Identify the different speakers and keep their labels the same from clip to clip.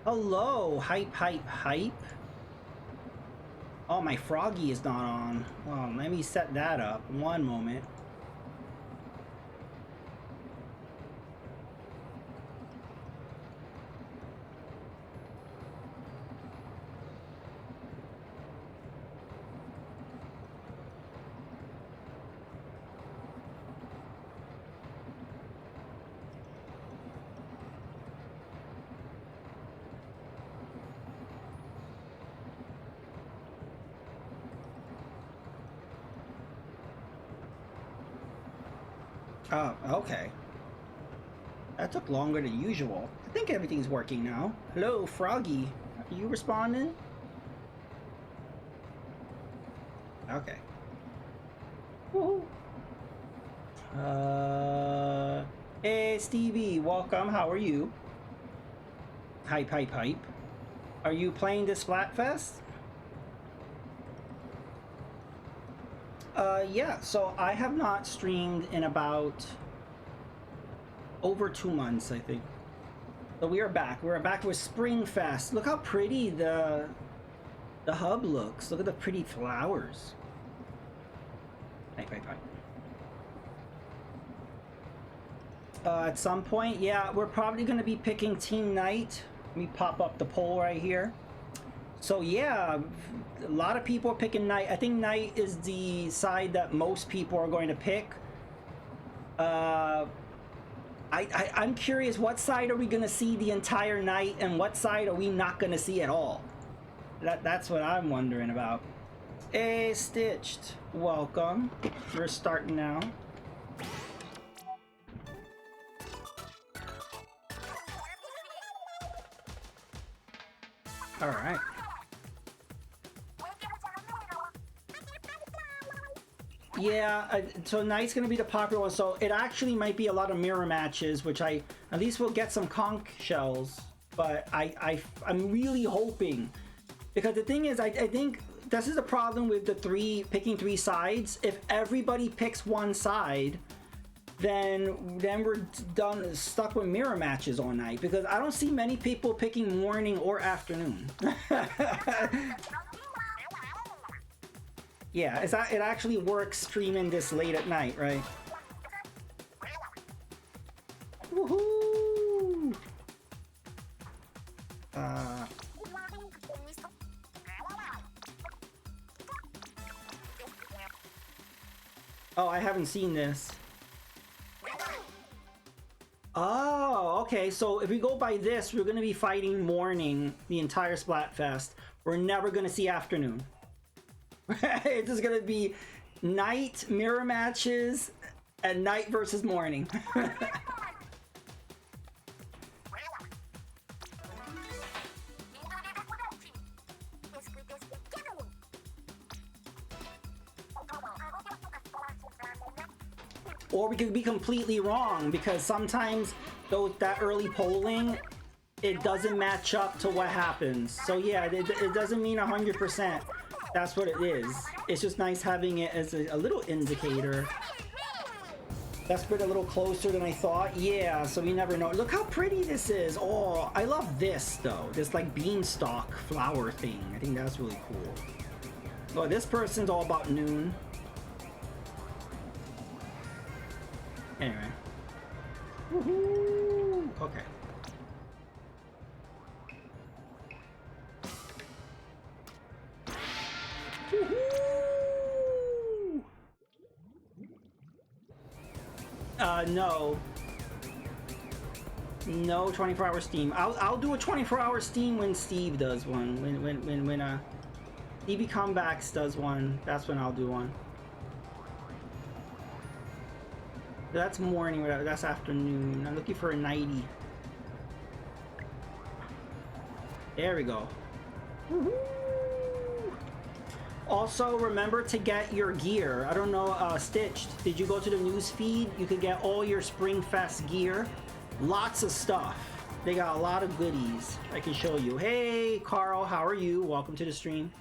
Speaker 1: Hello, hype, hype, hype. Oh, my Froggy is not on. Well, let me set that up. One moment. Oh, okay. That took longer than usual. I think everything's working now. Hello, Froggy. Are you responding? Okay. Woohoo. Hey, Stevie. Welcome. How are you? Hype, hype, hype. Are you playing this Splatfest? Yeah, so I have not streamed in about over 2 months, I think. So we are back. We're back with Springfest. Look how pretty the hub looks. Look at the pretty flowers. Right. At some point, yeah, we're probably going to be picking Team Night. Let me pop up the poll right here. So yeah, a lot of people are picking Knight. I think Knight is the side that most people are going to pick. I'm curious, what side are we going to see the entire night, and what side are we not going to see at all? That's what I'm wondering about. Hey, Stitched, welcome. We're starting now. All right. Yeah, so Knight's gonna be the popular one, so it actually might be a lot of mirror matches, which at least we'll get some conch shells, but I'm really hoping, because the thing is, I think this is the problem with the picking three sides. If everybody picks one side, then we're stuck with mirror matches all night, because I don't see many people picking morning or afternoon. Yeah, it actually works streaming this late at night, right? Woohoo! Oh, I haven't seen this. Oh, okay, so if we go by this, we're gonna be fighting morning the entire Splatfest. We're never gonna see afternoon. It's just gonna be night mirror matches and night versus morning. Or we could be completely wrong, because sometimes that early polling, it doesn't match up to what happens. So yeah, it doesn't mean 100%. That's what it is. It's just nice having it as a little indicator. That's been a little closer than I thought. Yeah, so we never know. Look how pretty this is. Oh, I love this though. This like beanstalk flower thing. I think that's really cool. Oh, this person's all about noon. Anyway. Woohoo! Okay. No. No 24-hour Steam. I'll do a 24-hour Steam when Steve does one. When Stevie Comebacks does one, that's when I'll do one. That's morning, that's afternoon. I'm looking for a 90. There we go. Woohoo! Also, remember to get your gear. I don't know, Stitched, did you go to the news feed? You could get all your Springfest gear. Lots of stuff. They got a lot of goodies I can show you. Hey, Carl, how are you? Welcome to the stream.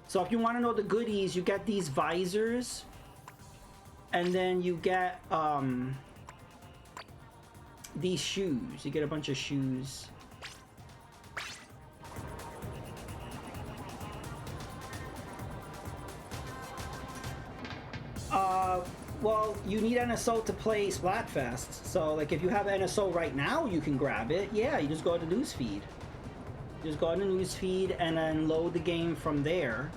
Speaker 1: So if you want to know the goodies, you get these visors. And then you get these shoes. You get a bunch of shoes. Well, you need NSO to play Splatfest. So, like, if you have NSO right now, you can grab it. Yeah, you just go to the newsfeed. Just go to the newsfeed and then load the game from there.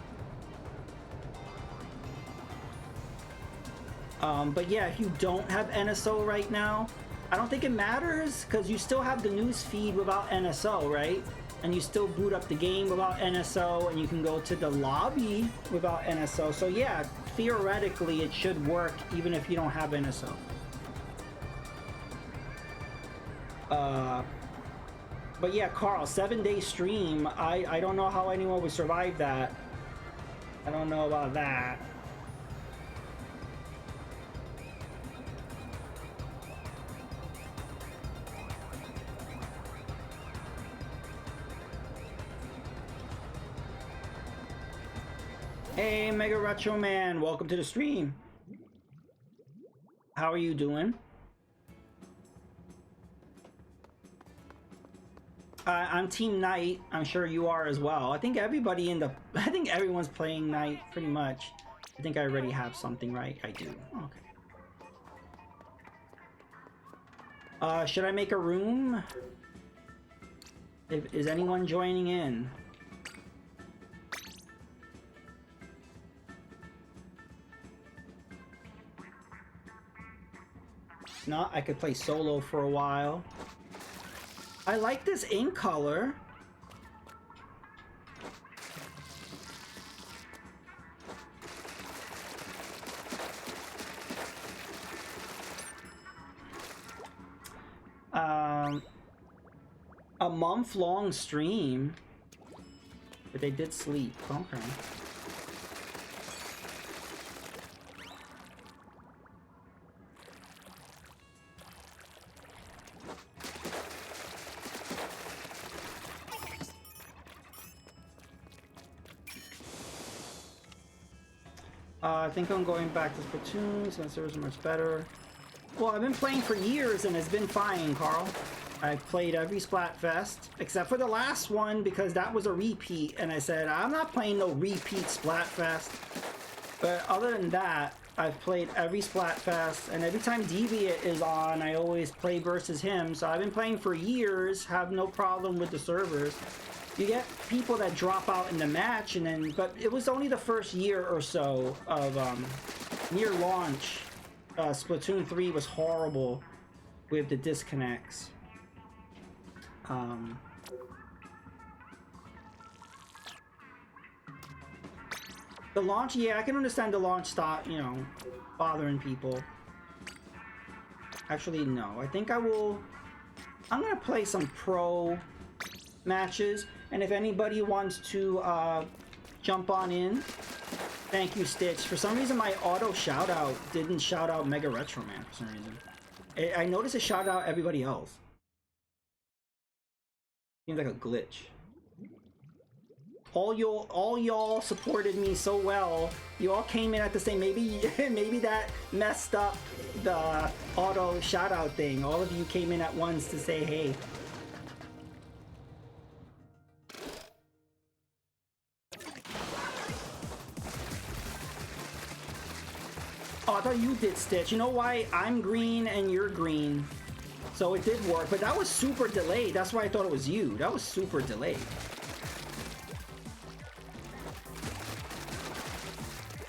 Speaker 1: But yeah, if you don't have NSO right now, I don't think it matters because you still have the newsfeed without NSO, right? And you still boot up the game without NSO, and you can go to the lobby without NSO. So yeah, theoretically it should work even if you don't have NSO. But yeah, Carl, 7-day stream. I don't know how anyone would survive that. I don't know about that. Hey, Mega Retro Man, welcome to the stream. How are you doing? I'm Team Night. I'm sure you are as well. I think everybody in the... I think everyone's playing Night, pretty much. I think I already have something right. I do. Okay. Should I make a room? Is anyone joining in? Not, I could play solo for a while. I like this ink color. A month-long stream, but they did sleep. Okay. I think I'm going back to Splatoon since servers are much better. Well, I've been playing for years and it's been fine, Carl. I've played every Splatfest except for the last one because that was a repeat, and I said I'm not playing no repeat Splatfest. But other than that, I've played every Splatfest, and every time Deviant is on, I always play versus him. So I've been playing for years, have no problem with the servers. You get people that drop out in the match, and then, but it was only the first year or so of near launch. Splatoon 3 was horrible with the disconnects. The launch, yeah, I can understand the launch stop, you know, bothering people. Actually, no. I think I'm gonna play some pro matches, and if anybody wants to jump on in, thank you, Stitch. For some reason, my auto shout out didn't shout out Mega Retro Man for some reason. I noticed it shouted out everybody else. Seems like a glitch. All y'all supported me so well. You all came in at the same. Maybe that messed up the auto shout out thing. All of you came in at once to say hey. Oh, I thought you did, Stitch. You know why I'm green and you're green? So it did work, but that was super delayed. That's why I thought it was you. That was super delayed.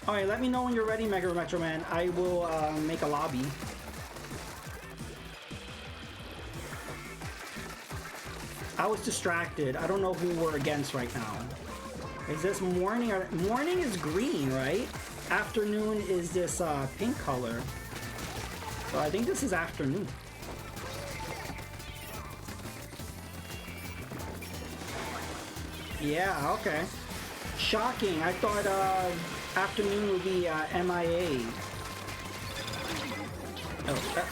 Speaker 1: Alright, let me know when you're ready, Mega Retro Man. I will make a lobby. I was distracted. I don't know who we're against right now. Is this morning? Morning is green, right? Afternoon is this pink color. So I think this is afternoon. Yeah, okay. Shocking. I thought afternoon would be MIA.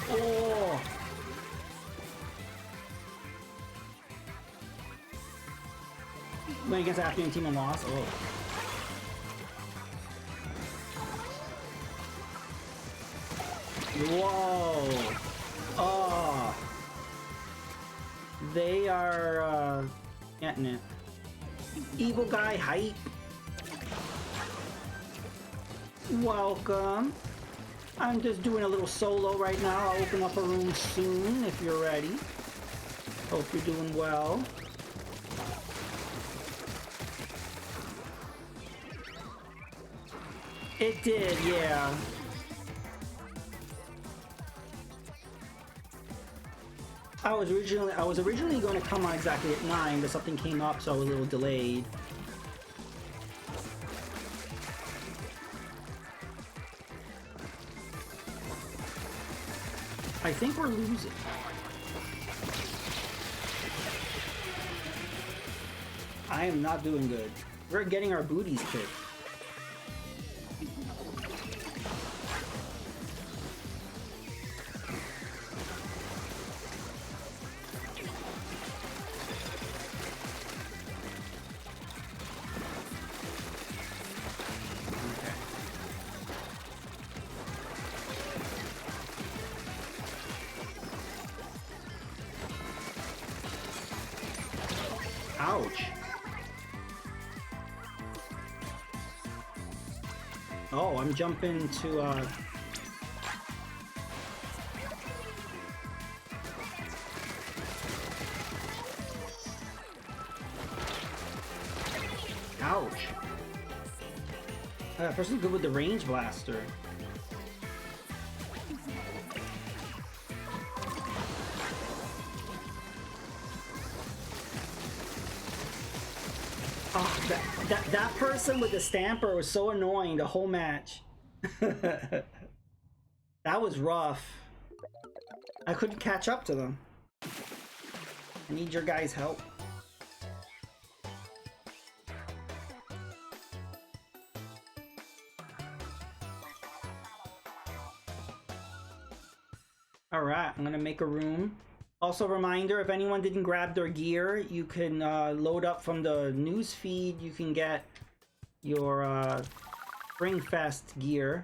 Speaker 1: Oh. Went against the afternoon team and lost. Oh. Whoa. Oh. They are getting it. Evil guy hype. Welcome. I'm just doing a little solo right now. I'll open up a room soon if you're ready. Hope you're doing well. It did, yeah. I was originally going to come on exactly at 9, but something came up, so I was a little delayed. I think we're losing. I am not doing good. We're getting our booties kicked. Ouch. Oh, I'm jumping to, ouch. That person's good with the range blaster. Oh, that person with the stamper was so annoying the whole match. That was rough. I couldn't catch up to them. I need your guys' help. Alright, I'm gonna make a room. Also, reminder, if anyone didn't grab their gear, you can load up from the news feed. You can get your Springfest gear.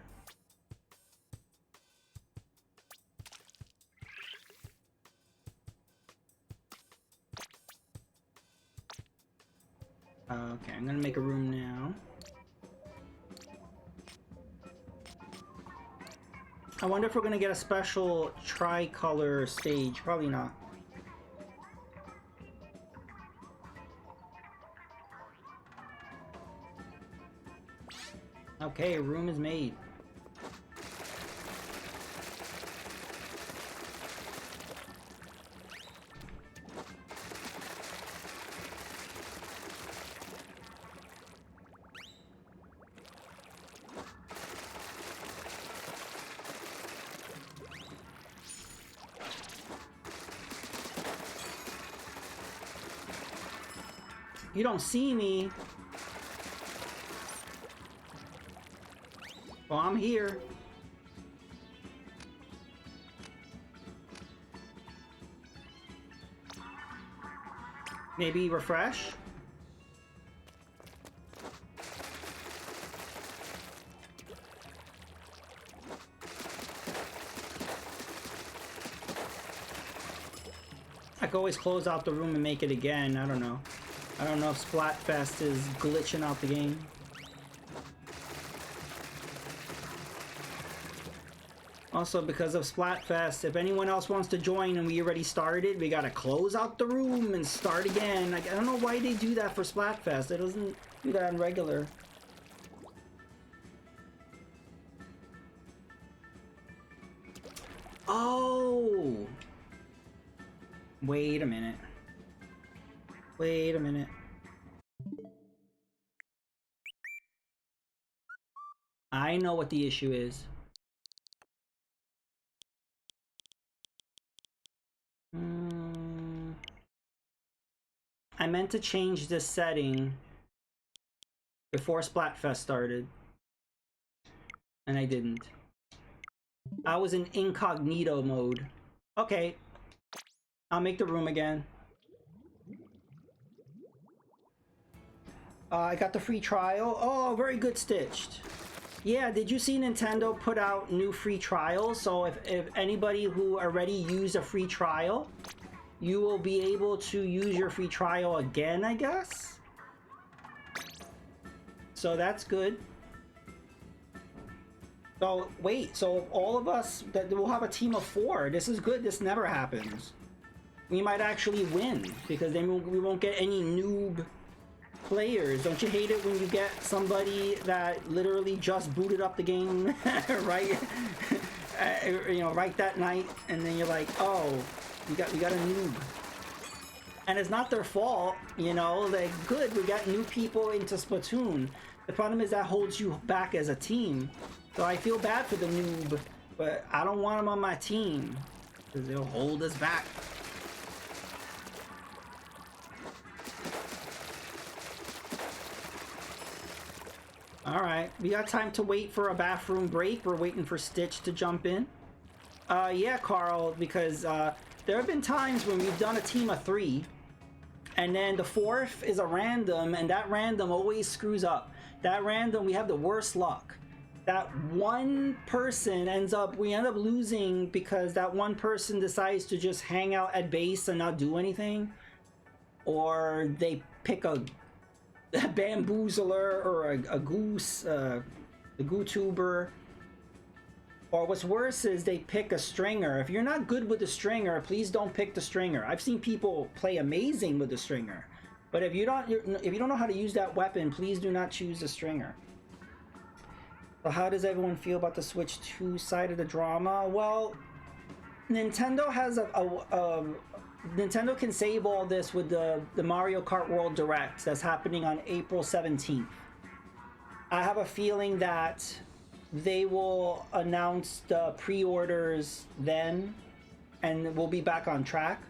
Speaker 1: Okay, I'm gonna make a room now. I wonder if we're gonna get a special tricolor stage. Probably not. Okay, room is made. You don't see me. Well, I'm here. Maybe refresh? I could always close out the room and make it again. I don't know. I don't know if Splatfest is glitching out the game. Also, because of Splatfest, if anyone else wants to join and we already started, we gotta close out the room and start again. Like, I don't know why they do that for Splatfest. It doesn't do that on regular. Oh! Wait a minute. Wait a minute. I know what the issue is. I meant to change this setting before Splatfest started, and I didn't. I was in incognito mode. Okay, I'll make the room again. I got the free trial. Oh, very good, Stitched. Yeah, did you see Nintendo put out new free trials? So if anybody who already used a free trial, you will be able to use your free trial again, I guess? So that's good. So wait, so all of us that we'll have a team of 4. This is good. This never happens. We might actually win because then we won't get any noob players. Don't you hate it when you get somebody that literally just booted up the game, right? You know, right that night, and then you're like, oh, we got a noob. And it's not their fault, you know, like, good, we got new people into Splatoon. The problem is that holds you back as a team. So I feel bad for the noob, but I don't want him on my team because they'll hold us back. Alright, we got time to wait for a bathroom break. We're waiting for Stitch to jump in. Yeah, Carl, because there have been times when we've done a team of 3, and then the 4th is a random, and that random always screws up. That random, we have the worst luck. That one person we end up losing because that one person decides to just hang out at base and not do anything. Or they pick a bamboozler or a goose, a gootuber. Or what's worse is they pick a stringer. If you're not good with the stringer, please don't pick the stringer. I've seen people play amazing with the stringer, but if you don't know how to use that weapon, please do not choose the stringer. So how does everyone feel about the Switch 2 side of the drama? Well, Nintendo has Nintendo can save all this with the Mario Kart World Direct that's happening on April 17th. I have a feeling that they will announce the pre-orders then, and we'll be back on track.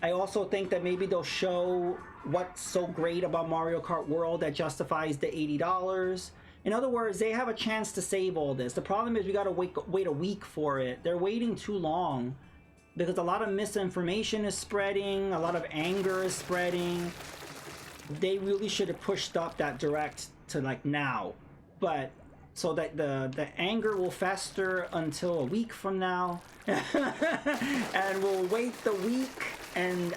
Speaker 1: I also think that maybe they'll show what's so great about Mario Kart World that justifies the $80. In other words, they have a chance to save all this. The problem is we gotta wait a week for it. They're waiting too long because a lot of misinformation is spreading, a lot of anger is spreading. They really should have pushed up that direct to like now, but so that the anger will fester until a week from now. And we'll wait the week, and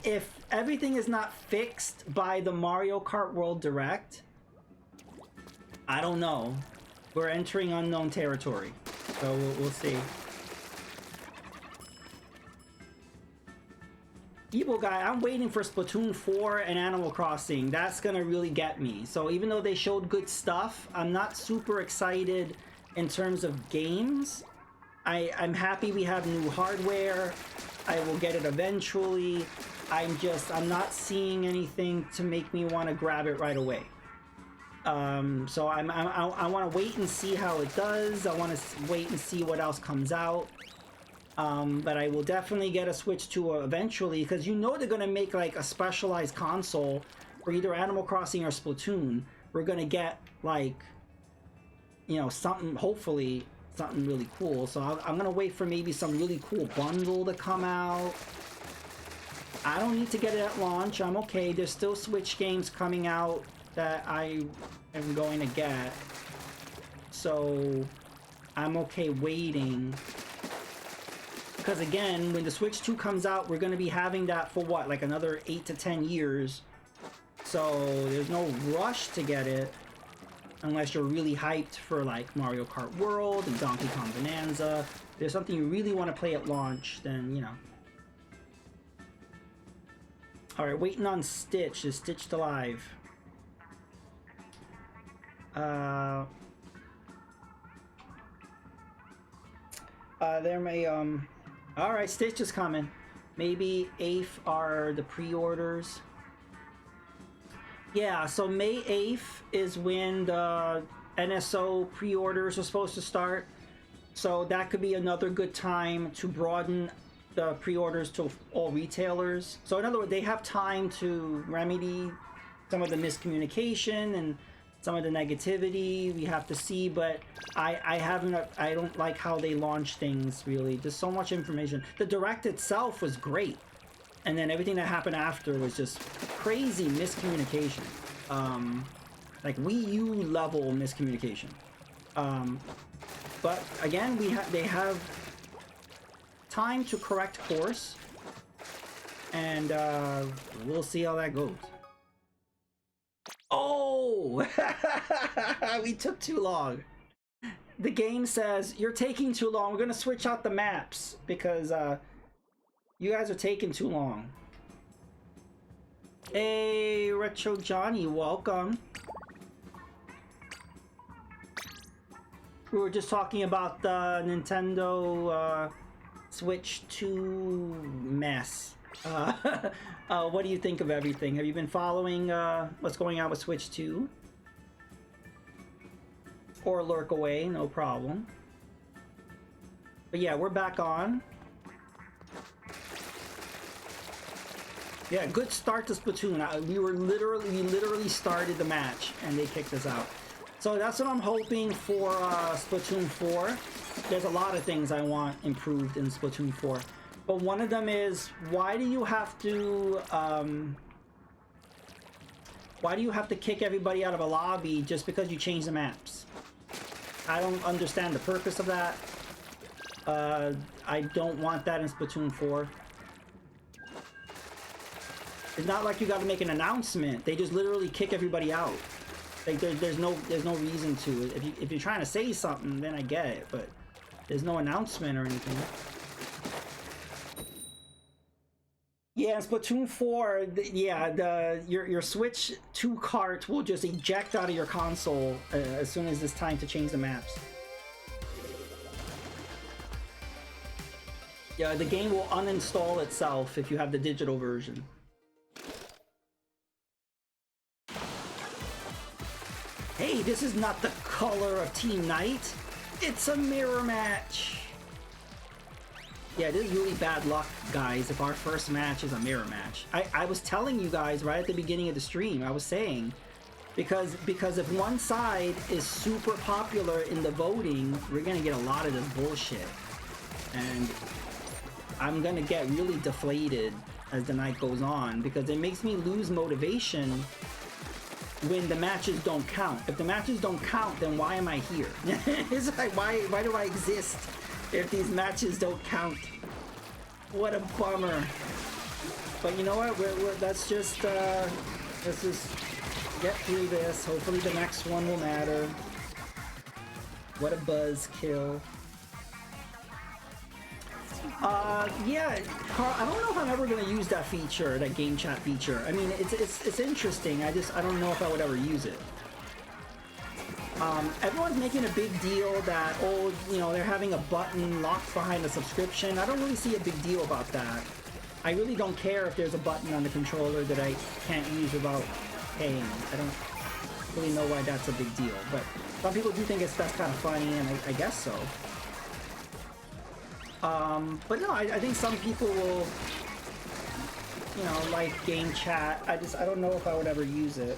Speaker 1: if everything is not fixed by the Mario Kart World Direct, I don't know. We're entering unknown territory, so we'll see. Evil Guy, I'm waiting for Splatoon 4 and Animal Crossing. That's gonna really get me. So even though they showed good stuff, I'm not super excited in terms of games. I'm happy we have new hardware. I will get it eventually. I'm not seeing anything to make me want to grab it right away. So I want to wait and see how it does. I want to wait and see what else comes out. But I will definitely get a Switch 2 eventually, because you know they're going to make like a specialized console for either Animal Crossing or Splatoon. We're going to get like, you know, something, hopefully something really cool. So I'm going to wait for maybe some really cool bundle to come out. I don't need to get it at launch. I'm okay. There's still Switch games coming out that I am going to get. So I'm okay waiting. Because again, when the Switch 2 comes out, we're going to be having that for what, like another 8 to 10 years. So there's no rush to get it unless you're really hyped for like Mario Kart World and Donkey Kong Bonanza. If there's something you really want to play at launch, then, you know. Alright, waiting on Stitch. Is Stitch alive? There may, alright, Stitch is coming. Maybe 8th are the pre-orders. Yeah, so May 8th is when the NSO pre-orders are supposed to start. So that could be another good time to broaden the pre-orders to all retailers. So in other words, they have time to remedy some of the miscommunication and some of the negativity we have to see, but I don't like how they launch things, really. There's so much information. The Direct itself was great, and then everything that happened after was just crazy miscommunication. Like Wii U level miscommunication. But again, they have time to correct course, and we'll see how that goes. Oh, we took too long. the game says you're taking too long. We're gonna switch out the maps because you guys are taking too long. Hey, Retro Johnny, welcome. We were just talking about the Nintendo Switch 2 mess. What do you think of everything? Have you been following what's going on with Switch 2? Or lurk away, no problem. But yeah, we're back on. Yeah, good start to Splatoon. We literally started the match and they kicked us out. So that's what I'm hoping for Splatoon 4. There's a lot of things I want improved in Splatoon 4. But one of them is, why do you have to kick everybody out of a lobby just because you change the maps? I don't understand the purpose of that. I don't want that in Splatoon 4. It's not like you got to make an announcement. They just literally kick everybody out. Like there's no reason to. If you're trying to say something, then I get it. But there's no announcement or anything. Yeah, in Splatoon 4, your Switch 2 cart will just eject out of your console as soon as it's time to change the maps. Yeah, the game will uninstall itself if you have the digital version. Hey, this is not the color of Team Night. It's a mirror match. Yeah, this is really bad luck, guys, if our first match is a mirror match. I was telling you guys right at the beginning of the stream, I was saying, because if one side is super popular in the voting, we're gonna get a lot of this bullshit. And I'm gonna get really deflated as the night goes on, because it makes me lose motivation when the matches don't count. If the matches don't count, then why am I here? It's like, why do I exist if these matches don't count? What a bummer. But you know what? Let's just get through this. Hopefully the next one will matter. What a buzzkill. Yeah, Carl, I don't know if I'm ever gonna use that feature, that game chat feature. I mean, it's interesting. I don't know if I would ever use it. Everyone's making a big deal that, oh, you know, they're having a button locked behind a subscription. I don't really see a big deal about that. I really don't care if there's a button on the controller that I can't use without paying. I don't really know why that's a big deal, but some people do think that's kind of funny, and I guess so. But no, I think some people will, you know, like game chat. I don't know if I would ever use it.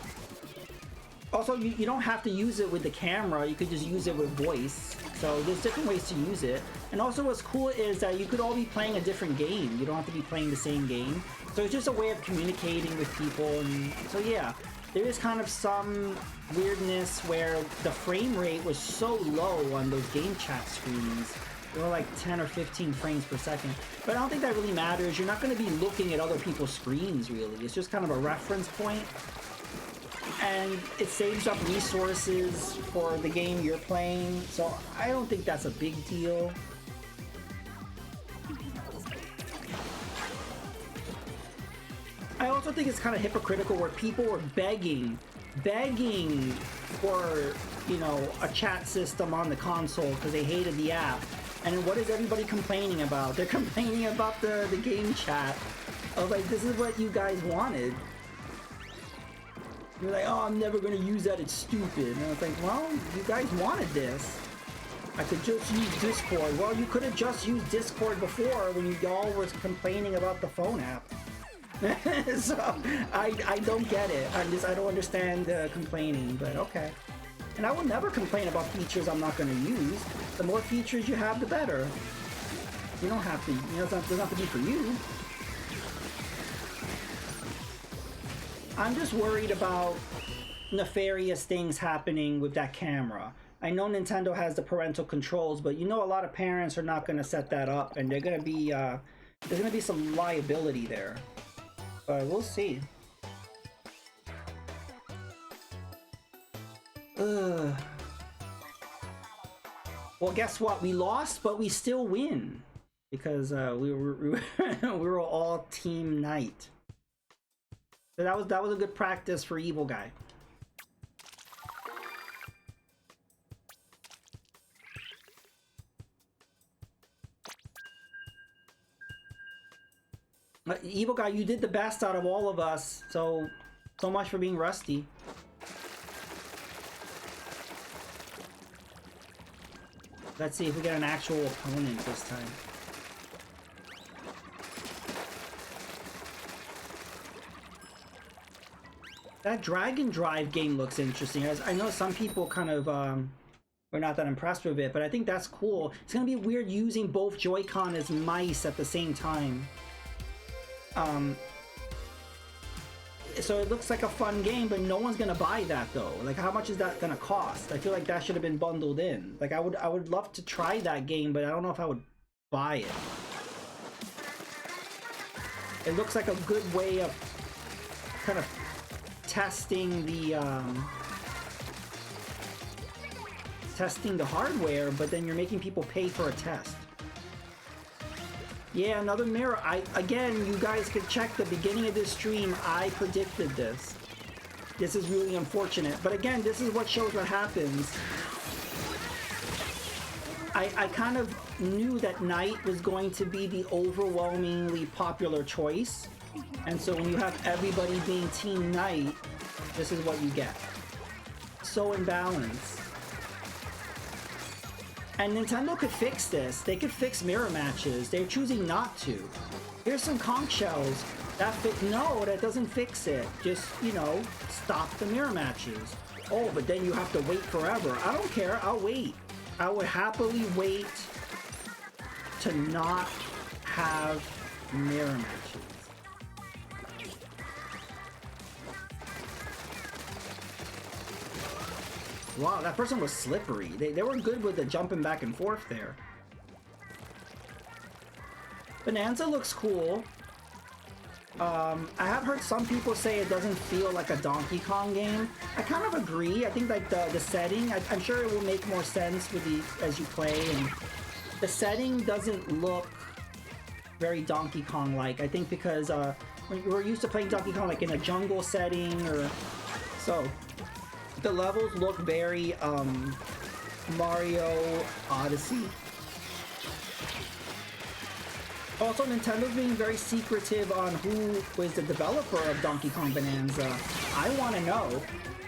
Speaker 1: Also, you don't have to use it with the camera. You could just use it with voice. So there's different ways to use it. And also what's cool is that you could all be playing a different game. You don't have to be playing the same game. So it's just a way of communicating with people. And so yeah, there is kind of some weirdness where the frame rate was so low on those game chat screens. They were like 10 or 15 frames per second. But I don't think that really matters. You're not going to be looking at other people's screens, really. It's just kind of a reference point. And it saves up resources for the game you're playing. So I don't think that's a big deal. I also think it's kind of hypocritical where people were begging for, you know, a chat system on the console because they hated the app. And what is everybody complaining about? They're complaining about the game chat. I was like, this is what you guys wanted. You're like, oh, I'm never going to use that, it's stupid. And I was like, well, you guys wanted this. I could just use Discord. Well, you could have just used Discord before when you all were complaining about the phone app. So, I don't get it. I don't understand complaining, but okay. And I will never complain about features I'm not going to use. The more features you have, the better. You don't have to, you know, it doesn't have to be for you. I'm just worried about nefarious things happening with that camera. I know Nintendo has the parental controls, but you know a lot of parents are not going to set that up, and they're going to be, there's going to be some liability there. But we'll see. Well, guess what? We lost, but we still win because we were all team Knight. So that was a good practice for Evil Guy. Evil Guy, you did the best out of all of us, so much for being rusty. Let's see if we get an actual opponent this time. That Dragon Drive game looks interesting. I know some people kind of were not that impressed with it, but I think that's cool. It's gonna be weird using both Joy-Con as mice at the same time. So it looks like a fun game, but no one's gonna buy that though. Like, how much is that gonna cost? I feel like that should have been bundled in. Like, I would love to try that game, but I don't know if I would buy it. It looks like a good way of kind of testing the hardware, but then you're making people pay for a test. Yeah, another mirror. Again, you guys could check the beginning of this stream. I predicted this. This is really unfortunate. But again, this is what shows what happens. I kind of knew that Knight was going to be the overwhelmingly popular choice. And so when you have everybody being Team Knight, this is what you get. So imbalanced. And Nintendo could fix this. They could fix mirror matches. They're choosing not to. Here's some conch shells. No, that doesn't fix it. Just, you know, stop the mirror matches. Oh, but then you have to wait forever. I don't care. I'll wait. I would happily wait to not have mirror matches. Wow, that person was slippery. They were good with the jumping back and forth there. Bonanza looks cool. I have heard some people say it doesn't feel like a Donkey Kong game. I kind of agree. I think like the setting, I'm sure it will make more sense with as you play, and the setting doesn't look very Donkey Kong-like. I think because we're used to playing Donkey Kong like in a jungle setting, or so. The levels look very Mario Odyssey. Also, Nintendo's being very secretive on who was the developer of Donkey Kong Bonanza. I want to know,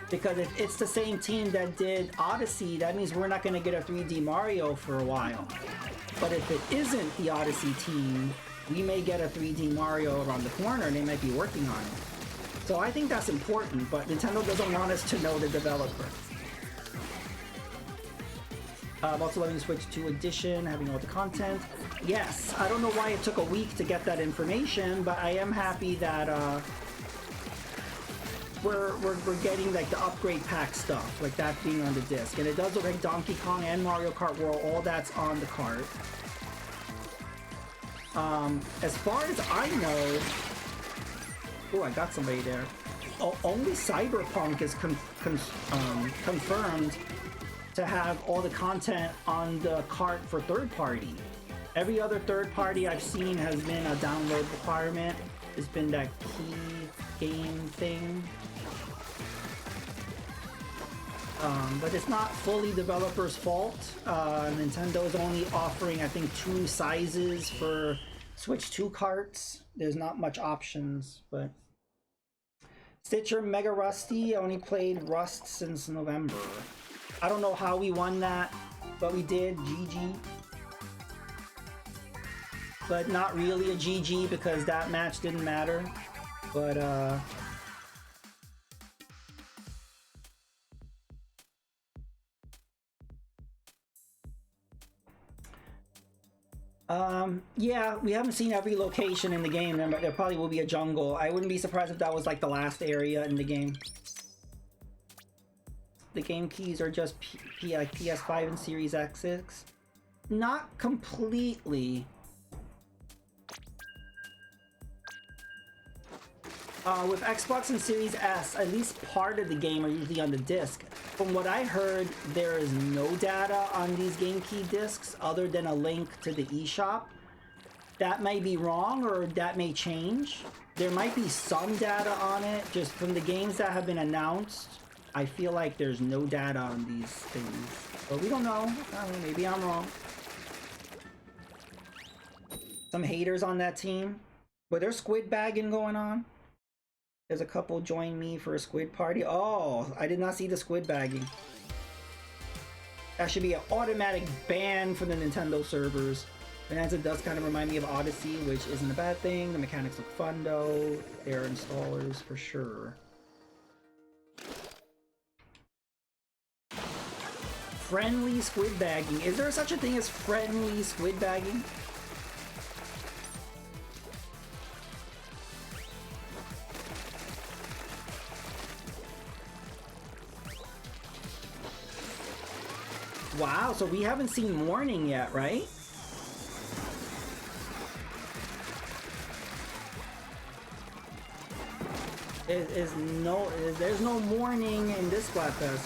Speaker 1: because if it's the same team that did Odyssey, that means we're not going to get a 3D Mario for a while. But if it isn't the Odyssey team, we may get a 3D Mario around the corner, and they might be working on it. So I think that's important, but Nintendo doesn't want us to know the developer. Also letting Switch 2 Edition, having all the content. Yes, I don't know why it took a week to get that information, but I am happy that we're getting like the upgrade pack stuff, like that being on the disc. And it does look like Donkey Kong and Mario Kart World, all that's on the cart. As far as I know, oh, I got somebody there. Only Cyberpunk is confirmed to have all the content on the cart for third party. Every other third party I've seen has been a download requirement. It's been that key game thing. But it's not fully developers' fault. Nintendo is only offering, I think, 2 sizes for Switch 2 carts. There's not much options, but... Stitcher Mega Rusty, I only played Rust since November. I don't know how we won that, but we did. GG. But not really a GG because that match didn't matter. But, yeah, we haven't seen every location in the game. There probably will be a jungle. I wouldn't be surprised if that was like the last area in the game. The game keys are just PS5 and Series X6. Not completely. With Xbox and Series S, at least part of the game are usually on the disc. From what I heard, there is no data on these game key discs other than a link to the eShop. That may be wrong, or that may change. There might be some data on it, just from the games that have been announced. I feel like there's no data on these things. But we don't know. I mean, maybe I'm wrong. Some haters on that team. But there's squid bagging going on. There's a couple join me for a squid party. Oh, I did not see the squid bagging. That should be an automatic ban from the Nintendo servers. Bonanza does kind of remind me of Odyssey, which isn't a bad thing. The mechanics look fun though. They're installers for sure. Friendly squid bagging. Is there such a thing as friendly squid bagging? Wow, so we haven't seen morning yet, right? There's no morning in this Splatfest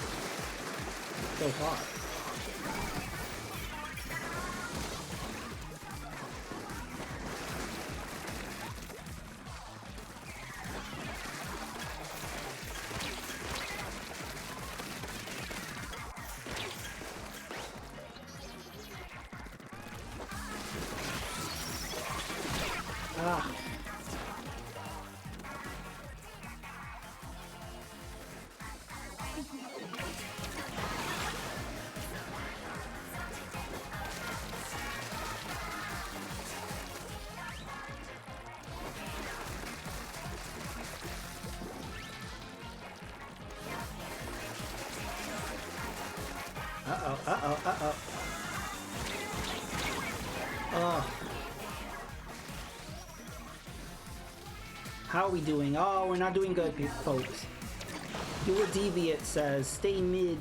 Speaker 1: so far. Ah. Uh-oh. Oh. How are we doing? Oh, we're not doing good, folks. Do what Deviant says. Stay mid.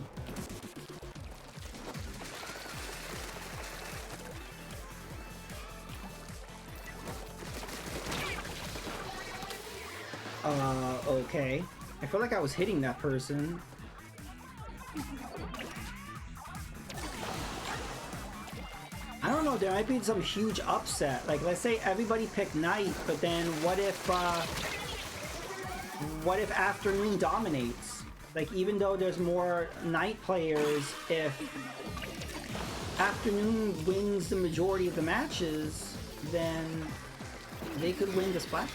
Speaker 1: Okay. I feel like I was hitting that person. I don't know, there might be some huge upset. Like, let's say everybody picked night, but then what if afternoon dominates? Like, even though there's more night players, if afternoon wins the majority of the matches, then they could win the Splatfest.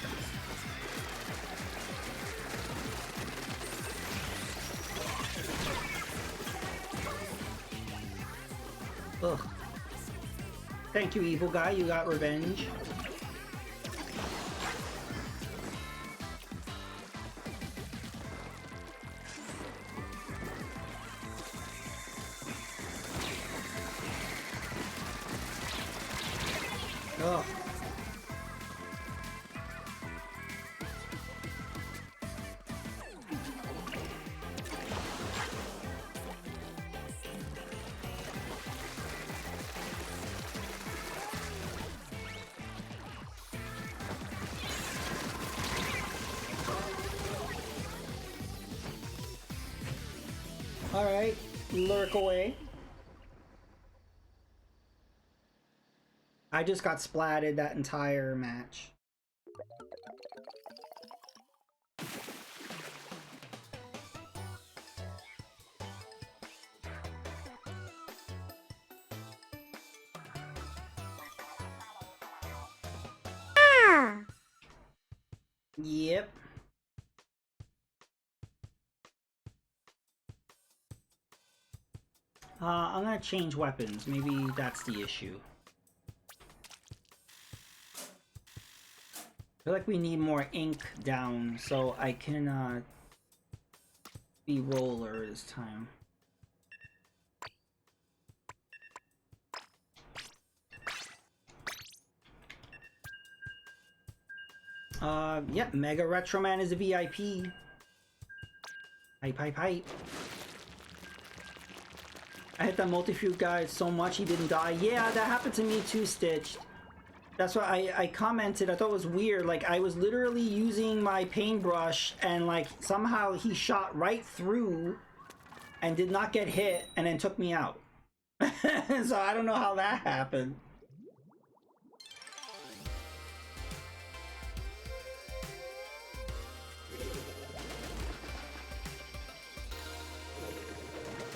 Speaker 1: Ugh. Thank you, evil guy. You got revenge. Ugh. Alright, lurk away. I just got splatted that entire match. Yep. I'm gonna change weapons. Maybe that's the issue. I feel like we need more ink down so I can be roller this time. Yep, Mega Retro Man is a VIP. Hype. I hit that multi-fuel guy so much he didn't die. Yeah, that happened to me too, Stitched. That's what I commented. I thought it was weird. Like, I was literally using my paintbrush and like somehow he shot right through and did not get hit and then took me out. So I don't know how that happened.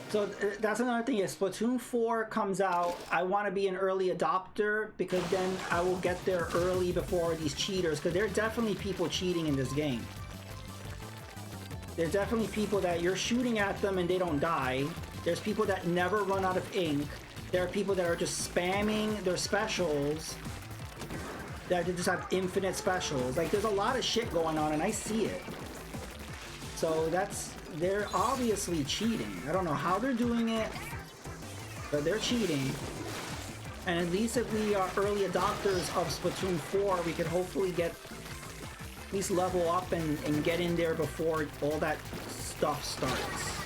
Speaker 1: So that's another thing. If Splatoon 4 comes out, I want to be an early adopter because then I will get there early before these cheaters, because there are definitely people cheating in this game. There's definitely people that you're shooting at them and they don't die. There's people that never run out of ink. There are people that are just spamming their specials, that just have infinite specials. Like, there's a lot of shit going on and I see it. So they're obviously cheating. I don't know how they're doing it, but they're cheating. And at least if we are early adopters of Splatoon 4, we could hopefully get at least level up and get in there before all that stuff starts.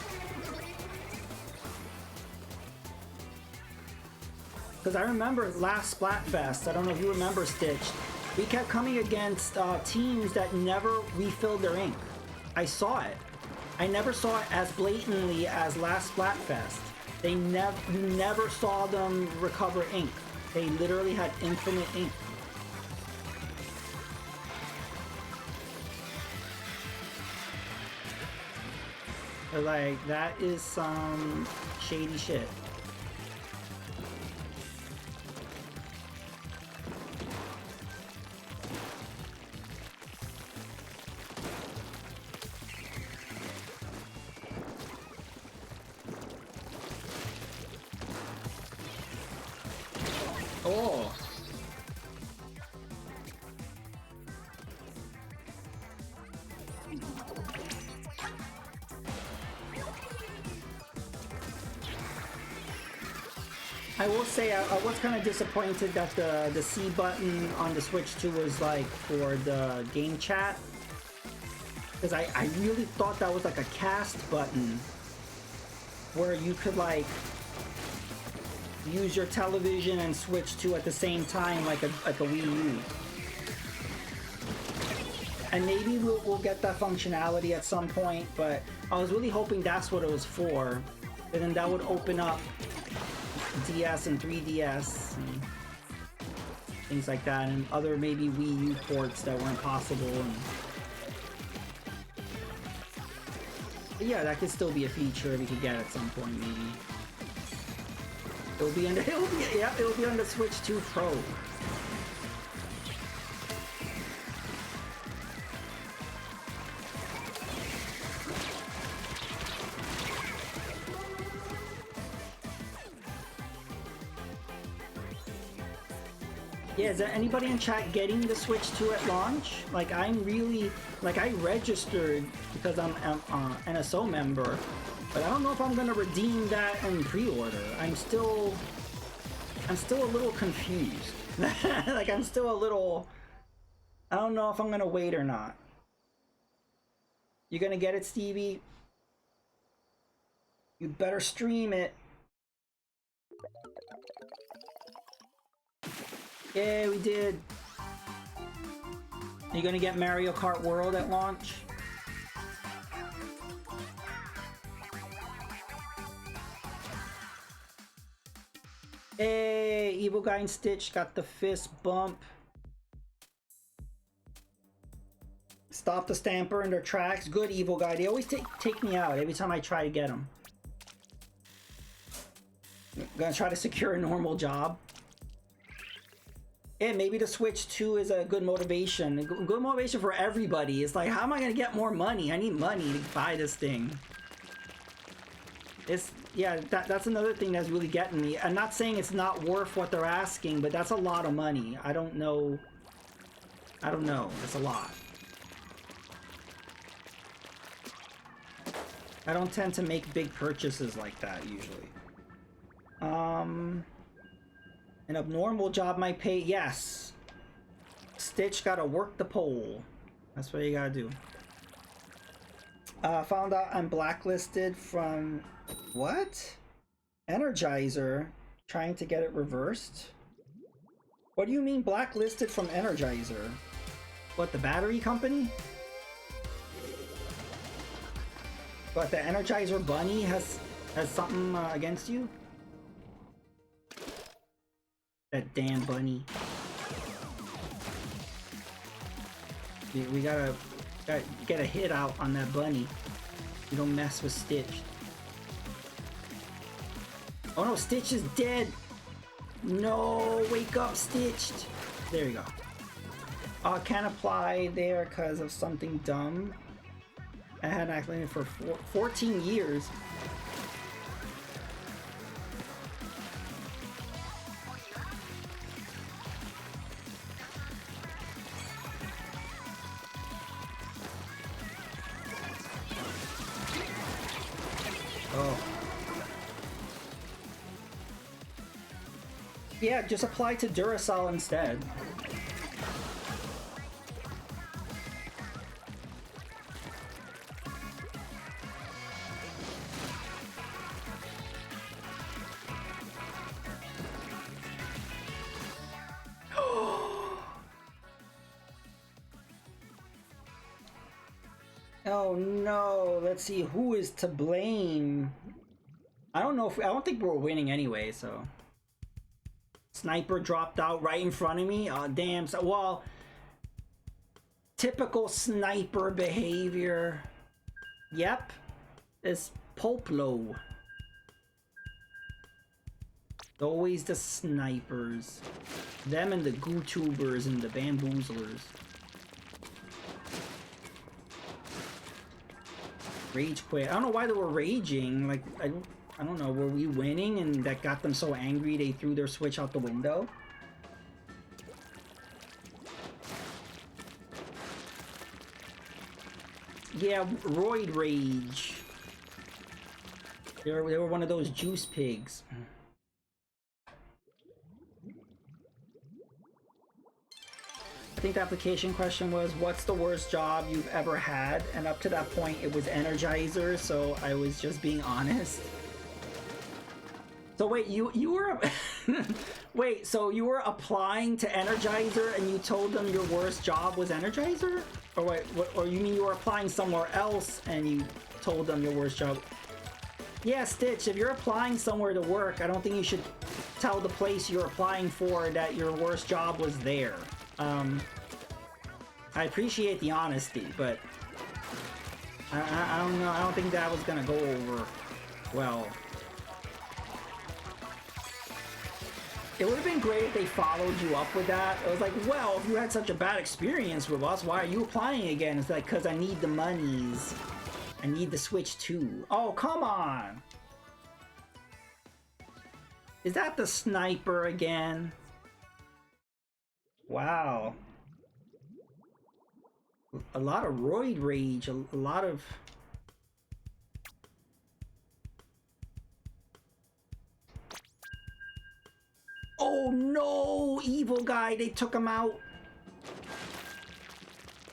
Speaker 1: Because I remember last Splatfest, I don't know if you remember, Stitch, we kept coming against teams that never refilled their ink. I saw it. I never saw it as blatantly as last Splatfest. You never saw them recover ink. They literally had infinite ink. Like, that is some shady shit. Oh. I will say I was kind of disappointed that the C button on the Switch 2 was like for the game chat, because I really thought that was like a cast button where you could like use your television and Switch 2 at the same time, like a Wii U. And maybe we'll get that functionality at some point, but I was really hoping that's what it was for, and then that would open up DS and 3DS and things like that, and other maybe Wii U ports that weren't possible. And but yeah, that could still be a feature we could get at some point, maybe. It'll be on the Switch 2 Pro. Yeah, is there anybody in chat getting the Switch 2 at launch? Like, I'm really, like, I registered because I'm an NSO member, but I don't know if I'm gonna redeem that and pre-order. I'm still a little confused. Like, I'm still a little, I don't know if I'm gonna wait or not. You gonna get it, Stevie? You better stream it. Yeah, we did. Are you gonna get Mario Kart World at launch? Hey, Evil Guy and Stitch got the fist bump. Stop the Stamper in their tracks. Good, Evil Guy. They always take me out every time I try to get them. I'm gonna try to secure a normal job. Yeah, maybe the Switch 2 is a good motivation. Good motivation for everybody. It's like, how am I gonna get more money? I need money to buy this thing. Yeah, that's another thing that's really getting me. I'm not saying it's not worth what they're asking, but that's a lot of money. I don't know. It's a lot. I don't tend to make big purchases like that usually. An abnormal job might pay. Yes. Stitch gotta work the pole. That's what you gotta do. Found out I'm blacklisted from what? Energizer, trying to get it reversed. What do you mean blacklisted from Energizer? What, the battery company? But the Energizer Bunny has something against you? That damn bunny. We gotta get a hit out on that bunny. You don't mess with Stitch. Oh no, Stitch is dead! No, wake up, Stitched! There you go. Can't apply there because of something dumb. I had activated for 14 years. Oh. Yeah, just apply to Duracell instead. Oh no, let's see who is to blame. I don't think we're winning anyway, so. Sniper dropped out right in front of me. Oh damn, so well, typical sniper behavior. Yep. It's Poplo. Always the snipers. Them and the GooTubers and the bamboozlers. Rage quit. I don't know why they were raging. Like, I don't know. Were we winning and that got them so angry they threw their Switch out the window? Yeah, roid rage. They were one of those juice pigs. I think the application question was, what's the worst job you've ever had? And up to that point, it was Energizer, so I was just being honest. So wait, you were... Wait, so you were applying to Energizer and you told them your worst job was Energizer? Or wait, or you mean you were applying somewhere else and you told them your worst job? Yeah, Stitch, if you're applying somewhere to work, I don't think you should tell the place you're applying for that your worst job was there. I appreciate the honesty, but I don't know. I don't think that was gonna go over well. It would have been great if they followed you up with that. It was like, well, if you had such a bad experience with us, why are you applying again? It's like, because I need the monies. I need the Switch too. Oh, come on! Is that the sniper again? Wow. A lot of roid rage, a lot of... Oh no! Evil guy, they took him out!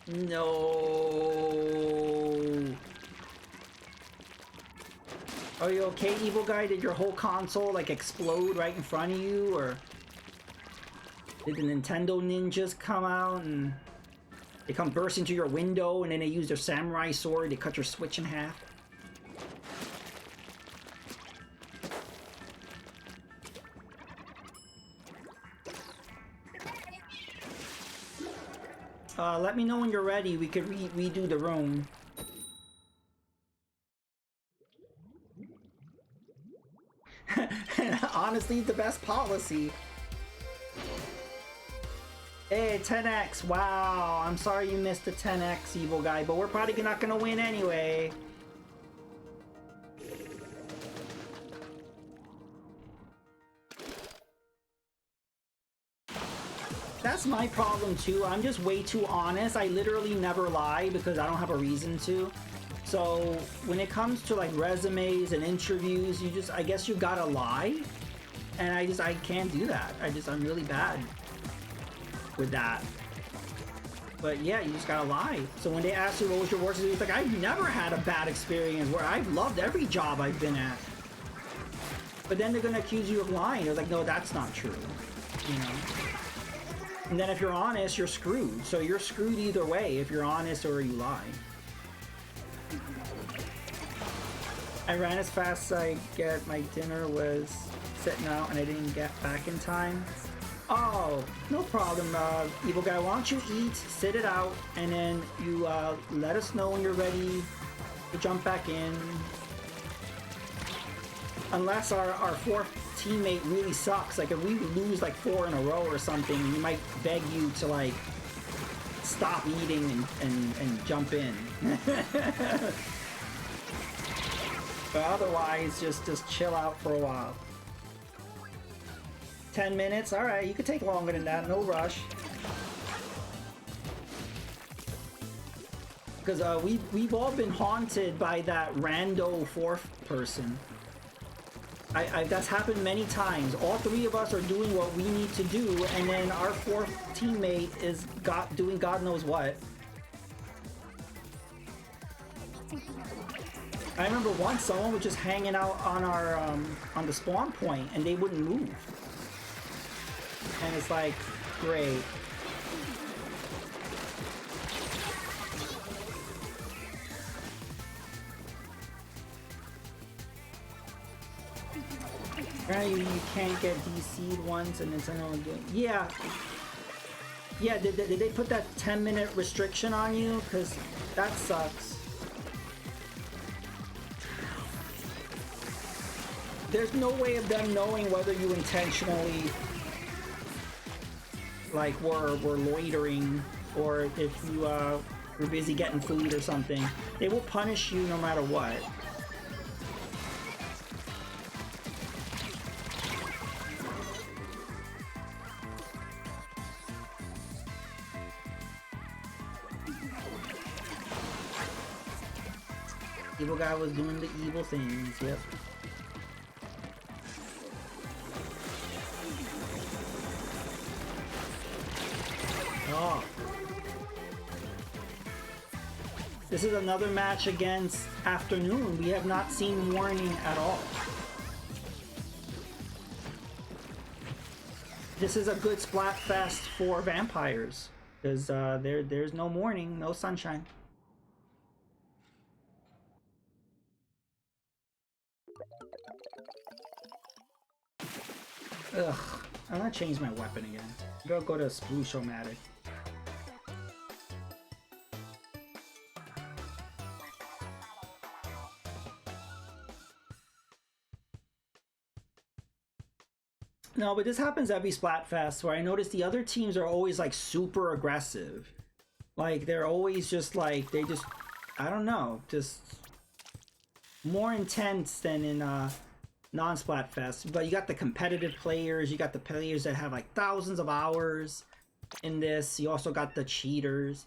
Speaker 1: No! Are you okay, evil guy? Did your whole console, like, explode right in front of you, or... Did the Nintendo ninjas come out and... They come burst into your window and then they use their samurai sword to cut your Switch in half? Let me know when you're ready. We could redo the room. Honestly, the best policy. Hey, 10x. Wow, I'm sorry you missed the 10x, evil guy, but we're probably not gonna win anyway. That's my problem too. I'm just way too honest. I literally never lie because I don't have a reason to. So when it comes to like resumes and interviews, I guess you gotta lie. And I can't do that. I'm really bad with that. But yeah, you just gotta lie. So when they ask you what was your worst experience, like, I've never had a bad experience where I've loved every job I've been at. But then they're gonna accuse you of lying. They're like, no, that's not true. You know? And then if you're honest, you're screwed. So you're screwed either way if you're honest or you lie. I ran as fast as I get. My dinner was sitting out and I didn't get back in time. Oh, no problem, Evil Guy. Why don't you eat, sit it out, and then you let us know when you're ready to jump back in. Unless our fourth teammate really sucks. Like if we lose like 4 in a row or something, we might beg you to like stop eating and jump in. But otherwise, just chill out for a while. 10 minutes? Alright, you could take longer than that, no rush. Because we've all been haunted by that rando fourth person. That's happened many times. All 3 of us are doing what we need to do, and then our fourth teammate is doing God knows what. I remember once someone was just hanging out on our on the spawn point, and they wouldn't move. And it's like, great. Apparently you can't get DC'd once and then someone will do it. Yeah. Yeah, did they put that 10-minute restriction on you? Because that sucks. There's no way of them knowing whether you intentionally like were loitering or if you were busy getting food or something. They will punish you no matter what. Evil Guy was doing the evil things, yep. Oh. This is another match against Afternoon. We have not seen Morning at all. This is a good Splatfest for vampires. Because there's no morning, no sunshine. Ugh, I'm gonna change my weapon again. Go to Splatoon. No, but this happens every Splatfest where I notice the other teams are always like super aggressive. Like they're always just like, they just, I don't know, just more intense than in non-Splatfest. But you got the competitive players, you got the players that have like thousands of hours in this. You also got the cheaters.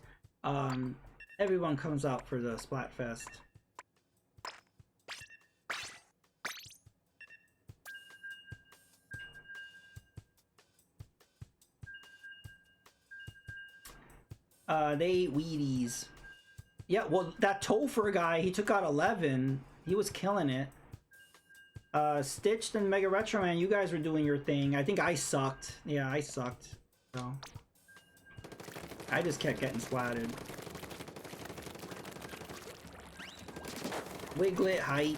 Speaker 1: Everyone comes out for the Splatfest. They ate Wheaties. Yeah, well, that Topher guy, he took out 11. He was killing it. Stitched and Mega Retro Man, you guys were doing your thing. I think I sucked. Yeah, I sucked. So I just kept getting splattered. Wiglet height.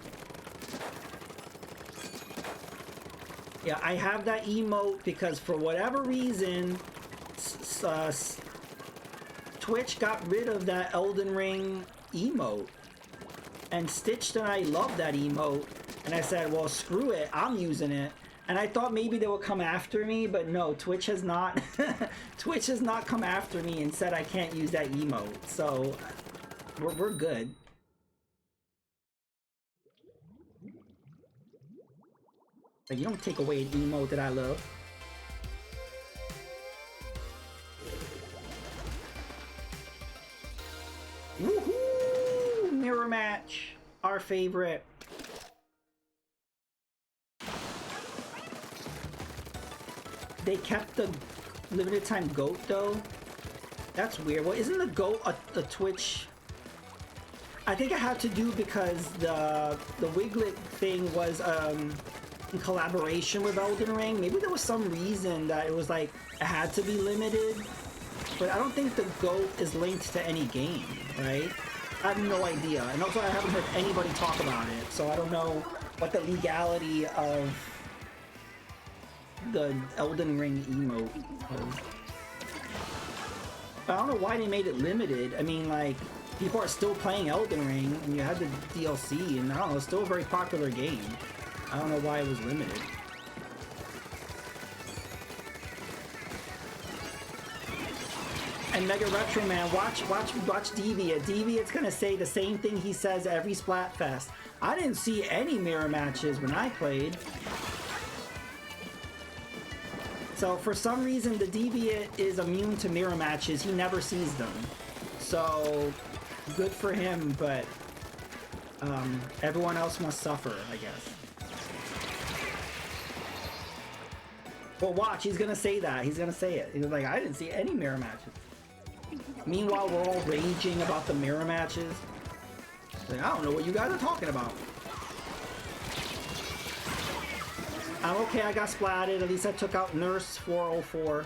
Speaker 1: Yeah, I have that emote because for whatever reason, Twitch got rid of that Elden Ring emote. And Stitched and I love that emote. And I said, well, screw it, I'm using it. And I thought maybe they would come after me, but no, Twitch has not Twitch has not come after me and said I can't use that emote. So we're good. Like, you don't take away an emote that I love. Woohoo! Mirror match, our favorite. They kept the limited time goat though. That's weird. Well, isn't the goat a Twitch? I think it had to do because the Wiglet thing was in collaboration with Elden Ring. Maybe there was some reason that it was like it had to be limited, but I don't think the GOAT is linked to any game, right? I have no idea, and also I haven't heard anybody talk about it, so I don't know what the legality of the Elden Ring emote was. I don't know why they made it limited. I mean, like, people are still playing Elden Ring, and you had the DLC, and I don't know, it's still a very popular game. I don't know why it was limited. And Mega Retro Man, watch Deviant. Deviant's gonna say the same thing he says every Splatfest. I didn't see any mirror matches when I played. So for some reason, the Deviant is immune to mirror matches. He never sees them. So good for him, but everyone else must suffer, I guess. Well, watch, he's gonna say that. He's gonna say it. He's like, I didn't see any mirror matches. Meanwhile, we're all raging about the mirror matches. Like, I don't know what you guys are talking about. I'm okay, I got splatted. At least I took out Nurse 404.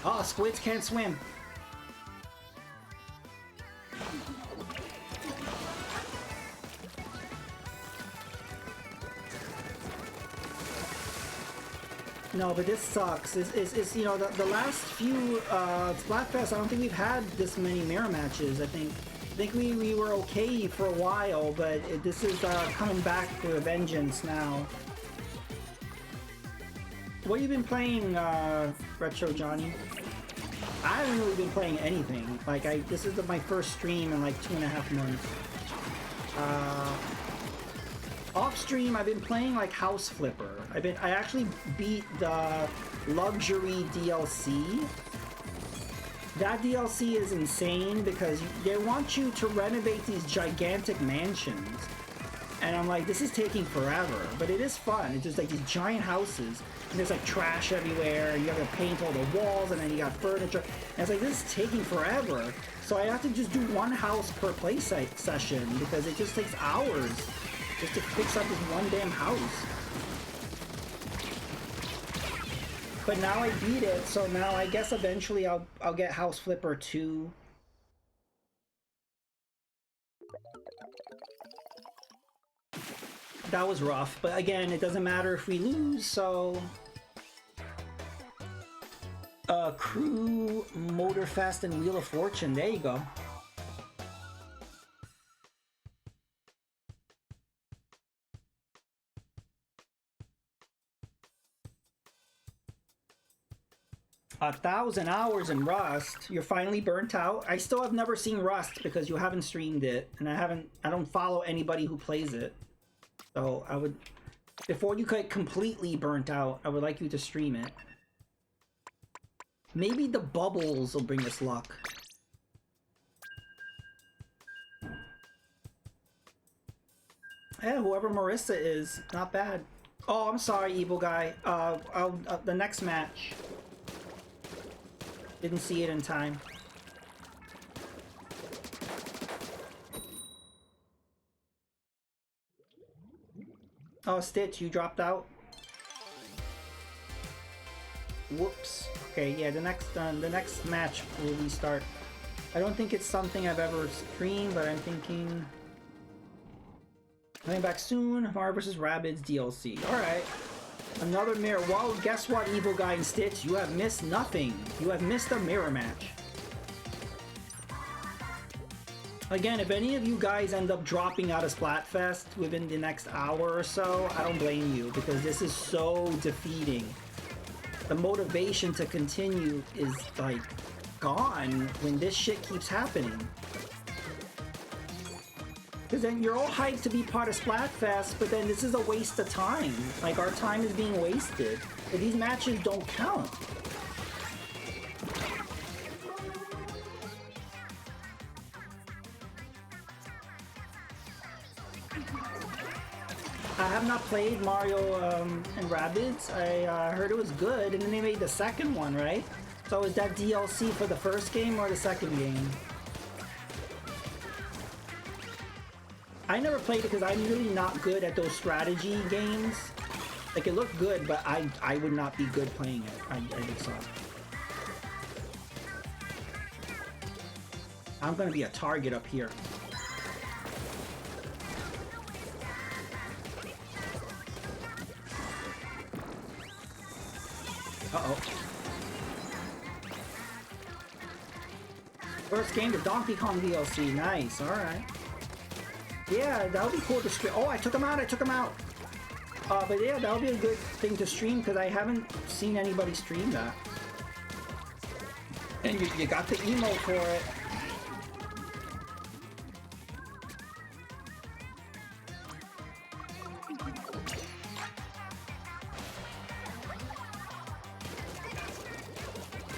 Speaker 1: Oh, squids can't swim. No, but this sucks. It's you know, the last few Splatfest, I don't think we've had this many mirror matches. I think we were okay for a while, but this is coming back with a vengeance now. What have you been playing, Retro Johnny? I haven't really been playing anything. Like, this is my first stream in like 2.5 months. Off stream, I've been playing like House Flipper. I actually beat the luxury DLC. That DLC is insane because they want you to renovate these gigantic mansions. And I'm like, this is taking forever, but it is fun. It's just like these giant houses, and there's like trash everywhere, and you have to paint all the walls, and then you got furniture. And it's like, this is taking forever. So I have to just do one house per play session because it just takes hours just to fix up this one damn house. But now I beat it, so now I guess eventually I'll get House Flipper 2. That was rough, but again, it doesn't matter if we lose, so... Crew, Motorfest, and Wheel of Fortune, there you go. A 1,000 hours in Rust. You're finally burnt out. I still have never seen Rust because you haven't streamed it, and I don't follow anybody who plays it. So I would, before you get completely burnt out, I would like you to stream it. Maybe the bubbles will bring us luck. Yeah, whoever Marissa is, not bad. Oh, I'm sorry, evil guy. The next match. Didn't see it in time. Oh, Stitch, you dropped out? Whoops. Okay, yeah, the next match will restart. I don't think it's something I've ever streamed, but I'm thinking... Coming back soon, Mario vs. Rabbids DLC. Alright. Another mirror. Well, guess what, Evil Guy and Stitch? You have missed nothing. You have missed a mirror match. Again, if any of you guys end up dropping out of Splatfest within the next hour or so, I don't blame you, because this is so defeating. The motivation to continue is, like, gone when this shit keeps happening. Because then you're all hyped to be part of Splatfest, but then this is a waste of time. Like, our time is being wasted. But these matches don't count. I have not played Mario and Rabbids. I heard it was good, and then they made the second one, right? So is that DLC for the first game or the second game? I never played it because I'm really not good at those strategy games. Like, it looked good, but I would not be good playing it. I would suck. I'm gonna be a target up here. Uh-oh. First game, the Donkey Kong DLC. Nice, alright. Yeah, that would be cool to stream. Oh, I took him out, but yeah, that would be a good thing to stream because I haven't seen anybody stream that. And you got the emote for it.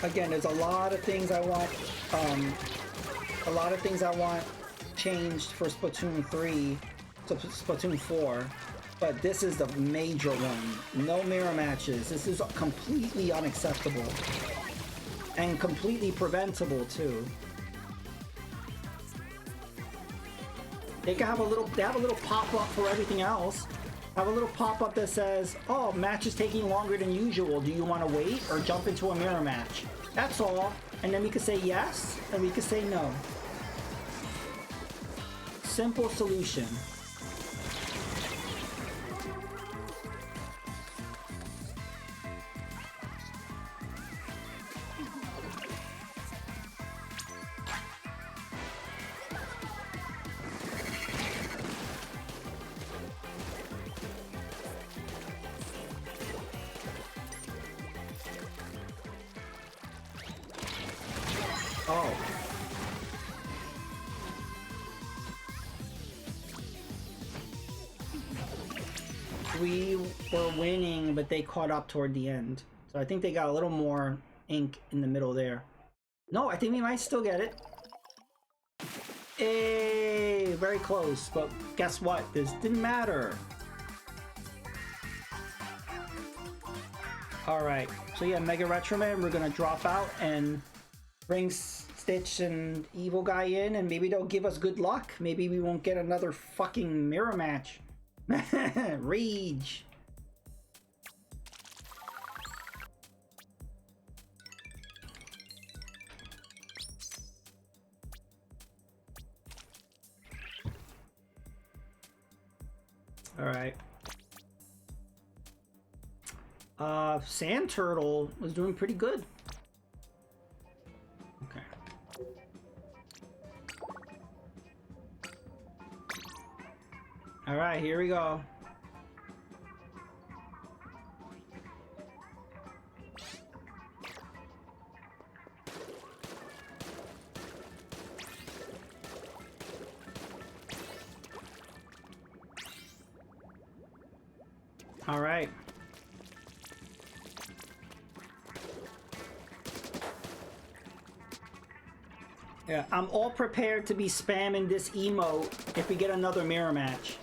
Speaker 1: Again, there's a lot of things I want, changed for Splatoon 3 to Splatoon 4, but this is the major one. No mirror matches. This is completely unacceptable and completely preventable too. They can have they have a little pop-up for everything else. Have a little pop-up that says, oh, match is taking longer than usual. Do you want to wait or jump into a mirror match? That's all. And then we could say yes, and we could say no. Simple solution. Oh. We were winning, but they caught up toward the end. So I think they got a little more ink in the middle there. No, I think we might still get it. Hey, very close, but guess what? This didn't matter. Alright, so yeah, Mega Retroman, we're gonna drop out and bring Stitch and Evil Guy in, and maybe they'll give us good luck. Maybe we won't get another fucking mirror match. Rage. Alright. Sand Turtle was doing pretty good. Okay. Alright, here we go. Alright. Yeah, I'm all prepared to be spamming this emote if we get another mirror match.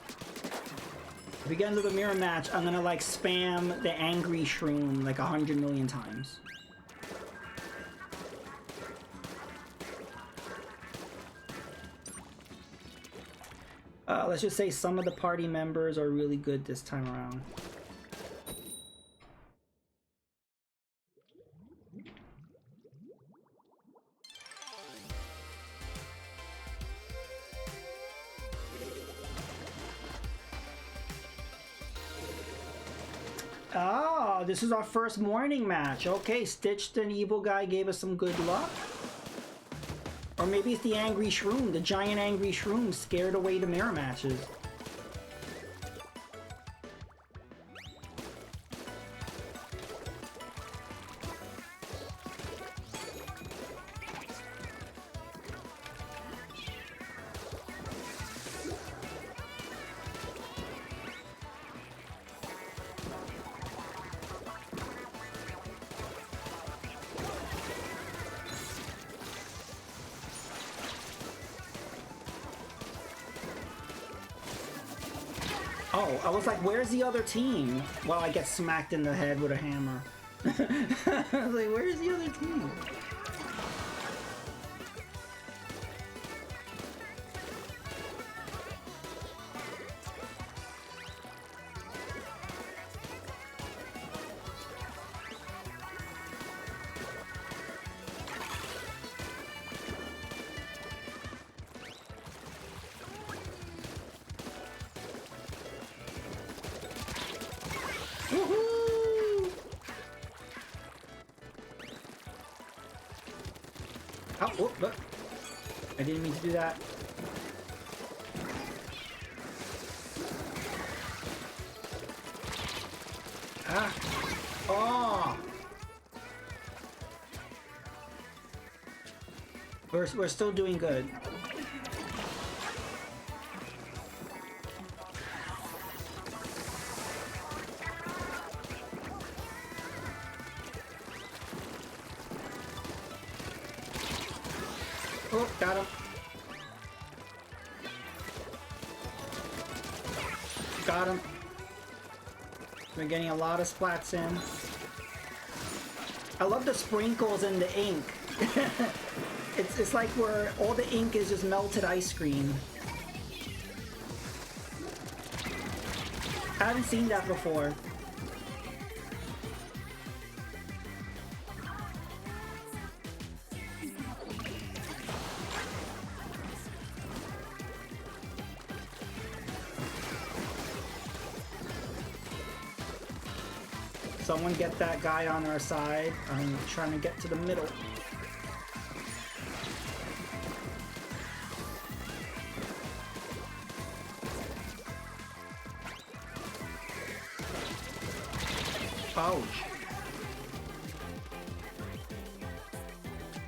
Speaker 1: If we get another mirror match, I'm gonna like spam the angry shroom like 100 million times. Let's just say some of the party members are really good this time around. Oh, this is our first morning match. Okay, Stitched and Evil Guy gave us some good luck. Or maybe it's the angry shroom, the giant angry shroom scared away the mirror matches. Oh, I was like, where's the other team? Well, I get smacked in the head with a hammer. I was like, where's the other team? Woohoo! Oh, whoop, look. I didn't mean to do that. Ah! Oh! We're still doing good. Oh, got him. Got him. We're getting a lot of splats in. I love the sprinkles and the ink. It's like where all the ink is just melted ice cream. I haven't seen that before. Someone get that guy on our side. I'm trying to get to the middle. Ouch.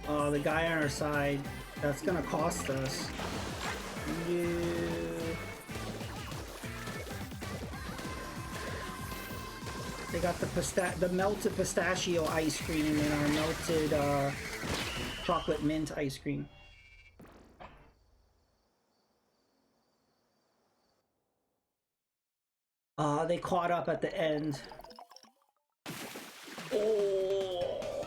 Speaker 1: Oh, the guy on our side. That's gonna cost us. Yeah. They got the melted pistachio ice cream and our melted chocolate mint ice cream. They caught up at the end. Oh,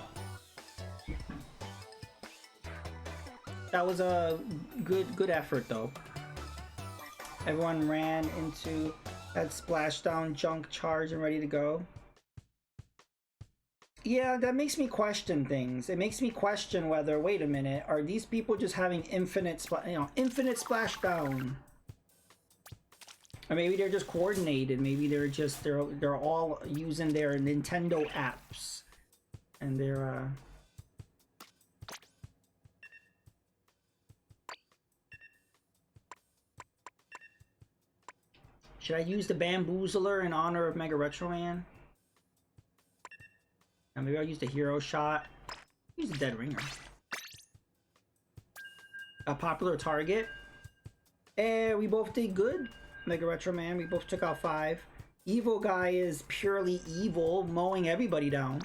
Speaker 1: that was a good effort though. Everyone ran into that splashdown junk charge and ready to go. Yeah, that makes me question things. It makes me question whether, wait a minute, are these people just having infinite splashdown? Or maybe they're just coordinated. Maybe they're all using their Nintendo apps, and they're Should I use the Bamboozler in honor of Mega Retro Man? Now maybe I'll use the Hero Shot. Use the Dead Ringer. A popular target. We both did good. Mega Retro Man, we both took out 5. Evil guy is purely evil, mowing everybody down.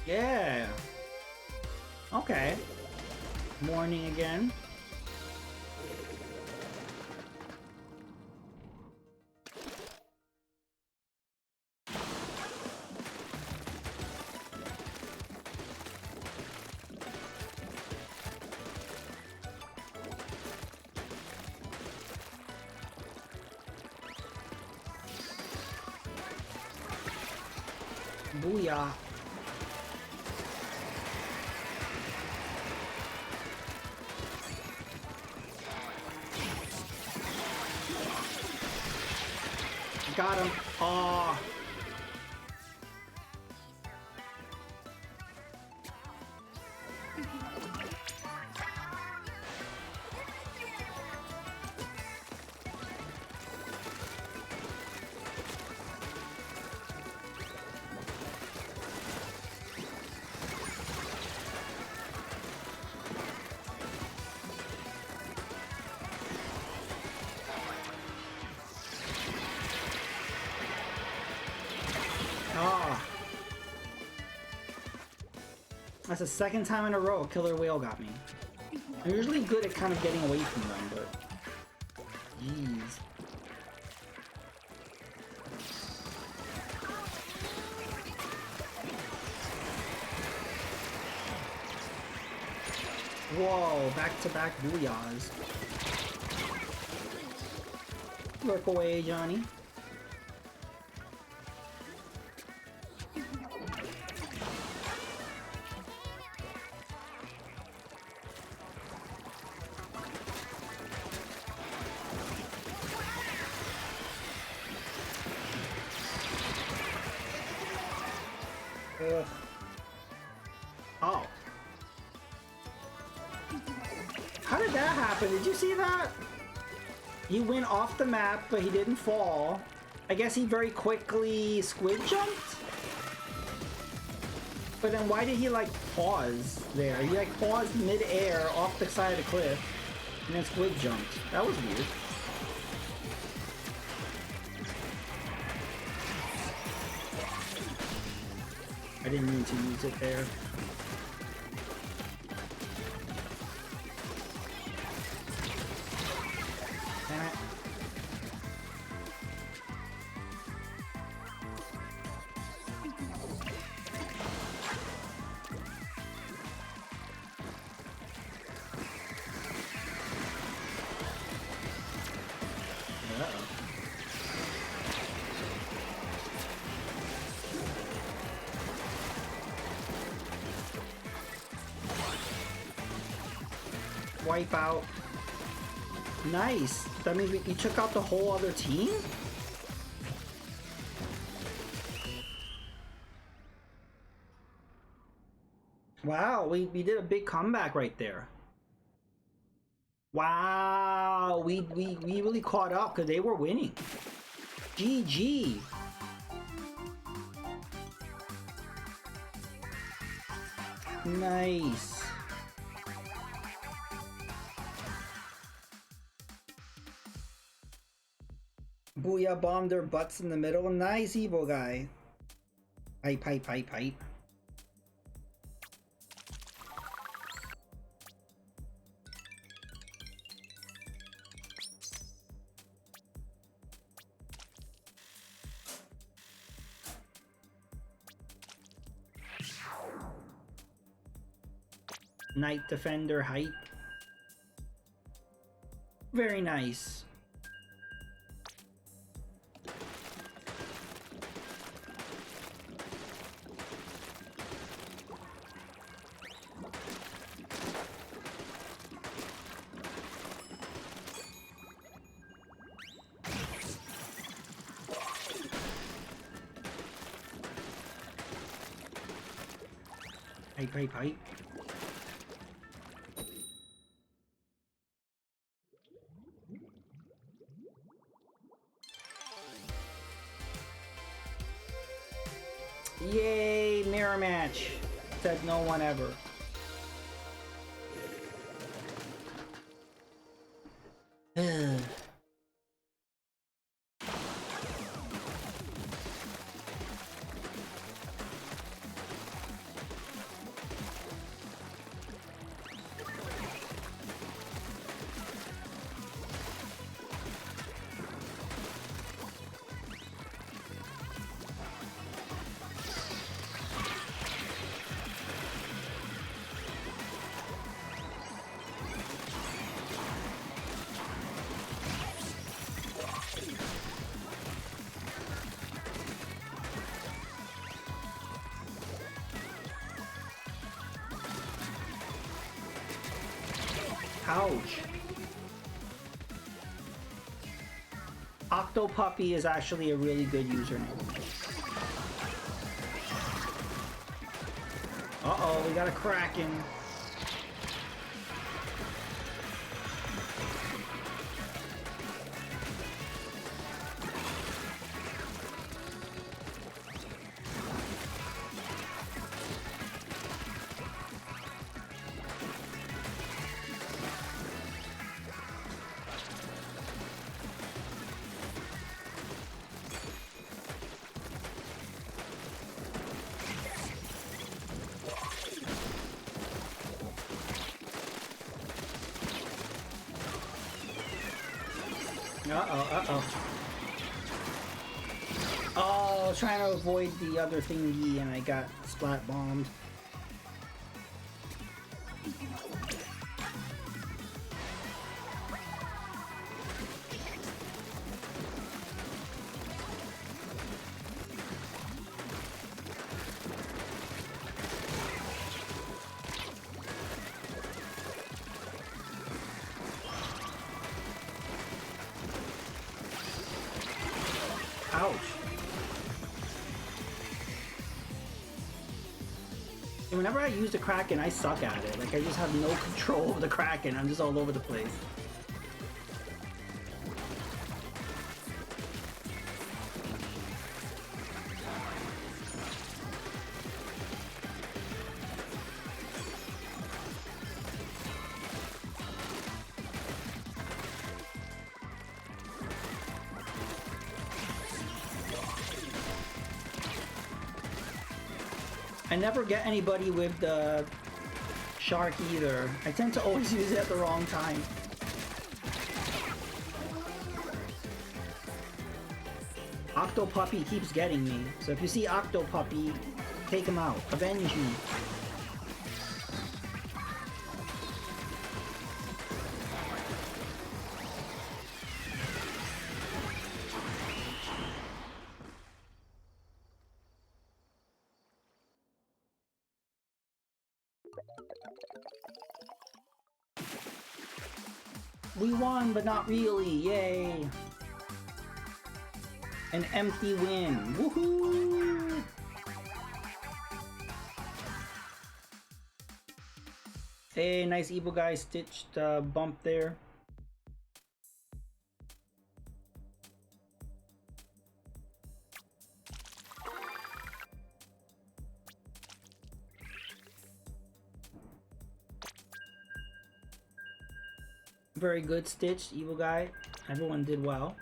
Speaker 1: Yeah. Okay. Morning again. Booyah. Got him. Aw. That's the second time in a row a killer whale got me. I'm usually good at kind of getting away from them, but... Jeez. Whoa, back-to-back booyahs. Work away, Johnny. Oh. How did that happen? Did you see that? He went off the map, but he didn't fall. I guess he very quickly squid jumped? But then why did he like pause there? He like paused mid-air off the side of the cliff and then squid jumped. That was weird. I didn't mean to use it there. Damn it. Uh-oh. Wipe out. Nice. That means you took out the whole other team? Wow, we did a big comeback right there. Wow, we really caught up because they were winning. GG. Nice. Booyah bombed their butts in the middle. Nice, evil guy. Hype, hype, hype, hype. Knight Defender hype. Very nice. Hype, hype, hype. Yay, mirror match. Said no one ever. Ouch. Octopuppy is actually a really good username. Uh-oh, we got a Kraken. Uh-oh. Oh, I was trying to avoid the other thingy and I got splat bombed. Ouch. And whenever I use the Kraken, I suck at it. Like, I just have no control of the Kraken. I'm just all over the place. I never get anybody with the shark either. I tend to always use it at the wrong time. Octopuppy keeps getting me. So if you see Octopuppy, take him out. Avenge me. We won, but not really. Yay. An empty win. Woohoo! Hey, nice evil guy stitched bump there. Very good stitched evil guy. Everyone did well.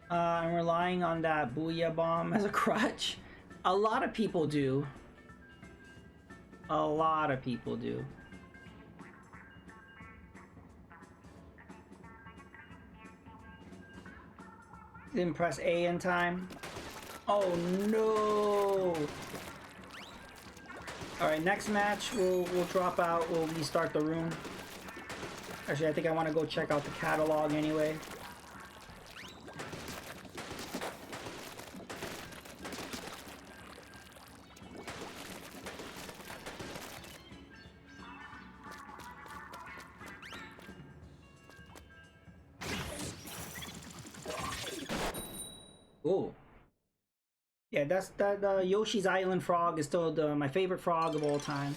Speaker 1: I'm relying on that Booyah Bomb as a crutch. A lot of people do. A lot of people do. Didn't press A in time. Oh no! Alright, next match we'll drop out, we'll restart the room. Actually, I think I want to go check out the catalog anyway. Oh. Yeah, that's that Yoshi's Island frog is still my favorite frog of all time.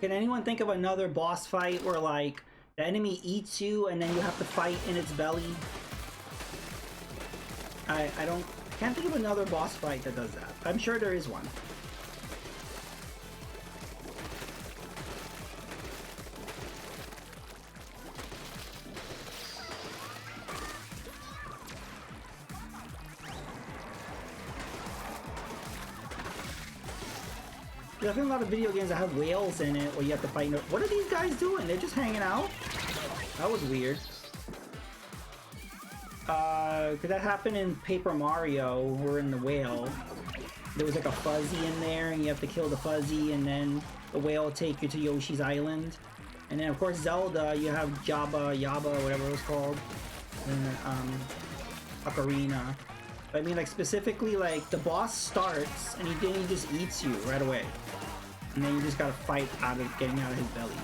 Speaker 1: Can anyone think of another boss fight where like the enemy eats you and then you have to fight in its belly? I can't think of another boss fight that does that. I'm sure there is one. There's been a lot of video games that have whales in it where you have to fight. What are these guys doing? They're just hanging out? That was weird. Could that happen in Paper Mario or in the whale? There was like a fuzzy in there and you have to kill the fuzzy and then the whale will take you to Yoshi's Island. And then of course Zelda, you have Jabba, whatever it was called. And Ocarina. I mean, like, specifically, like, the boss starts, and he just eats you right away. And then you just gotta fight getting out of his belly.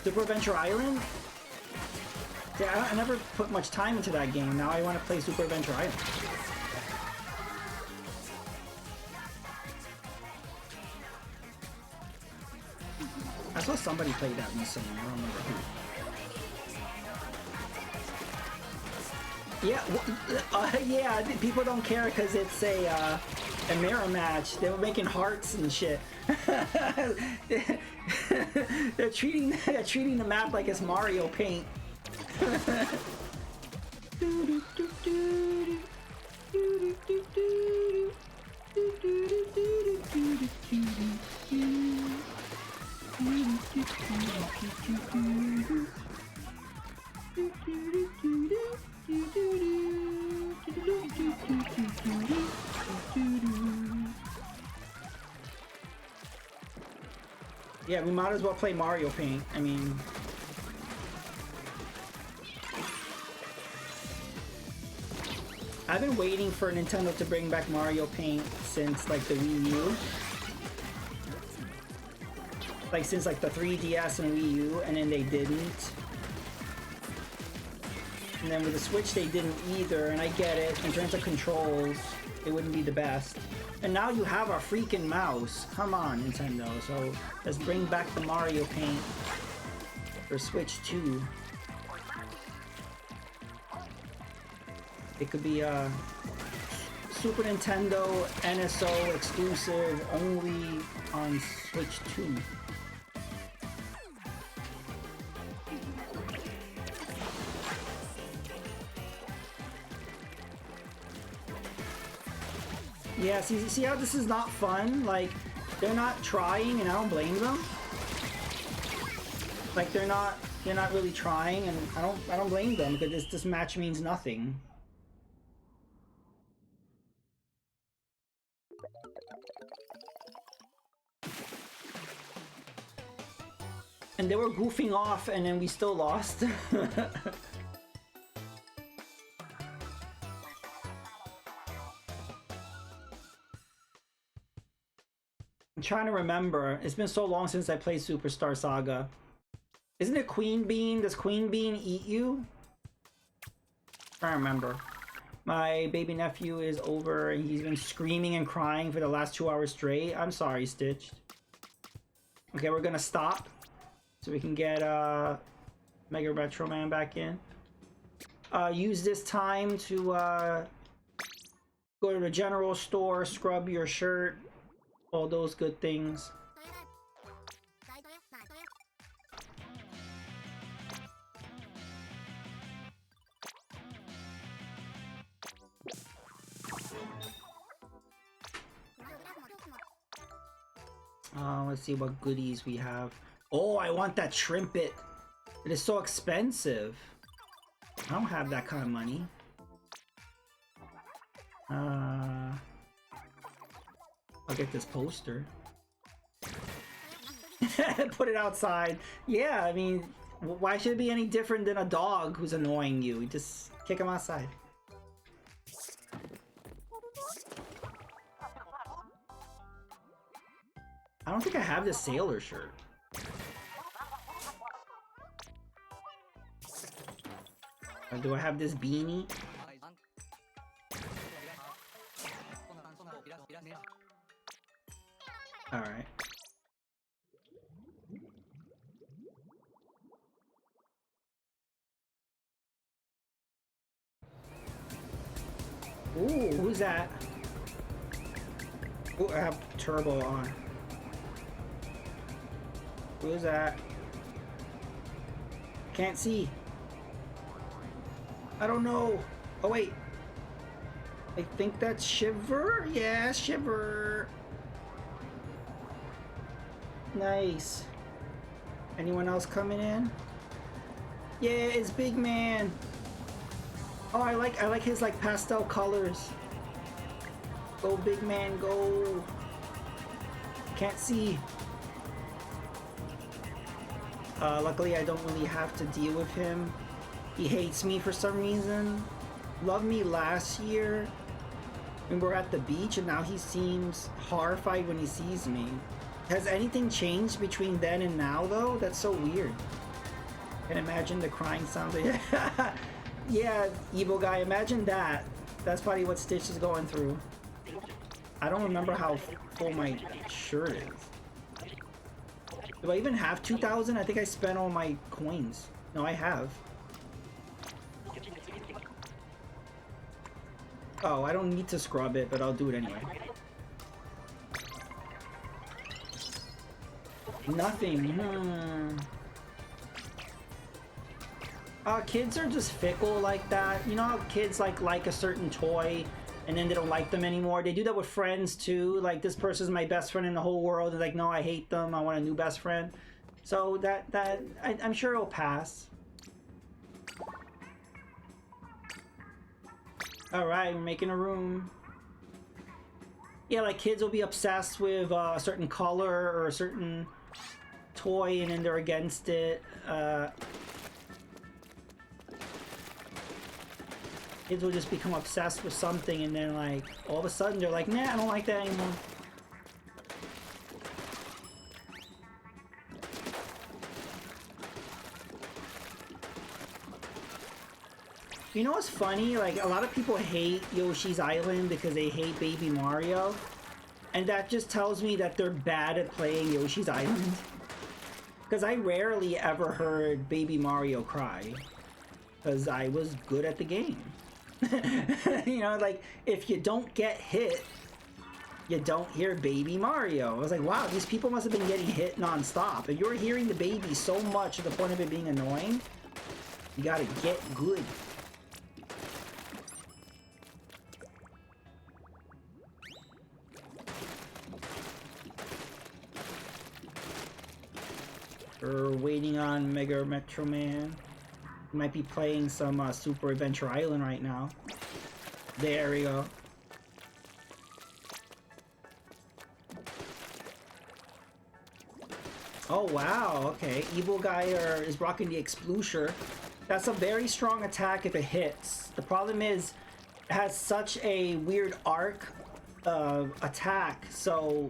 Speaker 1: Super Adventure Island? Yeah, I never put much time into that game. Now I want to play Super Adventure Island. I saw somebody play that recently. I don't remember who. Yeah, yeah. People don't care because it's a mirror match. They were making hearts and shit. they're treating the map like it's Mario Paint. Yeah, we might as well play Mario Paint. I mean, I've been waiting for Nintendo to bring back Mario Paint since like the Wii U. Like since like the 3DS and Wii U, and then they didn't. And then with the Switch they didn't either, and I get it. In terms of controls, it wouldn't be the best. And now you have a freaking mouse. Come on, Nintendo. So let's bring back the Mario Paint for Switch 2. It could be a Super Nintendo NSO exclusive only on Switch 2. Yeah, see how this is not fun? Like, they're not trying, and I don't blame them. Like, they're not really trying, and I don't blame them, because this match means nothing. And they were goofing off, and then we still lost. I'm trying to remember. It's been so long since I played Superstar Saga. Isn't it Queen Bean? Does Queen Bean eat you? I don't remember. My baby nephew is over and he's been screaming and crying for the last 2 hours straight. I'm sorry, Stitched. Okay, we're gonna stop so we can get Mega Retro Man back in. Use this time to go to the general store, scrub your shirt, all those good things. Let's see what goodies we have. Oh, I want that Shrimpet. It is so expensive. I don't have that kind of money. I'll get this poster. Put it outside. Yeah, I mean, why should it be any different than a dog who's annoying you? Just kick him outside. I don't think I have the sailor shirt. Or do I have this beanie? Alright. Ooh, who's that? Ooh, I have turbo on. Who's that? Can't see. I don't know. Oh wait. I think that's Shiver? Yeah, Shiver. Nice. Anyone else coming in? Yeah, it's Big Man. Oh, I like his like pastel colors. Go Big Man, go. Can't see. Luckily I don't really have to deal with him. He hates me for some reason. Loved me last year when we were at the beach, and now he seems horrified when he sees me. Has anything changed between then and now though? That's so weird. Can imagine the crying sounds. Yeah, evil guy, imagine that. That's probably what Stitch is going through. I don't remember how full my shirt is. Do I even have 2,000? I think I spent all my coins. No, I have. Oh, I don't need to scrub it, but I'll do it anyway. Nothing. Kids are just fickle like that. You know how kids like a certain toy and then they don't like them anymore? They do that with friends too. Like, this person's my best friend in the whole world. They're like, no, I hate them. I want a new best friend. So I'm sure it'll pass. Alright, we're making a room. Yeah, like kids will be obsessed with a certain color or a certain toy and then they're against it. Kids will just become obsessed with something and then like all of a sudden they're like, nah, I don't like that anymore. You know what's funny? Like, a lot of people hate Yoshi's Island because they hate Baby Mario. And that just tells me that they're bad at playing Yoshi's Island. Because I rarely ever heard Baby Mario cry. Because I was good at the game. You know, like, if you don't get hit, you don't hear Baby Mario. I was like, wow, these people must have been getting hit non-stop. If you're hearing the baby so much to the point of it being annoying, you gotta get good. We're waiting on Mega Metro Man. He might be playing some Super Adventure Island right now. There we go. Oh wow, okay. Evil guy is rocking the Explosion. That's a very strong attack if it hits. The problem is, it has such a weird arc attack, so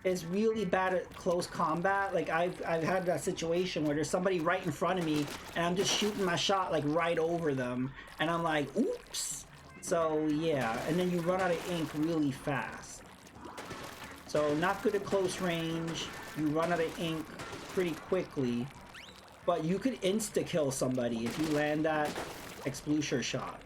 Speaker 1: is really bad at close combat. Like, I've had that situation where there's somebody right in front of me and I'm just shooting my shot like right over them and I'm like, oops. So yeah, and then you run out of ink really fast. So not good at close range. You run out of ink pretty quickly, but you could insta-kill somebody if you land that Explosion shot.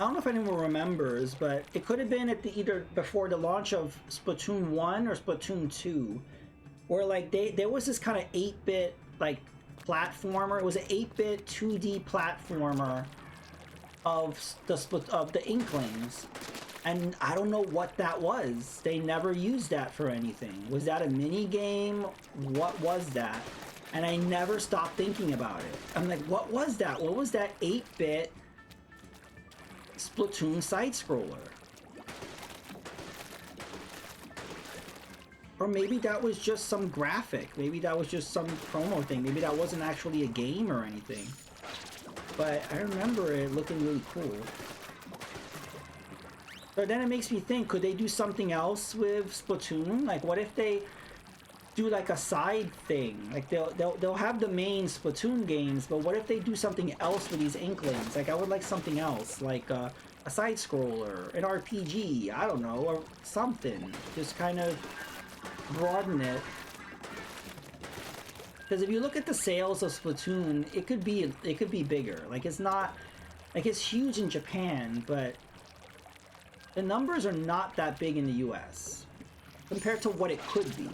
Speaker 1: I don't know if anyone remembers, but it could have been at either before the launch of Splatoon 1 or Splatoon 2, where like there was this kind of 8-bit like platformer. It was an 8-bit 2D platformer of the Inklings, and I don't know what that was. They never used that for anything. Was that a mini game? What was that? And I never stopped thinking about it. I'm like, what was that? What was that 8-bit Splatoon side-scroller? Or maybe that was just some graphic. Maybe that was just some promo thing. Maybe that wasn't actually a game or anything. But I remember it looking really cool. But then it makes me think, could they do something else with Splatoon? Like, what if they do like a side thing? Like, they'll have the main Splatoon games, but what if they do something else with these Inklings? Like, I would like something else, like a side scroller, an RPG, I don't know, or something. Just kind of broaden it. Because if you look at the sales of Splatoon, it could be bigger. Like, it's not, like, it's huge in Japan, but the numbers are not that big in the US compared to what it could be.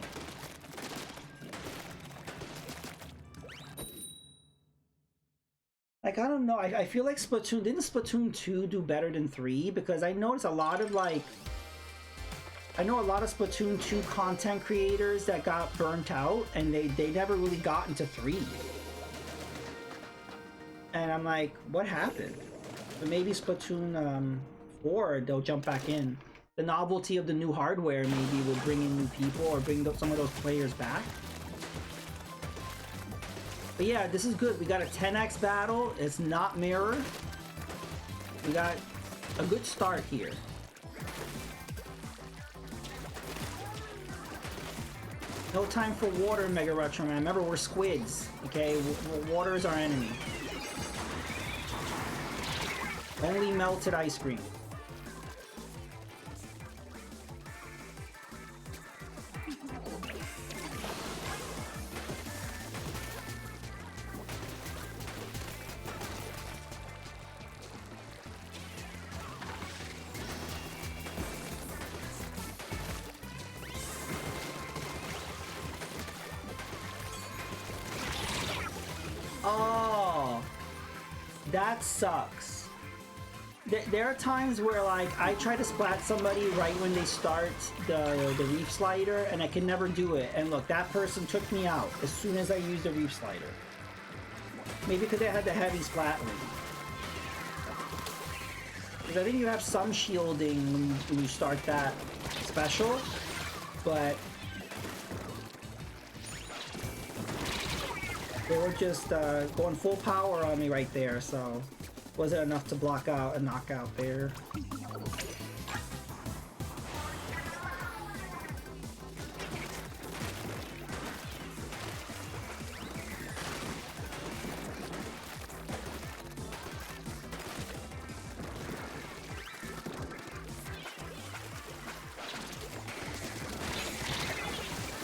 Speaker 1: Like, I don't know, I feel like didn't Splatoon 2 do better than 3? Because I noticed a lot of, like, I know a lot of Splatoon 2 content creators that got burnt out, and they never really got into 3. And I'm like, what happened? But maybe Splatoon 4, they'll jump back in. The novelty of the new hardware maybe will bring in new people or bring some of those players back. But yeah, this is good. We got a 10x battle. It's not mirror. We got a good start here. No time for water, Mega Retro Man. Remember, we're squids. Okay, water is our enemy. Only melted ice cream. Oh, that sucks. There are times where like I try to splat somebody right when they start the reef slider and I can never do it. And look, that person took me out as soon as I used the reef slider. Maybe because they had the heavy splat ring. Because I think you have some shielding when you start that special, but they were just going full power on me right there, so wasn't enough to block out a knockout there.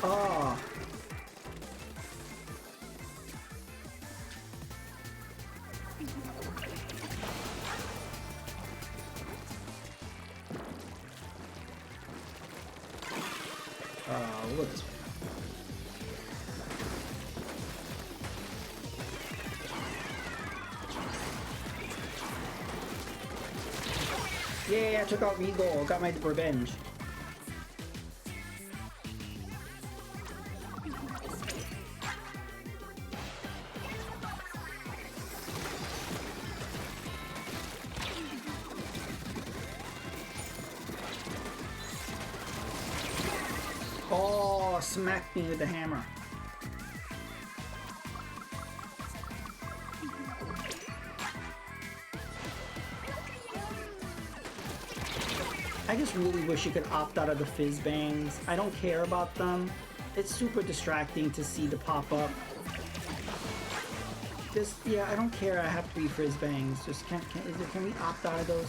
Speaker 1: Oh. Look at this. Yeah, I took out Regal, got my revenge. Oh, smacked me with the hammer. I just really wish you could opt out of the fizz bangs. I don't care about them. It's super distracting to see the pop up. Just, yeah, I don't care. I have 3 fizz bangs. Just can we opt out of those?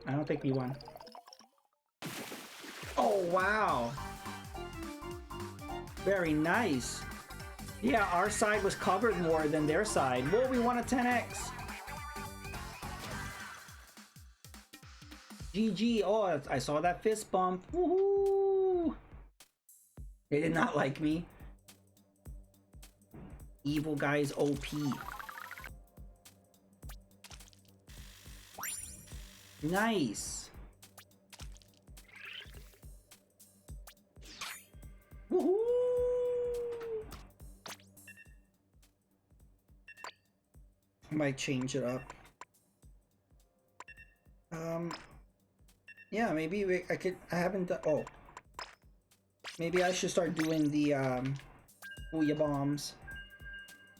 Speaker 1: I don't think we won. Oh, wow. Very nice. Yeah, our side was covered more than their side. Whoa, we won a 10x. GG. Oh, I saw that fist bump. Woohoo! They did not like me. Evil guys OP. Nice. Woohoo! I might change it up. Yeah, maybe I haven't done, oh. Maybe I should start doing the, Booyah bombs.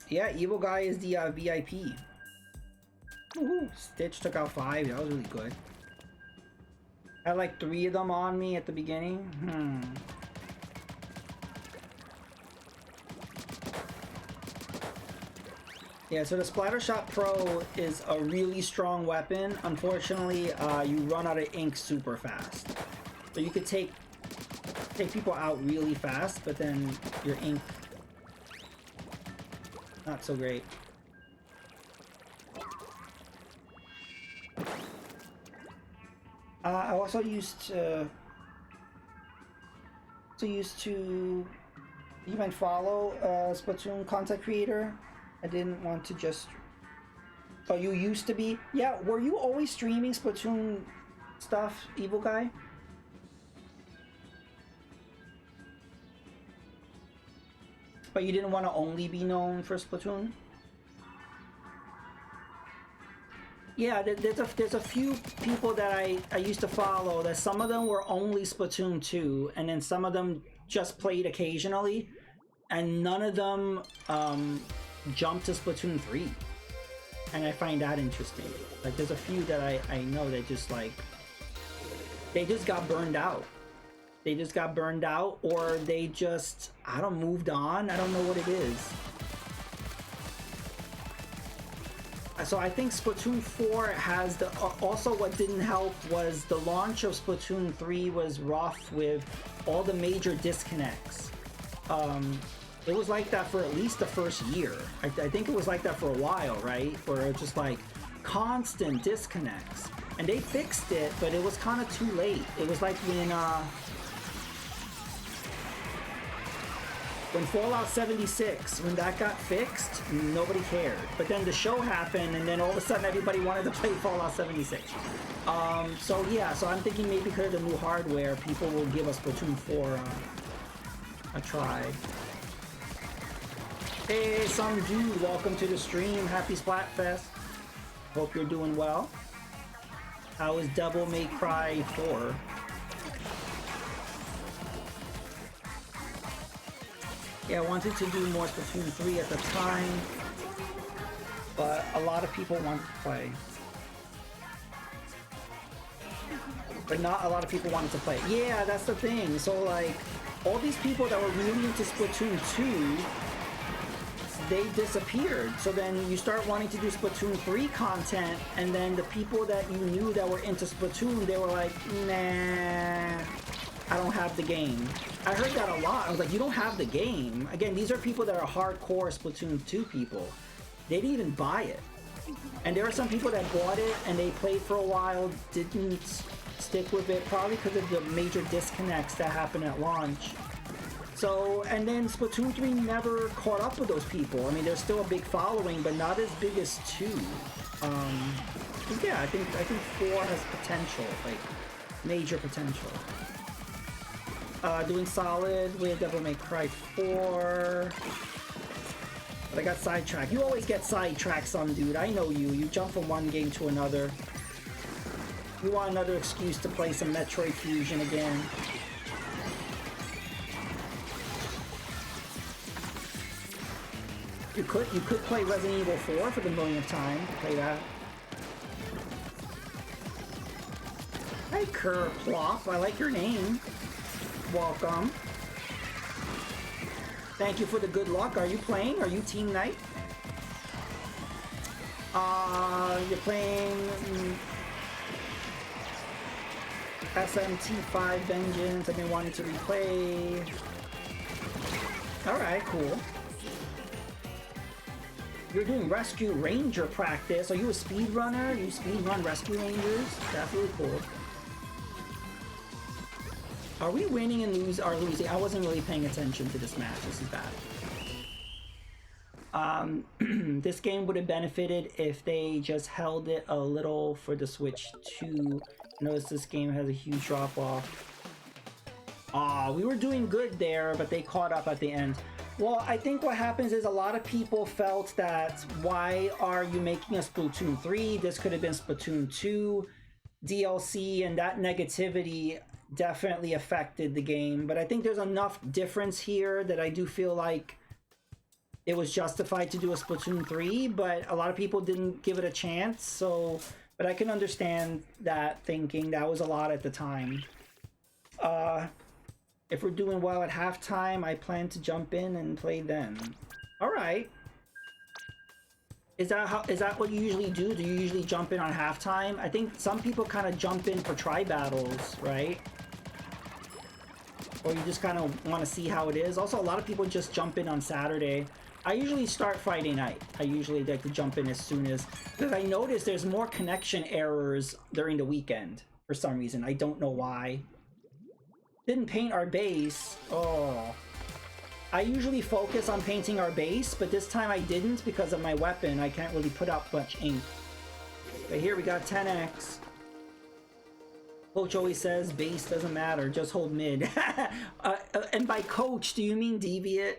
Speaker 1: Yeah, evil guy is the, VIP. Woohoo! Stitch took out 5, that was really good. I had like 3 of them on me at the beginning. Yeah, so the Splattershot Pro is a really strong weapon. Unfortunately, you run out of ink super fast. So you could take people out really fast, but then your ink, not so great. I also used to you might follow Splatoon content creator. I didn't want to just... Oh, you used to be? Yeah, were you always streaming Splatoon stuff, evil guy? But you didn't want to only be known for Splatoon? Yeah, there's a few people that I used to follow that some of them were only Splatoon 2, and then some of them just played occasionally, and none of them jumped to Splatoon 3. And I find that interesting. Like, there's a few that I know that just like, they just got burned out. They just got burned out, or they just, I don't, moved on. I don't know what it is. So I think Splatoon 4 has the, also what didn't help was the launch of Splatoon 3 was rough with all the major disconnects. It was like that for at least the first year. I think it was like that for a while, right? Where it's just like constant disconnects. And they fixed it, but it was kind of too late. It was like when Fallout 76, when that got fixed, nobody cared. But then the show happened, and then all of a sudden everybody wanted to play Fallout 76. So yeah, so I'm thinking maybe because of the new hardware, people will give us Splatoon 4 a try. Hey, some dude, welcome to the stream. Happy Splatfest. Hope you're doing well. How is Devil May Cry 4? Yeah, I wanted to do more Splatoon 3 at the time, but a lot of people want to play. But not a lot of people wanted to play. Yeah, that's the thing. So like, all these people that were really into Splatoon 2, they disappeared. So then you start wanting to do Splatoon 3 content, and then the people that you knew that were into Splatoon, they were like, nah, I don't have the game. I heard that a lot. I was like, you don't have the game? Again, these are people that are hardcore Splatoon 2 people. They didn't even buy it. And there are some people that bought it and they played for a while, didn't stick with it, probably because of the major disconnects that happened at launch. So, and then Splatoon 3 never caught up with those people. I mean, there's still a big following, but not as big as 2. Yeah, I think 4 has potential, like major potential. Doing solid with Devil May Cry 4. But I got sidetracked. You always get sidetracked, some dude. I know you. You jump from one game to another. You want another excuse to play some Metroid Fusion again. You could play Resident Evil 4 for the millionth time. Play that. Hey, Kerplop. I like your name. Welcome. Thank you for the good luck. Are you playing? Are you Team Knight? You're playing SMT5 Vengeance. I've been wanting to replay. Alright, cool. You're doing Rescue Ranger practice. Are you a speedrunner? You speedrun Rescue Rangers? That's really cool. Are we winning and losing? I wasn't really paying attention to this match. This is bad. This game would have benefited if they just held it a little for the Switch 2. Notice this game has a huge drop off. We were doing good there, but they caught up at the end. Well, I think what happens is a lot of people felt that, why are you making a Splatoon 3? This could have been Splatoon 2 DLC, and that negativity definitely affected the game. But I think there's enough difference here that I do feel like it was justified to do a Splatoon 3, but a lot of people didn't give it a chance. So, but I can understand that thinking. That was a lot at the time. If we're doing well at halftime, I plan to jump in and play then. All right. Is that what you usually do? Do you usually jump in on halftime? I think some people kind of jump in for tri-battles, right? Or you just kind of want to see how it is. Also, a lot of people just jump in on Saturday. I usually start Friday night. I usually like to jump in as soon as... Because I notice there's more connection errors during the weekend for some reason. I don't know why. Didn't paint our base. Oh. I usually focus on painting our base, but this time I didn't because of my weapon. I can't really put out much ink. But here we got 10x. Coach always says base doesn't matter, just hold mid. And by coach, do you mean Deviant?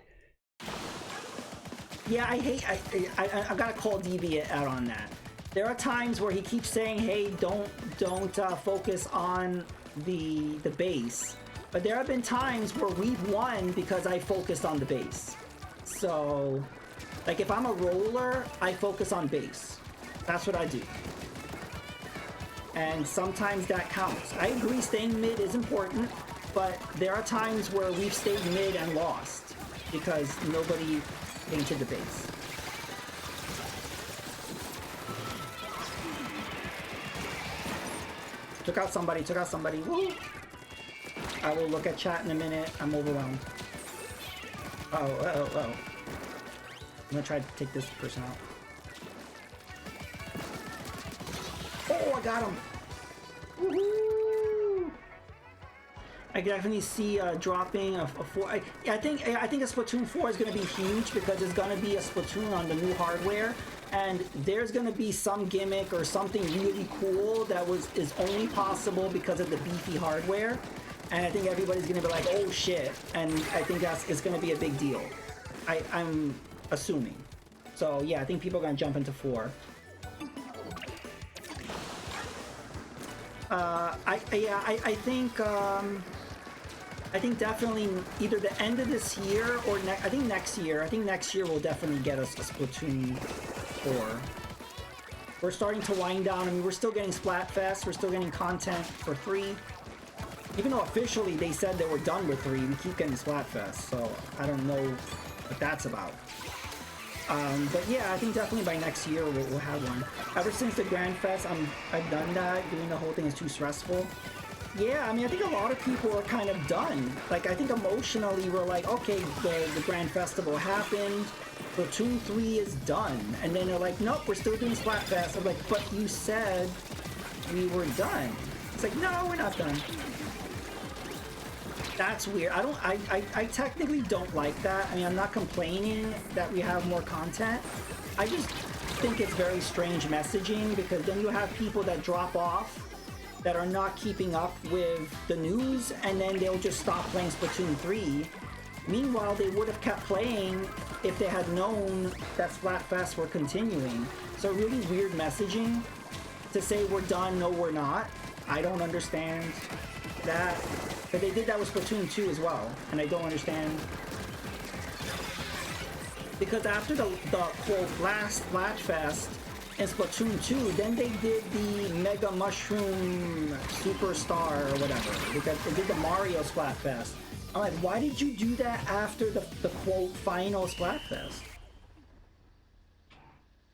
Speaker 1: Yeah, I gotta call Deviant out on that. There are times where he keeps saying, hey, don't focus on the base. But there have been times where we've won because I focused on the base. So, like if I'm a roller, I focus on base. That's what I do. And sometimes that counts. I agree staying mid is important, but there are times where we've stayed mid and lost because nobody painted the base. Took out somebody. Woo! I will look at chat in a minute. I'm overwhelmed. Oh. I'm gonna try to take this person out. Oh, I got him. Woohoo! I can definitely see dropping a 4. I think a Splatoon 4 is going to be huge because it's going to be a Splatoon on the new hardware, and there's going to be some gimmick or something really cool that is only possible because of the beefy hardware. And I think everybody's going to be like, oh shit, and I think it's going to be a big deal. I'm assuming. So yeah, I think people are going to jump into 4. I think definitely either the end of this year or I think next year. I think next year will definitely get us a Splatoon 4. We're starting to wind down. I mean, we're still getting Splatfest. We're still getting content for 3. Even though officially they said that we're done with 3, we keep getting Splatfest. So I don't know what that's about. But yeah, I think definitely by next year we'll have one. Ever since the Grand Fest, I've done that. Doing the whole thing is too stressful. Yeah, I mean, I think a lot of people are kind of done. Like, I think emotionally we're like, okay, the Grand Festival happened, Splatoon 3 is done. And then they're like, nope, we're still doing Splatfest. I'm like, but you said we were done. It's like, no, we're not done. That's weird. I technically don't like that. I mean, I'm not complaining that we have more content. I just think it's very strange messaging because then you have people that drop off that are not keeping up with the news, and then they'll just stop playing Splatoon 3. Meanwhile, they would have kept playing if they had known that Splatfest were continuing. So really weird messaging to say we're done, no we're not. I don't understand that. But they did that with Splatoon 2 as well, and I don't understand. Because after the quote last Splatfest in Splatoon 2, then they did the Mega Mushroom Superstar or whatever. Because they did the Mario Splatfest. I'm like, why did you do that after the quote final Splatfest?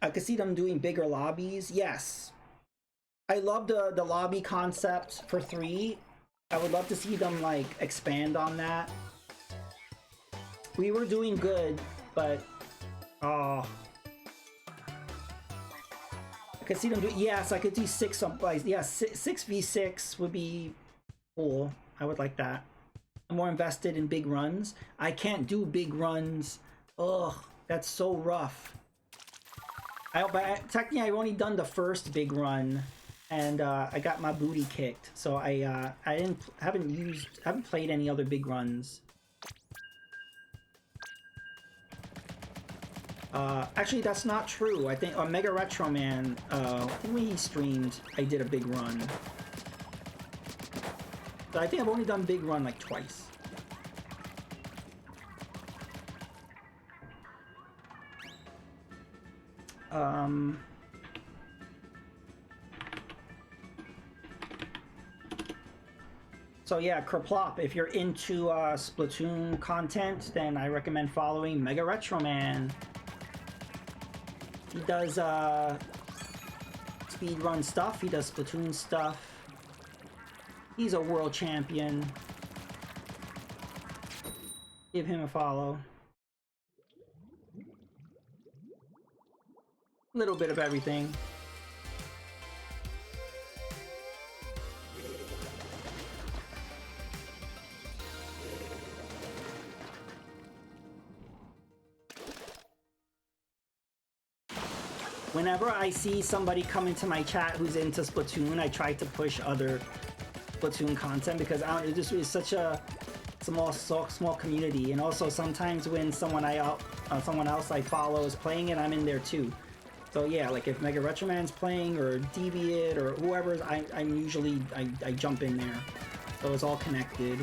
Speaker 1: I could see them doing bigger lobbies. Yes. I love the lobby concept for 3. I would love to see them like expand on that. We were doing good, but I could see them do. Yes, I could do 6 someplace. Yeah, 6v6 would be cool. I would like that. I'm more invested in big runs. I can't do big runs. Ugh, that's so rough. Technically, I've only done the first big run, and I got my booty kicked. So I haven't played any other big runs. Actually, that's not true. I think Mega Retro Man, I think when he streamed, I did a big run. But I think I've only done big run like twice. So yeah, Kerplop, if you're into Splatoon content, then I recommend following Mega Retro Man. He does speedrun stuff, he does Splatoon stuff. He's a world champion. Give him a follow. A little bit of everything. Whenever I see somebody come into my chat who's into Splatoon, I try to push other Splatoon content because this is such a small community, and also sometimes when someone else I follow is playing it, I'm in there too. So yeah, like if Mega Retro Man's playing or Deviant or whoever, I'm usually I jump in there. So it's all connected.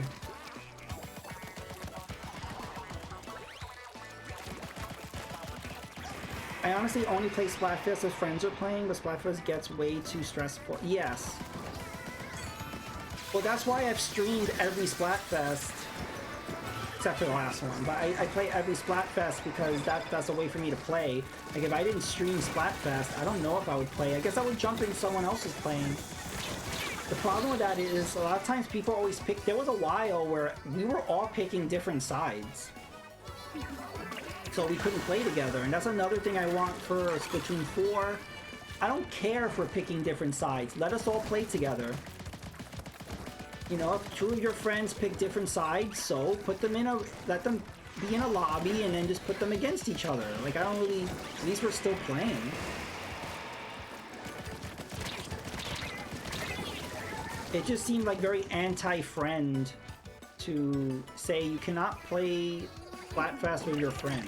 Speaker 1: I honestly only play Splatfest if friends are playing, but Splatfest gets way too stressful. Yes. Well, that's why I've streamed every Splatfest, except for the last one. But I play every Splatfest because that's a way for me to play. Like, if I didn't stream Splatfest, I don't know if I would play. I guess I would jump in someone else's playing. The problem with that is a lot of times people always pick... There was a while where we were all picking different sides. So we couldn't play together, and that's another thing I want for Splatoon 4. I don't care if we're picking different sides. Let us all play together. You know, if two of your friends pick different sides, so put them in a, let them be in a lobby and then just put them against each other. Like, I don't really, at least we're still playing. It just seemed like very anti-friend to say you cannot play Splatfest with your friend.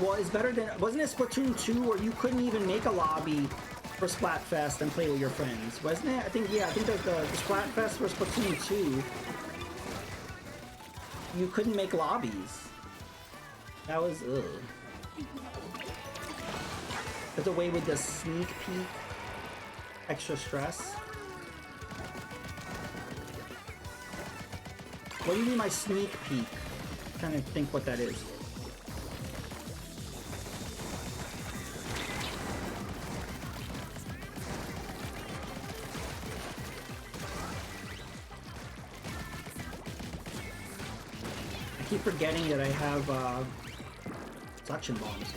Speaker 1: Well, it's better than, wasn't it Splatoon 2 where you couldn't even make a lobby for Splatfest and play with your friends, wasn't it? I think, yeah, I think that the Splatfest for Splatoon 2, you couldn't make lobbies. That was, ugh. There's a way with the sneak peek, extra stress. What do you mean by sneak peek? I'm trying to think what that is. I keep forgetting that I have suction bombs.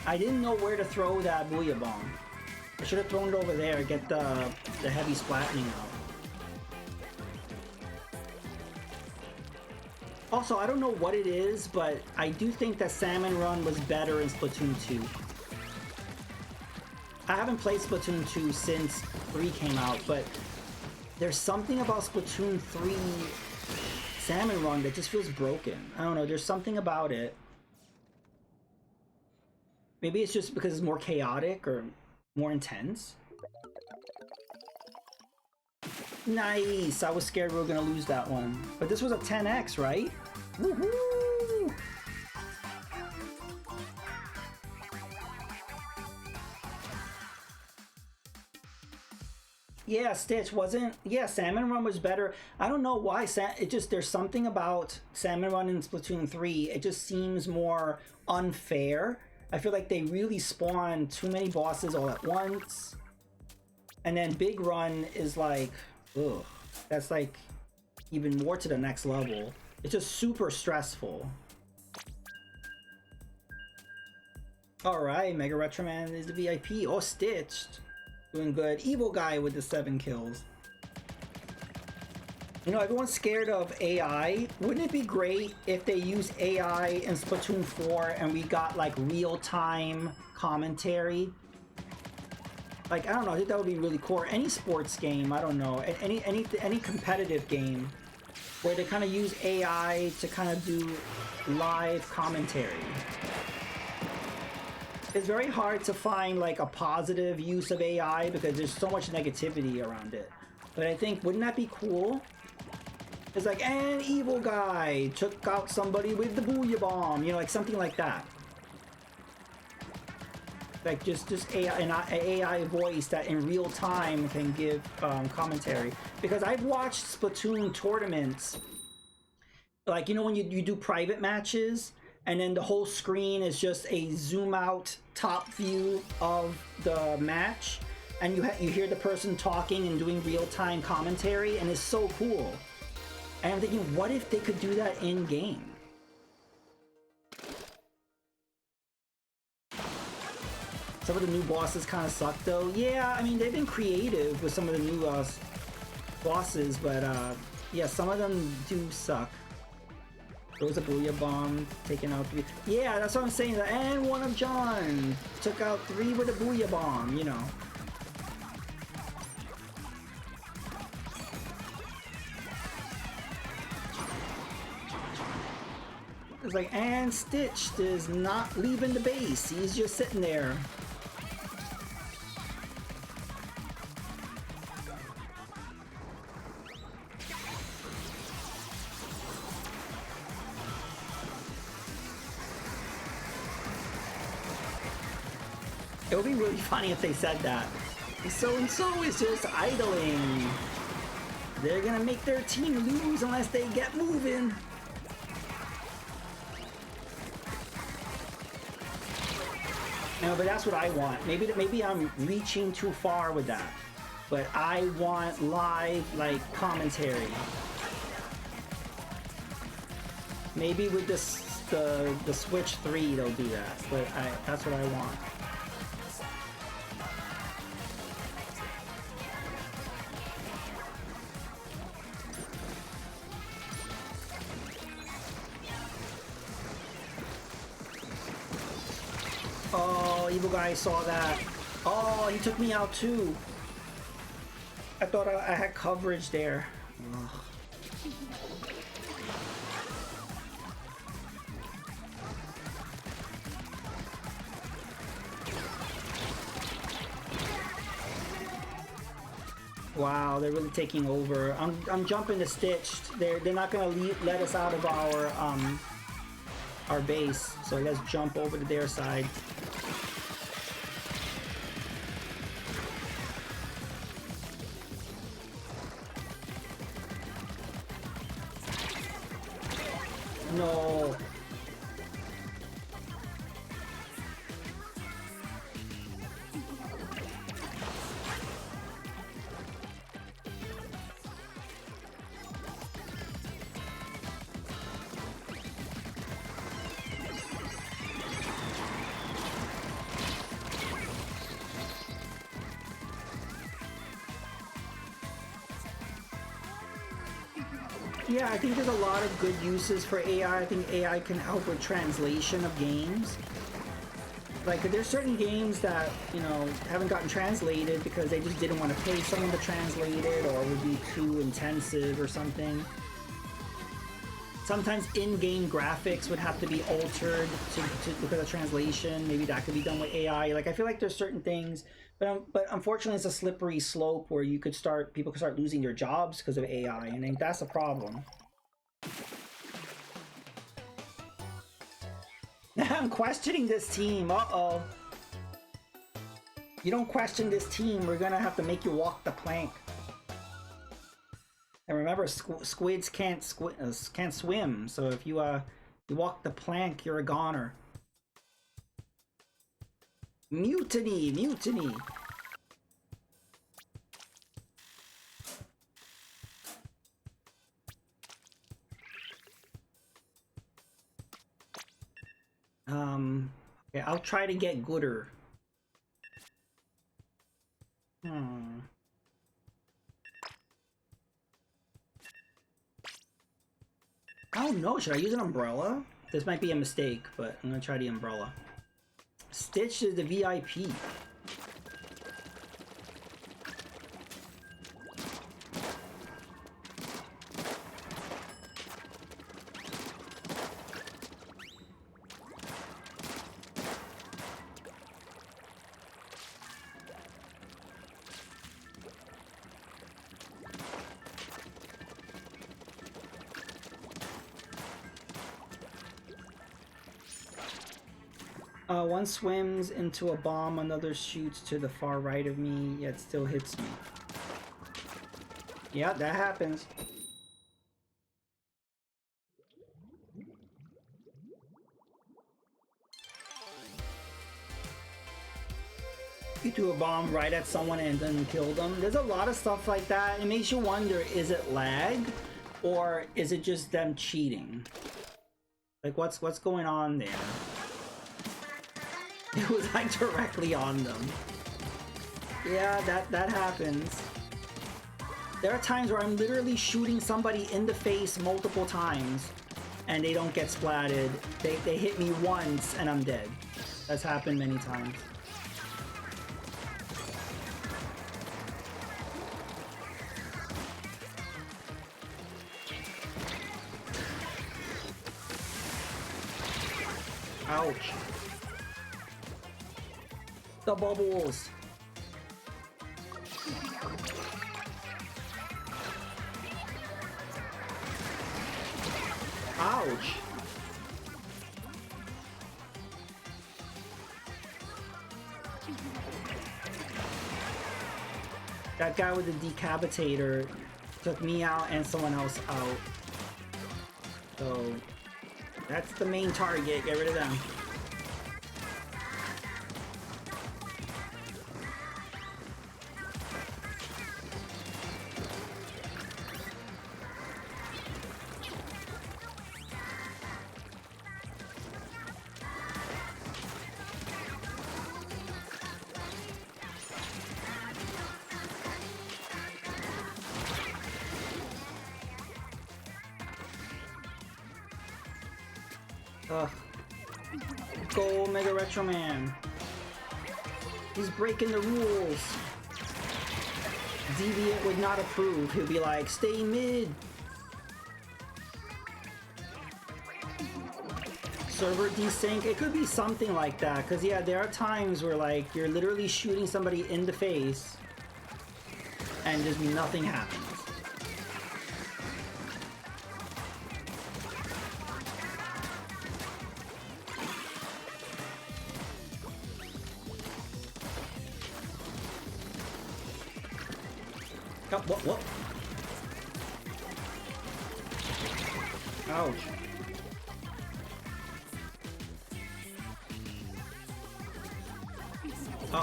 Speaker 1: I didn't know where to throw that booyah bomb. I should have thrown it over there, get the heavy splatting out. Also, I don't know what it is, but I do think that Salmon Run was better in Splatoon 2. I haven't played Splatoon 2 since 3 came out, but there's something about Splatoon 3 Salmon Run that just feels broken. I don't know, there's something about it. Maybe it's just because it's more chaotic or more intense. Nice! I was scared we were gonna lose that one. But this was a 10x, right? Woohoo! Yeah, Stitch wasn't... Yeah, Salmon Run was better. I don't know why. It just... There's something about Salmon Run in Splatoon 3. It just seems more unfair. I feel like they really spawn too many bosses all at once. And then Big Run is like, ugh, that's like even more to the next level. It's just super stressful. Alright, Mega Retroman is the VIP. Oh, Stitched. Doing good. Evil Guy with the 7 kills. You know, everyone's scared of AI. Wouldn't it be great if they use AI in Splatoon 4 and we got like real-time commentary? Like, I don't know, I think that would be really cool. Any sports game, I don't know, any competitive game where they kind of use AI to kind of do live commentary. It's very hard to find like a positive use of AI because there's so much negativity around it. But I think, wouldn't that be cool? It's like, an evil guy took out somebody with the booyah bomb, you know, like something like that. Like just AI, an AI voice that in real time can give commentary. Because I've watched Splatoon tournaments, like, you know, when you do private matches and then the whole screen is just a zoom out top view of the match, and you hear the person talking and doing real time commentary, and it's so cool. And I'm thinking, what if they could do that in game? Some of the new bosses kind of suck though. Yeah, I mean, they've been creative with some of the new bosses, but yeah, some of them do suck. There was a booyah bomb taking out 3. Yeah, that's what I'm saying. And 1UpJohn took out 3 with a booyah bomb, you know. It's like, and Stitched is not leaving the base. He's just sitting there. It would be really funny if they said that. So-and-so is just idling. They're gonna make their team lose unless they get moving. No, but that's what I want. Maybe I'm reaching too far with that. But I want live, like, commentary. Maybe with this the Switch 3 they'll do that, but that's what I want. Oh, evil guy saw that. Oh, he took me out too. I thought I had coverage there. Ugh. Wow, they're really taking over. I'm jumping to Stitched. They're not gonna let us out of our base. So let's jump over to their side. No. Yeah, I think there's a lot of good uses for AI. I think AI can help with translation of games. Like, there's certain games that, you know, haven't gotten translated because they just didn't want to pay someone to translate it, or it would be too intensive or something. Sometimes in-game graphics would have to be altered because of translation. Maybe that could be done with AI. Like, I feel like there's certain things, but unfortunately it's a slippery slope where people could start losing their jobs because of AI, and I think that's a problem. I'm questioning this team. Uh-oh. You don't question this team, we're gonna have to make you walk the plank. And remember, squids can't swim, so if you walk the plank, you're a goner. Mutiny, mutiny. Okay, I'll try to get gooder. I don't know, should I use an umbrella? This might be a mistake, but I'm gonna try the umbrella. Stitch is the VIP. One swims into a bomb, another shoots to the far right of me, yet still hits me. Yeah, that happens. You threw a bomb right at someone and then killed them. There's a lot of stuff like that. It makes you wonder, is it lag? Or is it just them cheating? Like, what's going on there? It was like directly on them. Yeah, that happens. There are times where I'm literally shooting somebody in the face multiple times and they don't get splatted. They hit me once and I'm dead. That's happened many times. Ouch. The bubbles. Ouch. That guy with the decapitator took me out and someone else out. So that's the main target. Get rid of them. Ugh. Go, Mega Retro Man. He's breaking the rules. Deviant would not approve. He'll be like, stay mid. Server desync. It could be something like that. Because, yeah, there are times where, like, you're literally shooting somebody in the face and just nothing happens. Oh, what? Ouch.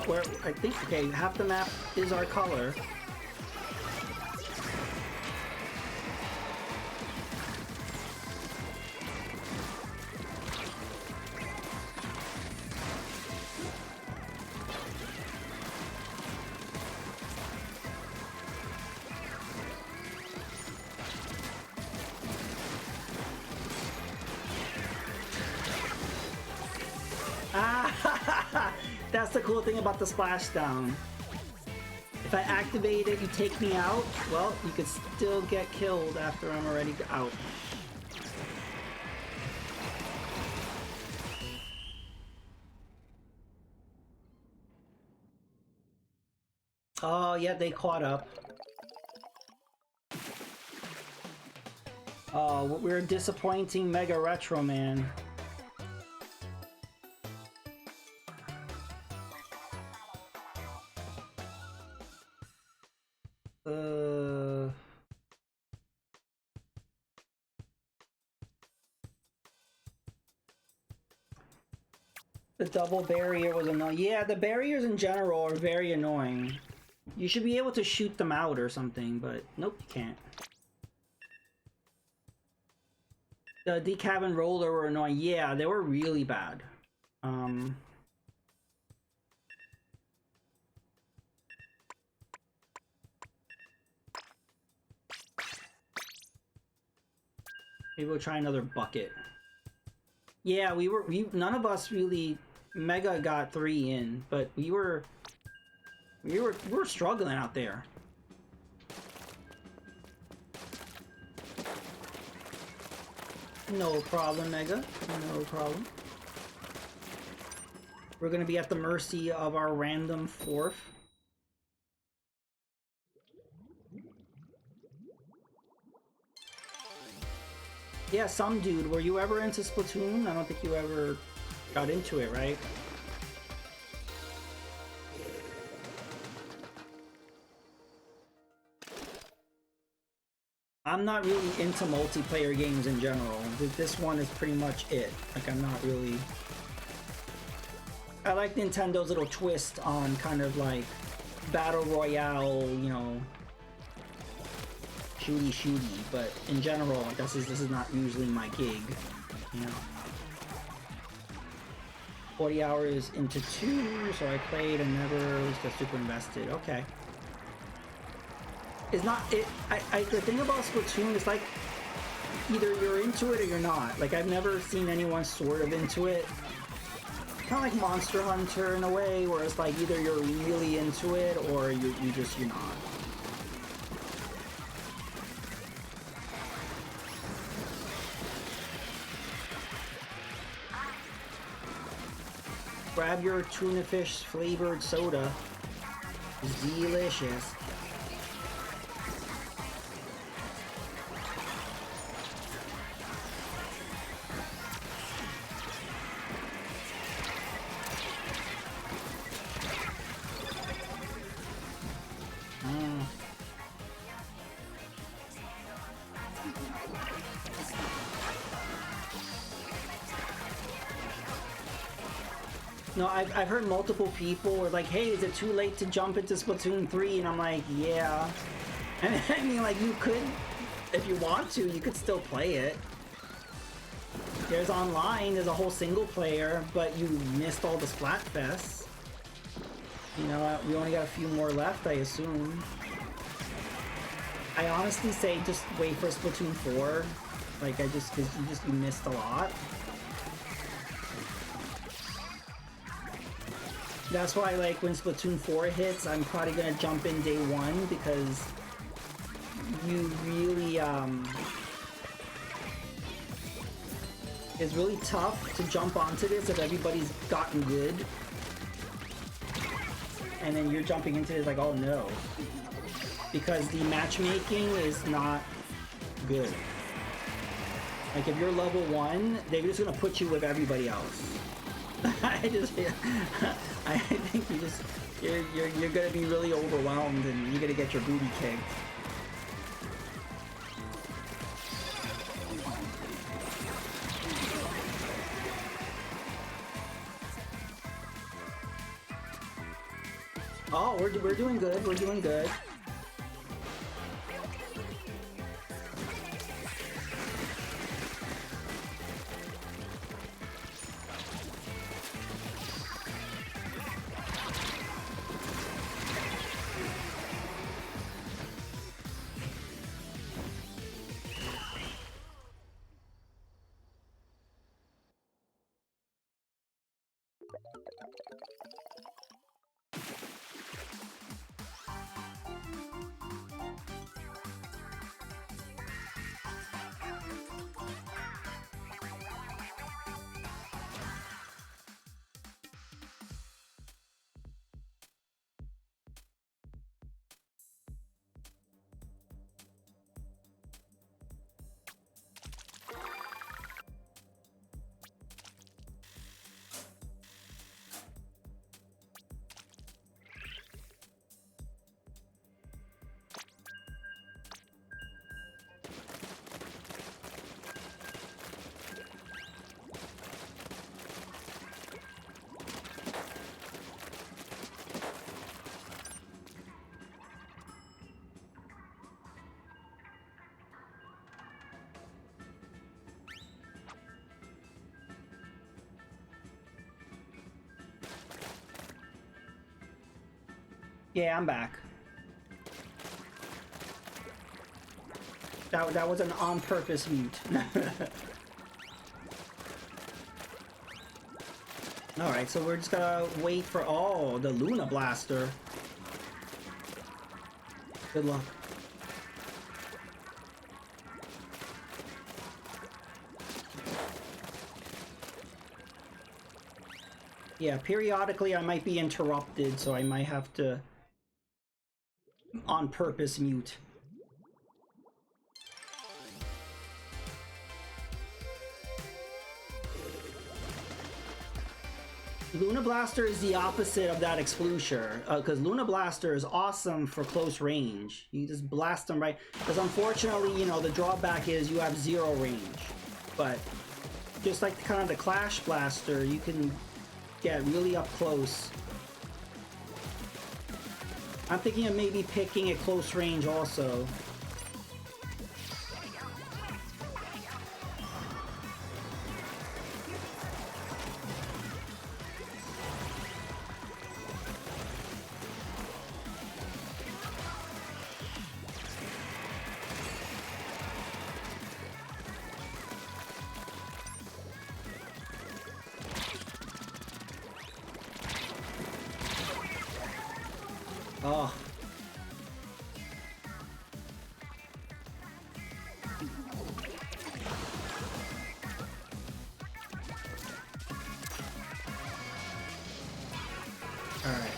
Speaker 1: Where I think, okay, half the map is our color. That's the cool thing about the splashdown. If I activate it, you take me out, well, you could still get killed after I'm already out. Oh, yeah, they caught up. Oh, we're disappointing Mega Retro Man. The double barrier was annoying. Yeah, the barriers in general are very annoying. You should be able to shoot them out or something, but nope, you can't. The decab and roller were annoying. Yeah, they were really bad. Maybe we'll try another bucket. Yeah, none of us really. Mega got 3 in, but we were struggling out there. No problem, Mega. No problem. We're gonna be at the mercy of our random fourth. Yeah, some dude. Were you ever into Splatoon? I don't think you ever got into it, right? I'm not really into multiplayer games in general. This one is pretty much it. Like, I'm not really... I like Nintendo's little twist on kind of like Battle Royale, you know, shooty, but in general, this is not usually my gig, you know. 40 hours into 2, so I played and never was just super invested. Okay. It's not it. The thing about Splatoon is like either you're into it or you're not. Like I've never seen anyone sort of into it. Kind of like Monster Hunter in a way, where it's like either you're really into it or you're not. Grab your tuna fish flavored soda. It's delicious. No, I've heard multiple people were like, hey, is it too late to jump into Splatoon 3? And I'm like, yeah. And I mean, like, you could, if you want to, you could still play it. There's online, there's a whole single player, but you missed all the Splatfests. You know, we only got a few more left, I assume. I honestly say just wait for Splatoon 4. Like, because you missed a lot. That's why, like, when Splatoon 4 hits, I'm probably gonna jump in day one, because you really, it's really tough to jump onto this if everybody's gotten good. And then you're jumping into this like, oh no. Because the matchmaking is not good. Like, if you're level 1, they're just gonna put you with everybody else. I think you're gonna be really overwhelmed and you're gonna get your booty kicked. Oh, we're doing good. We're doing good. Yeah, I'm back. That was an on-purpose mute. Alright, so we're just gonna wait for... Oh, the Luna Blaster. Good luck. Yeah, periodically I might be interrupted, so I might have to on purpose mute. Luna Blaster is the opposite of that Exclusion, because Luna Blaster is awesome for close range. You just blast them right, because unfortunately, you know, the drawback is you have 0 range. But just like kind of the Clash Blaster, you can get really up close. I'm thinking of maybe picking a close range also. Oh. Alright.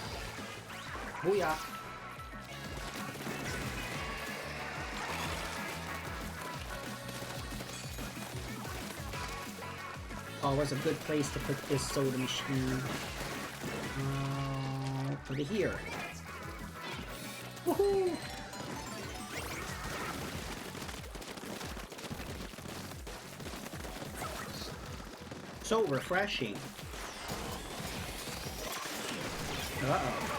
Speaker 1: Booyah. Oh, where's a good place to put this soda machine? Put it here. Woohoo! So refreshing. Uh-oh.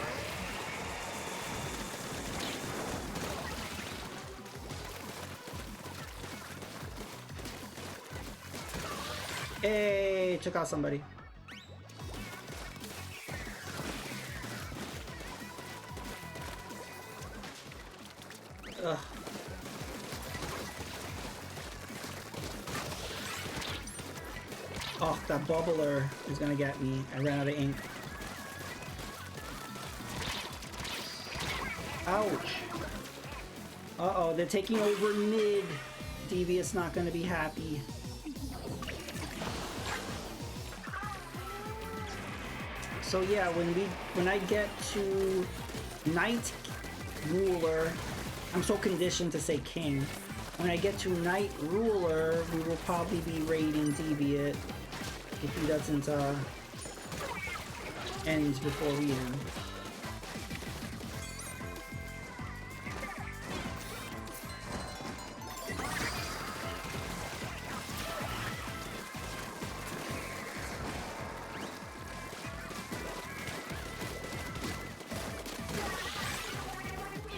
Speaker 1: Hey, took out somebody. Ugh. Oh, that bubbler is gonna get me. I ran out of ink. Ouch. Uh-oh, they're taking over mid. Devious not gonna be happy. So yeah, when I get to Knight Ruler, I'm so conditioned to say King. When I get to Knight Ruler, we will probably be raiding Deviant if he doesn't end before we end.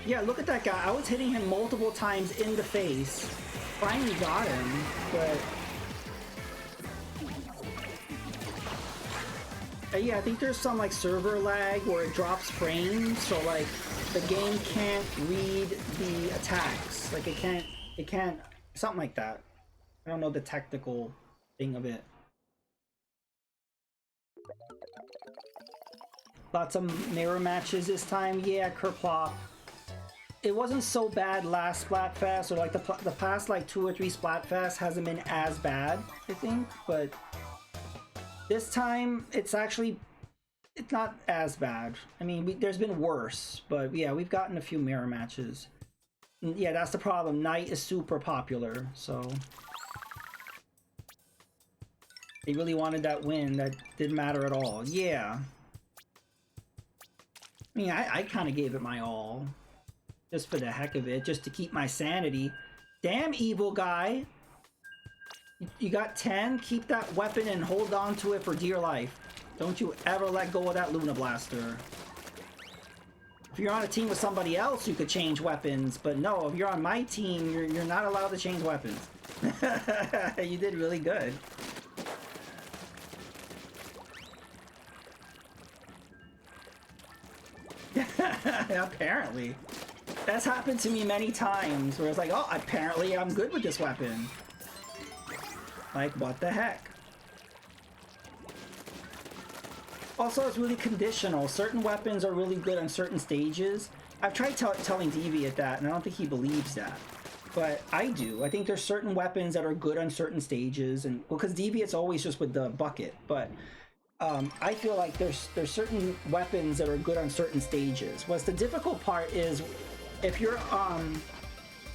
Speaker 1: Yeah, look at that guy. I was hitting him multiple times in the face. Finally got him, but... yeah, I think there's some like server lag where it drops frames, so like the game can't read the attacks. Like it can't, something like that. I don't know the technical thing of it. Lots of mirror matches this time. Yeah, Kerplop. It wasn't so bad last Splatfest, or like the past like 2 or 3 Splatfests hasn't been as bad, I think, but this time it's not as bad. I mean, there's been worse, but yeah, we've gotten a few mirror matches. Yeah, that's the problem. Knight is super popular, so they really wanted that win. That didn't matter at all. Yeah. I mean, I kind of gave it my all. Just for the heck of it, just to keep my sanity. Damn, evil guy. You got 10? Keep that weapon and hold on to it for dear life. Don't you ever let go of that Luna Blaster. If you're on a team with somebody else, you could change weapons. But no, if you're on my team, you're not allowed to change weapons. You did really good. Apparently. That's happened to me many times, where it's like, oh, apparently I'm good with this weapon. Like, what the heck? Also, it's really conditional. Certain weapons are really good on certain stages. I've tried telling Deviant that, and I don't think he believes that. But I do. I think there's certain weapons that are good on certain stages, and well, because Deviant's always just with the bucket, but I feel like there's certain weapons that are good on certain stages. What's the difficult part is if you're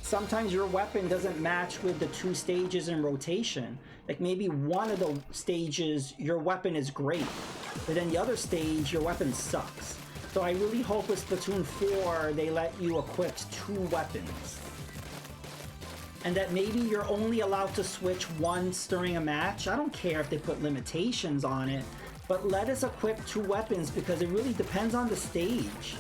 Speaker 1: sometimes your weapon doesn't match with the 2 stages in rotation. Like maybe one of the stages your weapon is great, but then the other stage your weapon sucks. So I really hope with Splatoon 4 they let you equip 2 weapons. And that maybe you're only allowed to switch once during a match. I don't care if they put limitations on it, but let us equip 2 weapons because it really depends on the stage.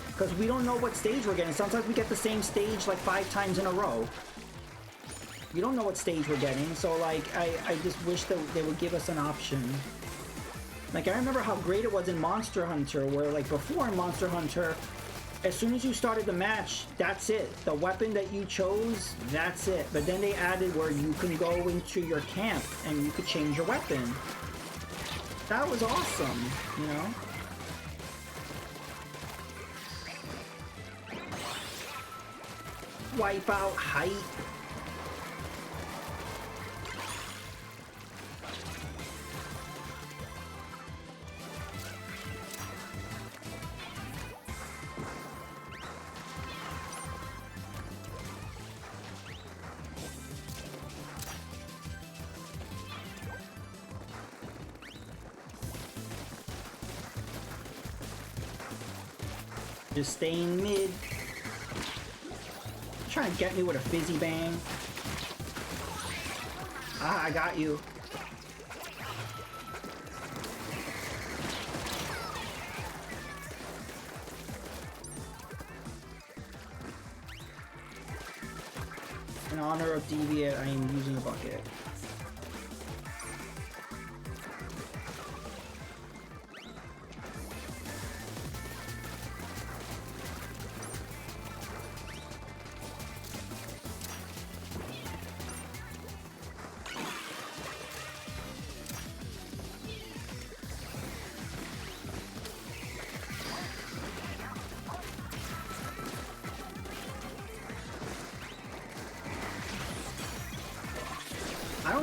Speaker 1: Because we don't know what stage we're getting. Sometimes we get the same stage like 5 times in a row. We don't know what stage we're getting, so like I just wish that they would give us an option. Like I remember how great it was in Monster Hunter, where like before in Monster Hunter, as soon as you started the match, that's it. The weapon that you chose, that's it. But then they added where you can go into your camp and you could change your weapon. That was awesome, you know? Wipe out height. Just staying mid. Trying to get me with a fizzy bang. Ah, I got you. In honor of Deviant, I am using a bucket.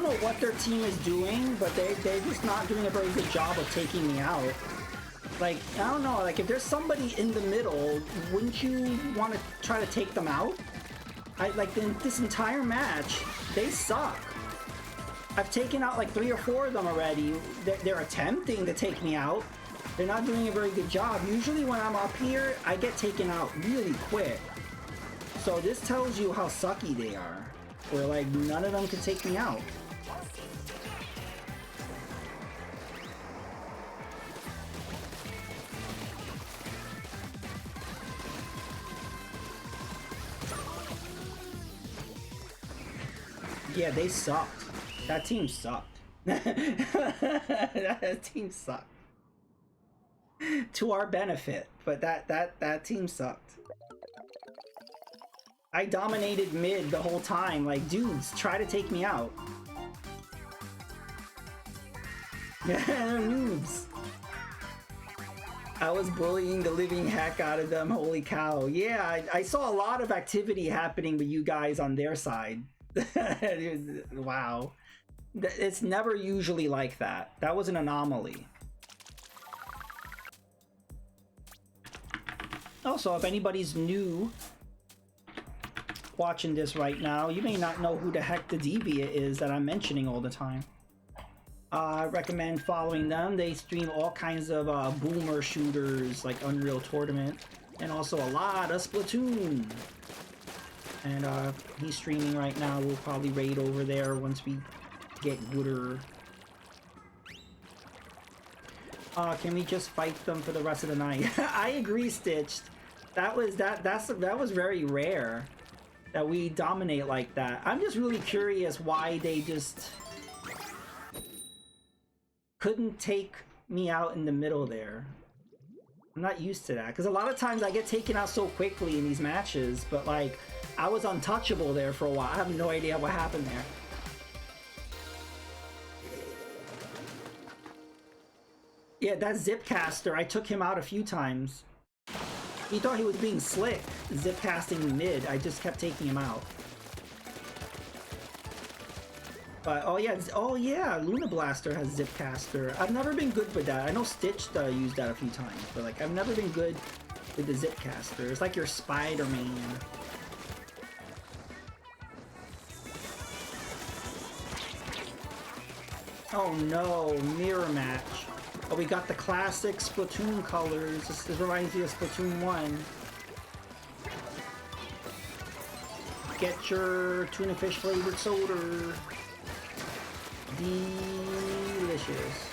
Speaker 1: know what their team is doing, but they're just not doing a very good job of taking me out. Like, I don't know, like if there's somebody in the middle, wouldn't you want to try to take them out? Like in this entire match, they suck. I've taken out like 3 or 4 of them already. They're attempting to take me out. They're not doing a very good job. Usually when I'm up here, I get taken out really quick. So this tells you how sucky they are. Where like none of them can take me out. Yeah, they sucked. That team sucked. That team sucked. To our benefit, but that team sucked. I dominated mid the whole time. Like, dudes, try to take me out. They're noobs. I was bullying the living heck out of them. Holy cow. Yeah, I saw a lot of activity happening with you guys on their side. Wow. It's never usually like that. That was an anomaly. Also, if anybody's new watching this right now, you may not know who the heck the Deviant is that I'm mentioning all the time. I recommend following them. They stream all kinds of boomer shooters like Unreal Tournament and also a lot of Splatoon. And he's streaming right now. We'll probably raid over there once we get gooder. Can we just fight them for the rest of the night? I agree, Stitched. That was very rare that we dominate like that. I'm just really curious why they just couldn't take me out in the middle there. I'm not used to that because a lot of times I get taken out so quickly in these matches, but like I was untouchable there for a while. I have no idea what happened there. Yeah, that Zipcaster, I took him out a few times. He thought he was being slick, zip casting mid. I just kept taking him out. But oh yeah, Luna Blaster has Zipcaster. I've never been good with that. I know Stitch used that a few times, but like I've never been good with the Zipcaster. It's like your Spider-Man. Oh no, mirror match. Oh, we got the classic Splatoon colors. This reminds me of Splatoon 1. Get your tuna fish flavored soda. Delicious.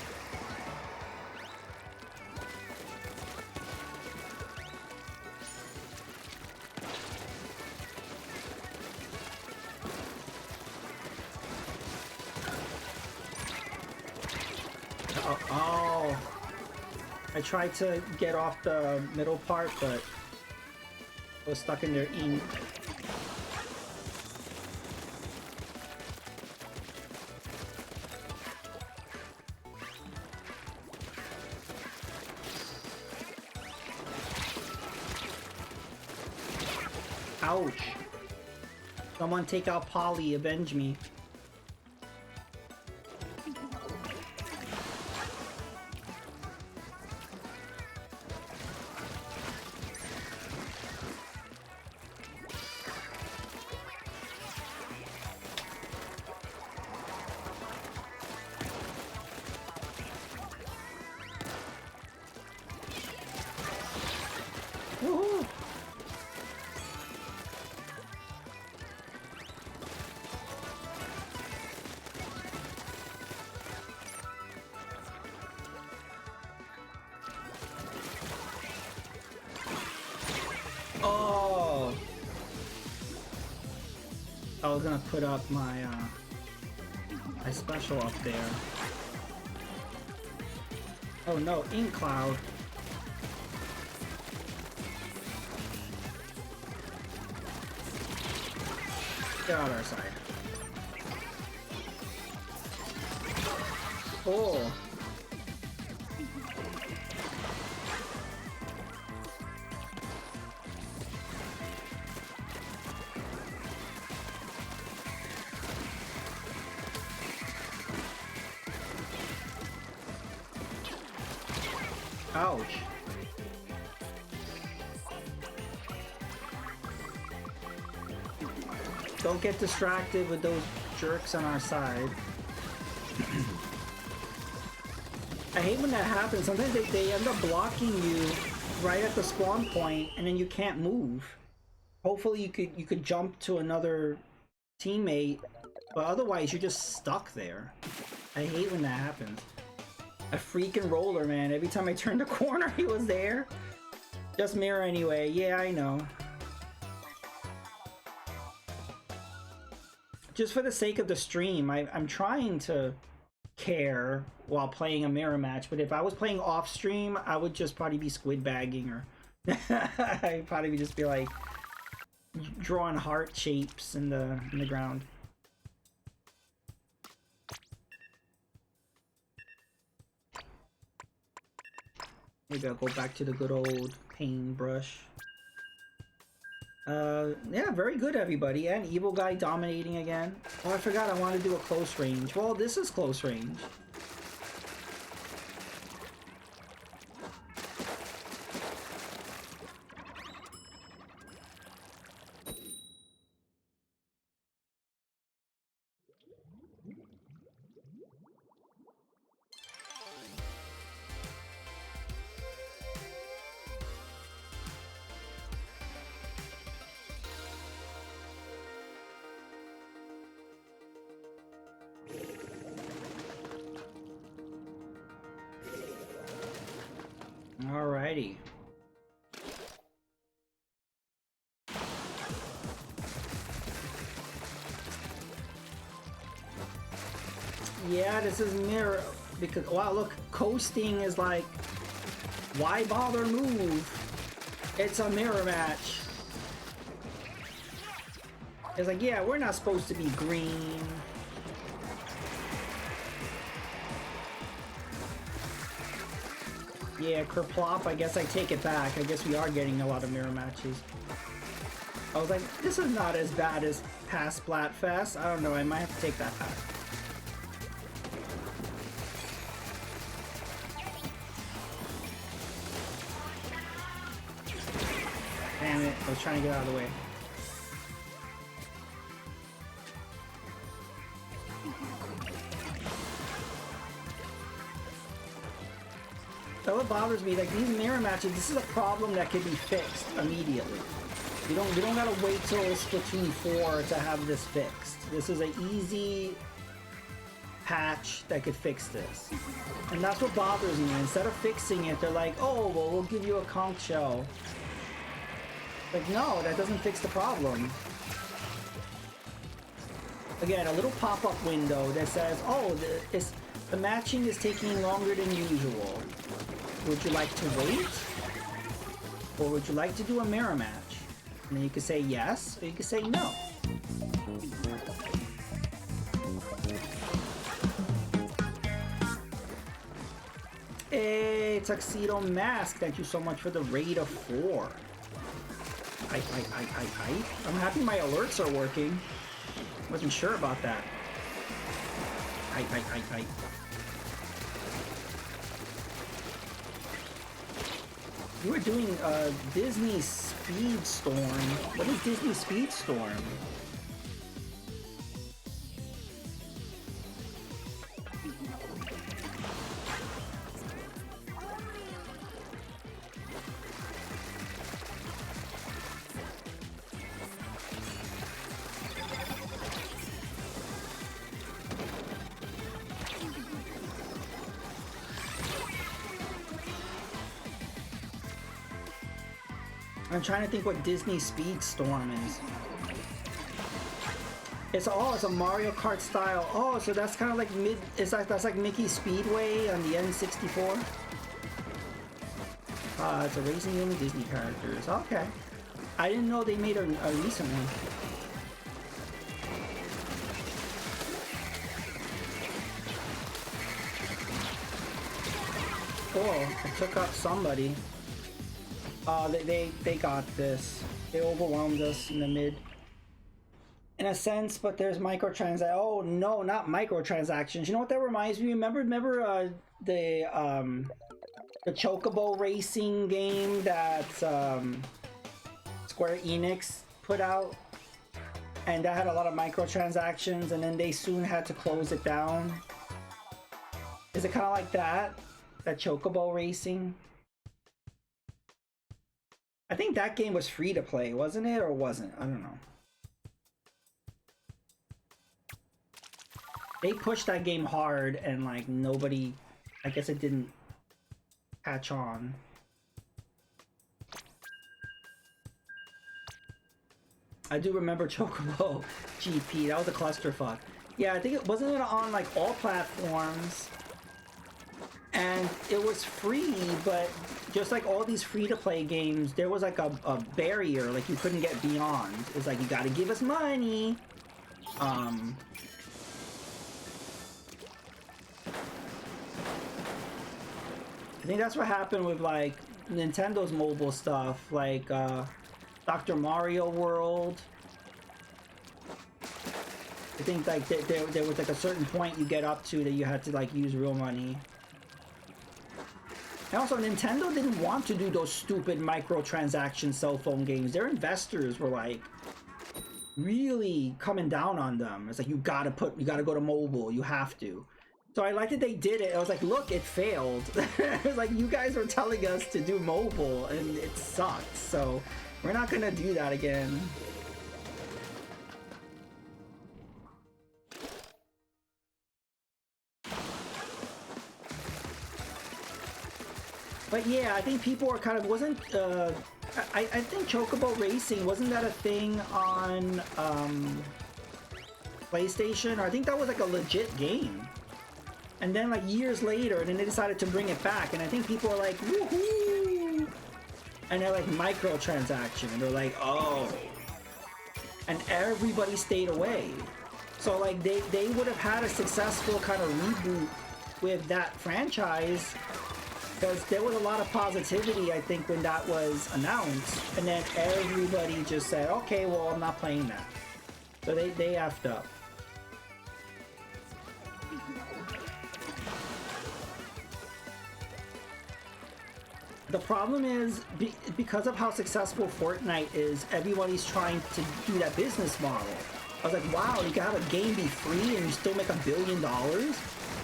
Speaker 1: Oh, I tried to get off the middle part, but I was stuck in their ink. Ouch. Someone take out Polly, avenge me. Woohoo! Oh! I was gonna put up my my special up there. Oh no, Ink Cloud. Get out of our side. Oh. Ouch. Don't get distracted with those jerks on our side. I hate when that happens. Sometimes they end up blocking you right at the spawn point, and then you can't move. Hopefully you could jump to another teammate, but otherwise you're just stuck there. I hate when that happens. A freaking roller, man. Every time I turned the corner, he was there. Just mirror anyway. Yeah, I know. Just for the sake of the stream, I'm trying to care while playing a mirror match, but if I was playing off stream, I would just probably be squid bagging, or I'd probably just be like drawing heart shapes in the ground. Maybe I'll go back to the good old paintbrush. Yeah, very good, everybody. And evil guy dominating again. Oh, I forgot I wanted to do a close range. Well, this is close range. Alrighty. Yeah, this is mirror because wow, look, coasting is like, why bother move? It's a mirror match. It's like, yeah, we're not supposed to be green. Yeah, Kerplop, I guess I take it back. I guess we are getting a lot of mirror matches. I was like, this is not as bad as past Splatfest. I don't know, I might have to take that back. Damn it, I was trying to get out of the way. That what bothers me, like these mirror matches, this is a problem that can be fixed immediately. You don't gotta wait till Splatoon 4 to have this fixed. This is an easy patch that could fix this. And that's what bothers me. Instead of fixing it, they're like, oh, well, we'll give you a conch shell. Like, no, that doesn't fix the problem. Again, a little pop-up window that says, oh, the matching is taking longer than usual. Would you like to wait? Or would you like to do a mirror match? And then you could say yes, or you could say no. Hey, Tuxedo Mask, thank you so much for the raid of 4. I'm happy my alerts are working. Wasn't sure about that. You were doing Disney Speedstorm. What is Disney Speedstorm? I'm trying to think what Disney Speedstorm is. It's a Mario Kart style. Oh, so that's kind of like that's like Mickey Speedway on the N64. It's a racing game with Disney characters. Okay, I didn't know they made a recent one. Cool. I took up somebody. They got this. They overwhelmed us in the mid. In a sense, but there's microtransactions. Oh no, not microtransactions. You know what that reminds me? Remember the the Chocobo racing game that Square Enix put out, and that had a lot of microtransactions, and then they soon had to close it down. Is it kind of like that? That Chocobo racing? I think that game was free to play, wasn't it? Or wasn't? I don't know. They pushed that game hard and like nobody, I guess it didn't catch on. I do remember Chocobo GP. That was a clusterfuck. Yeah, I think it wasn't on like all platforms, and it was free, but just like all these free-to-play games, there was like a barrier, like you couldn't get beyond. It's like, you gotta give us money. I think that's what happened with like Nintendo's mobile stuff, like Dr. Mario World. I think like there was like a certain point you get up to that you had to like use real money. And also, Nintendo didn't want to do those stupid microtransaction cell phone games. Their investors were like really coming down on them. It's like, you gotta go to mobile, you have to. So I like that they did it. I was like, look, it failed. It's like, you guys were telling us to do mobile and it sucked. So we're not gonna do that again. But yeah, I think people are kind of, wasn't, I think Chocobo Racing, wasn't that a thing on PlayStation? Or I think that was like a legit game. And then like years later, and then they decided to bring it back, and I think people are like, woohoo! And they're like, microtransaction, and they're like, oh. And everybody stayed away. So like they would have had a successful kind of reboot with that franchise, because there was a lot of positivity, I think, when that was announced, and then everybody just said, okay, well, I'm not playing that. So they effed up. The problem is, because of how successful Fortnite is, everybody's trying to do that business model. I was like, wow, you can have a game be free and you still make $1 billion?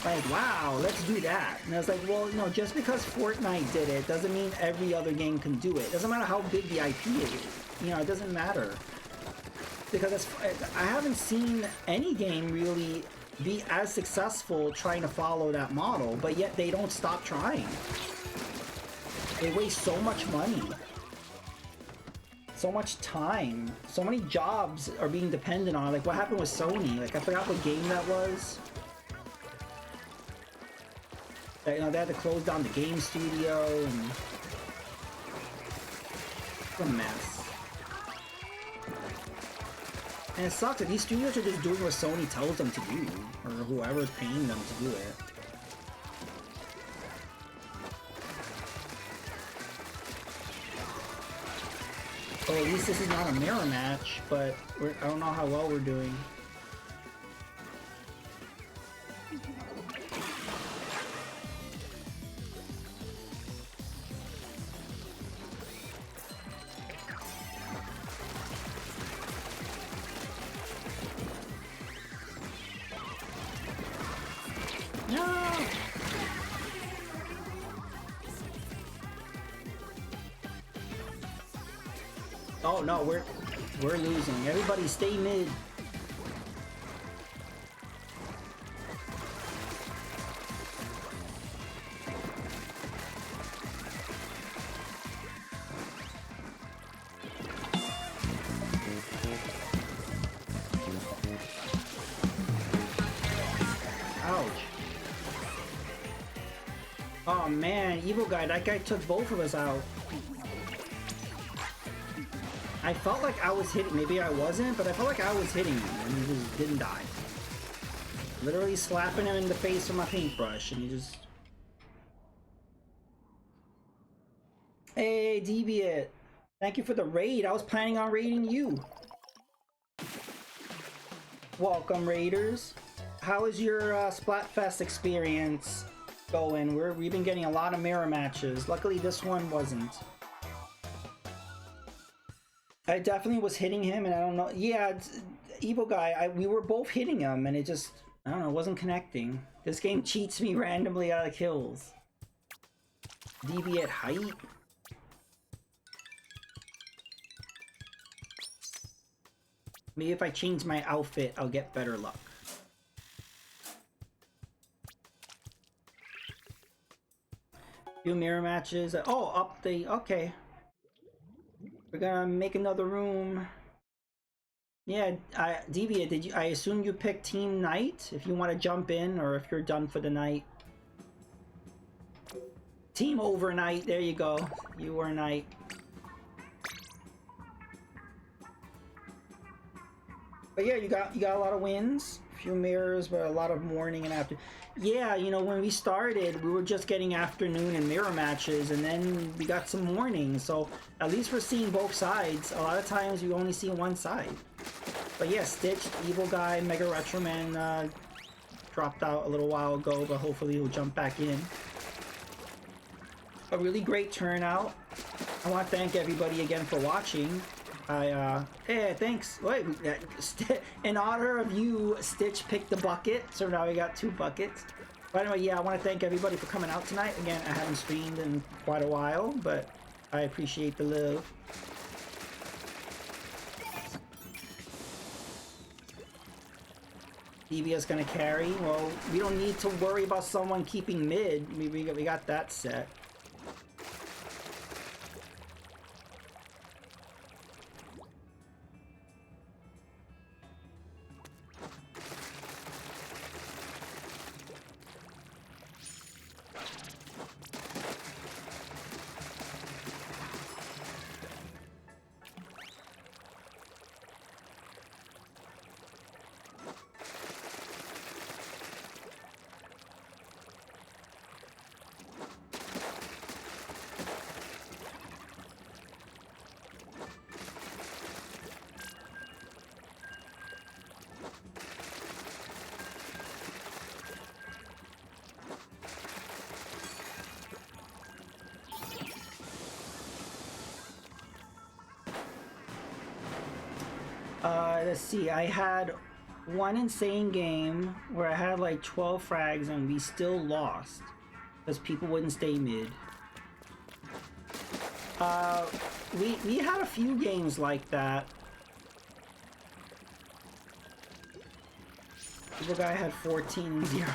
Speaker 1: Like, wow, let's do that. And I was like, well, no, just because Fortnite did it doesn't mean every other game can do it. It doesn't matter how big the IP is. You know, it doesn't matter. Because I haven't seen any game really be as successful trying to follow that model, but yet they don't stop trying. They waste so much money. So much time. So many jobs are being dependent on. Like, what happened with Sony? Like, I forgot what game that was. You know, they had to close down the game studio, and it's a mess. And it sucks that these studios are just doing what Sony tells them to do, or whoever's paying them to do it. Oh, at least this is not a mirror match, but I don't know how well we're doing. Oh no, we're losing. Everybody stay mid. Ouch. Oh man, evil guy, that guy took both of us out. I felt like I was hitting, maybe I wasn't, but I felt like I was hitting him and he just didn't die. Literally slapping him in the face with my paintbrush and he just... Hey, Deviant! Thank you for the raid, I was planning on raiding you. Welcome, raiders. How was your Splatfest experience? going. We've been getting a lot of mirror matches. Luckily, this one wasn't. I definitely was hitting him, and I don't know. Yeah, Evil Guy. We were both hitting him, and it just, I don't know, wasn't connecting. This game cheats me randomly out of kills. Deviate height. Maybe if I change my outfit, I'll get better luck. Few mirror matches. Oh, update. Okay. We're gonna make another room. Yeah, Deviate, did you? I assume you picked Team Night if you want to jump in, or if you're done for the night. Team Overnight. There you go. You were Night. But yeah, you got a lot of wins. A few mirrors, but a lot of morning and after. Yeah, you know, when we started, we were just getting afternoon and mirror matches, and then we got some morning. So at least we're seeing both sides. A lot of times you only see one side. But yeah, Stitch, Evil Guy, Mega Retroman dropped out a little while ago, but hopefully he'll jump back in. A really great turnout. I want to thank everybody again for watching. Hey, thanks. Wait, in honor of you, Stitch picked the bucket, so now we got 2 buckets. But anyway, yeah, I want to thank everybody for coming out tonight. Again, I haven't streamed in quite a while, but I appreciate the love. Devia's gonna carry. Well, we don't need to worry about someone keeping mid. We got that set. Let's see, I had one insane game where I had like 12 frags and we still lost because people wouldn't stay mid. We had a few games like that. Evil Guy had 14-0.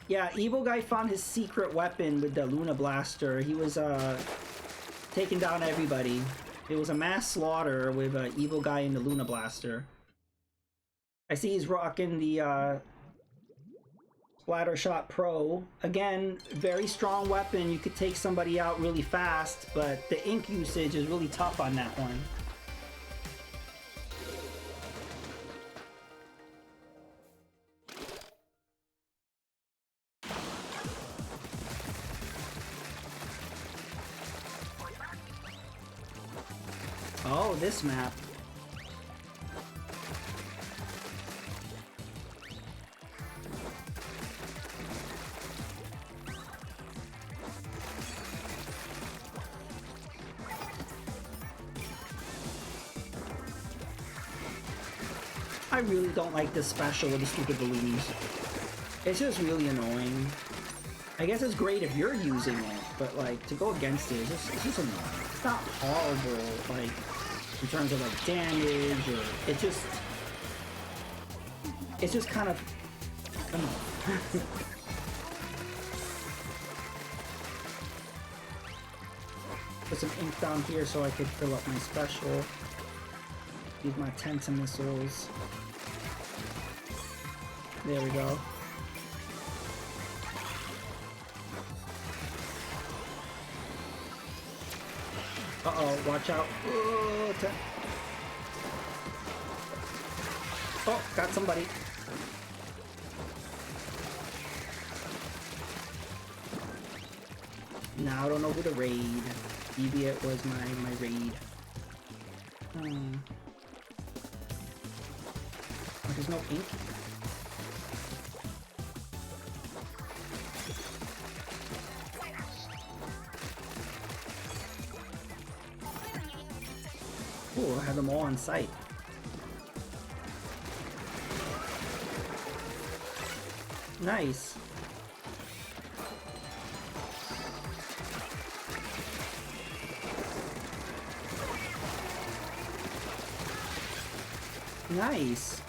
Speaker 1: Yeah, Evil Guy found his secret weapon with the Luna Blaster. He was taking down everybody. It was a mass slaughter with an Evil Guy in the Luna Blaster. I see he's rocking the Splattershot Pro. Again, very strong weapon. You could take somebody out really fast, but the ink usage is really tough on that one. Oh, this map. I really don't like this special with the stupid balloons. It's just really annoying. I guess it's great if you're using it, but like to go against it, it's just annoying. It's not horrible, like in terms of like damage, or it's just kind of, I don't know. Put some ink down here so I could fill up my special. Use my Tenta missiles. There we go. Uh-oh, watch out. Oh, got somebody. Now I don't know who to raid. Deviate was my raid. Oh, there's no ink. Ooh, I have them all on sight. Nice. Nice.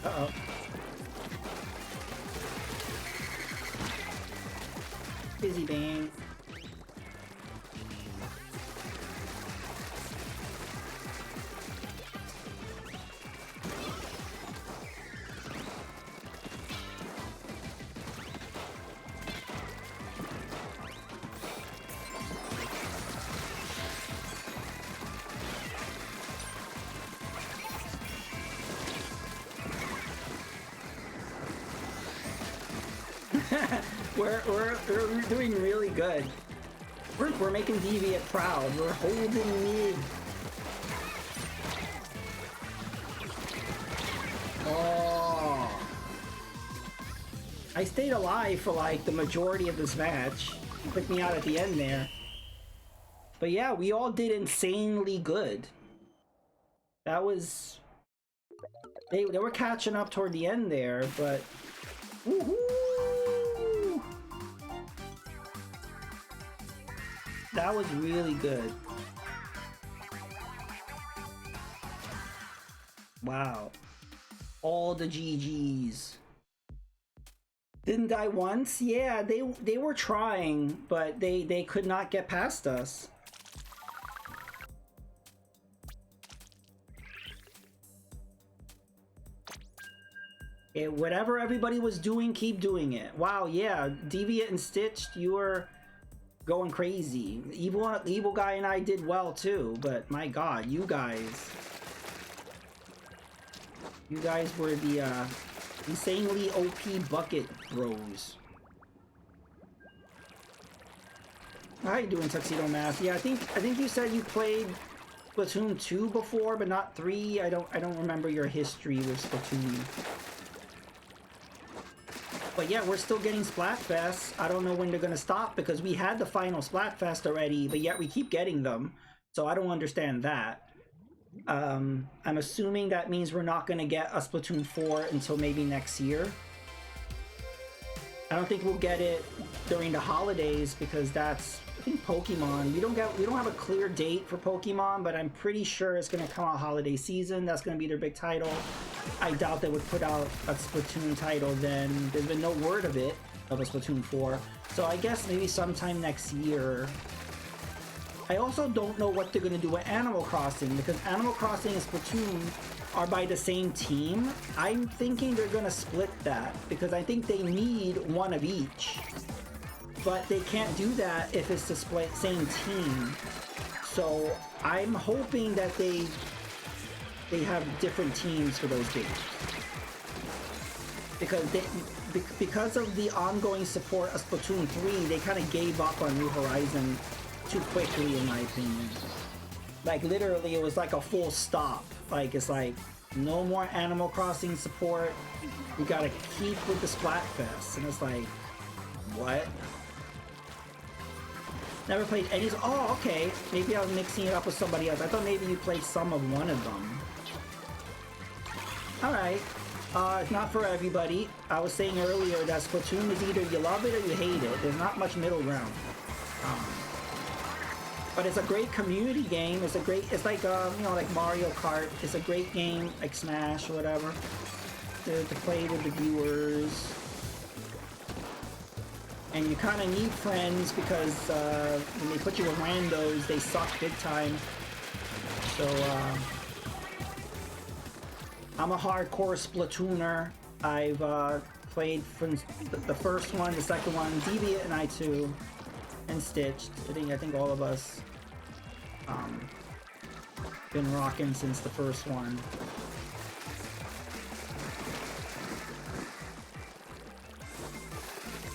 Speaker 1: Uh-oh. Busy bang. we're doing really good. We're making Deviant proud. We're holding mid. Oh. I stayed alive for like the majority of this match. Took me out at the end there. But yeah, we all did insanely good. That was... They were catching up toward the end there, but... Woohoo! That was really good. Wow. All the GGs. Didn't die once? Yeah, they were trying, but they could not get past us. Whatever everybody was doing, keep doing it. Wow, yeah, Deviant and Stitched, you were going crazy. Evil Guy and I did well too, but my god, you guys were the insanely OP bucket bros. How you doing, Tuxedo Mask? Yeah, I think you said you played Splatoon 2 before, but not 3. I don't remember your history with Splatoon. But yeah, we're still getting Splatfest. I don't know when they're gonna stop because we had the final Splatfest already, but yet we keep getting them. So I don't understand that. I'm assuming that means we're not gonna get a Splatoon 4 until maybe next year. I don't think we'll get it during the holidays because that's, I think, Pokemon. We don't have a clear date for Pokemon, but I'm pretty sure it's gonna come out holiday season. That's gonna be their big title. I doubt they would put out a Splatoon title then. There's been no word of it, of a Splatoon 4. So I guess maybe sometime next year. I also don't know what they're gonna do with Animal Crossing because Animal Crossing and Splatoon are by the same team. I'm thinking they're gonna split that because I think they need one of each. But they can't do that if it's the same team. So I'm hoping that they have different teams for those games. Because of the ongoing support of Splatoon 3, they kind of gave up on New Horizon too quickly, in my opinion. Like, literally, it was like a full stop. Like, it's like, no more Animal Crossing support. We gotta keep with the Splatfest. And it's like, what? Never played any... Oh, okay. Maybe I was mixing it up with somebody else. I thought maybe you played some of one of them. Alright. It's not for everybody. I was saying earlier that Splatoon is either you love it or you hate it. There's not much middle ground. But it's a great community game. It's like, you know, like Mario Kart. It's a great game, like Smash or whatever, to play with the viewers. And you kind of need friends because when they put you with randos, they suck big time. So, I'm a hardcore Splatooner. I've played from the first one, the second one, Deviant and I too, and Stitched. I think all of us been rocking since the first one.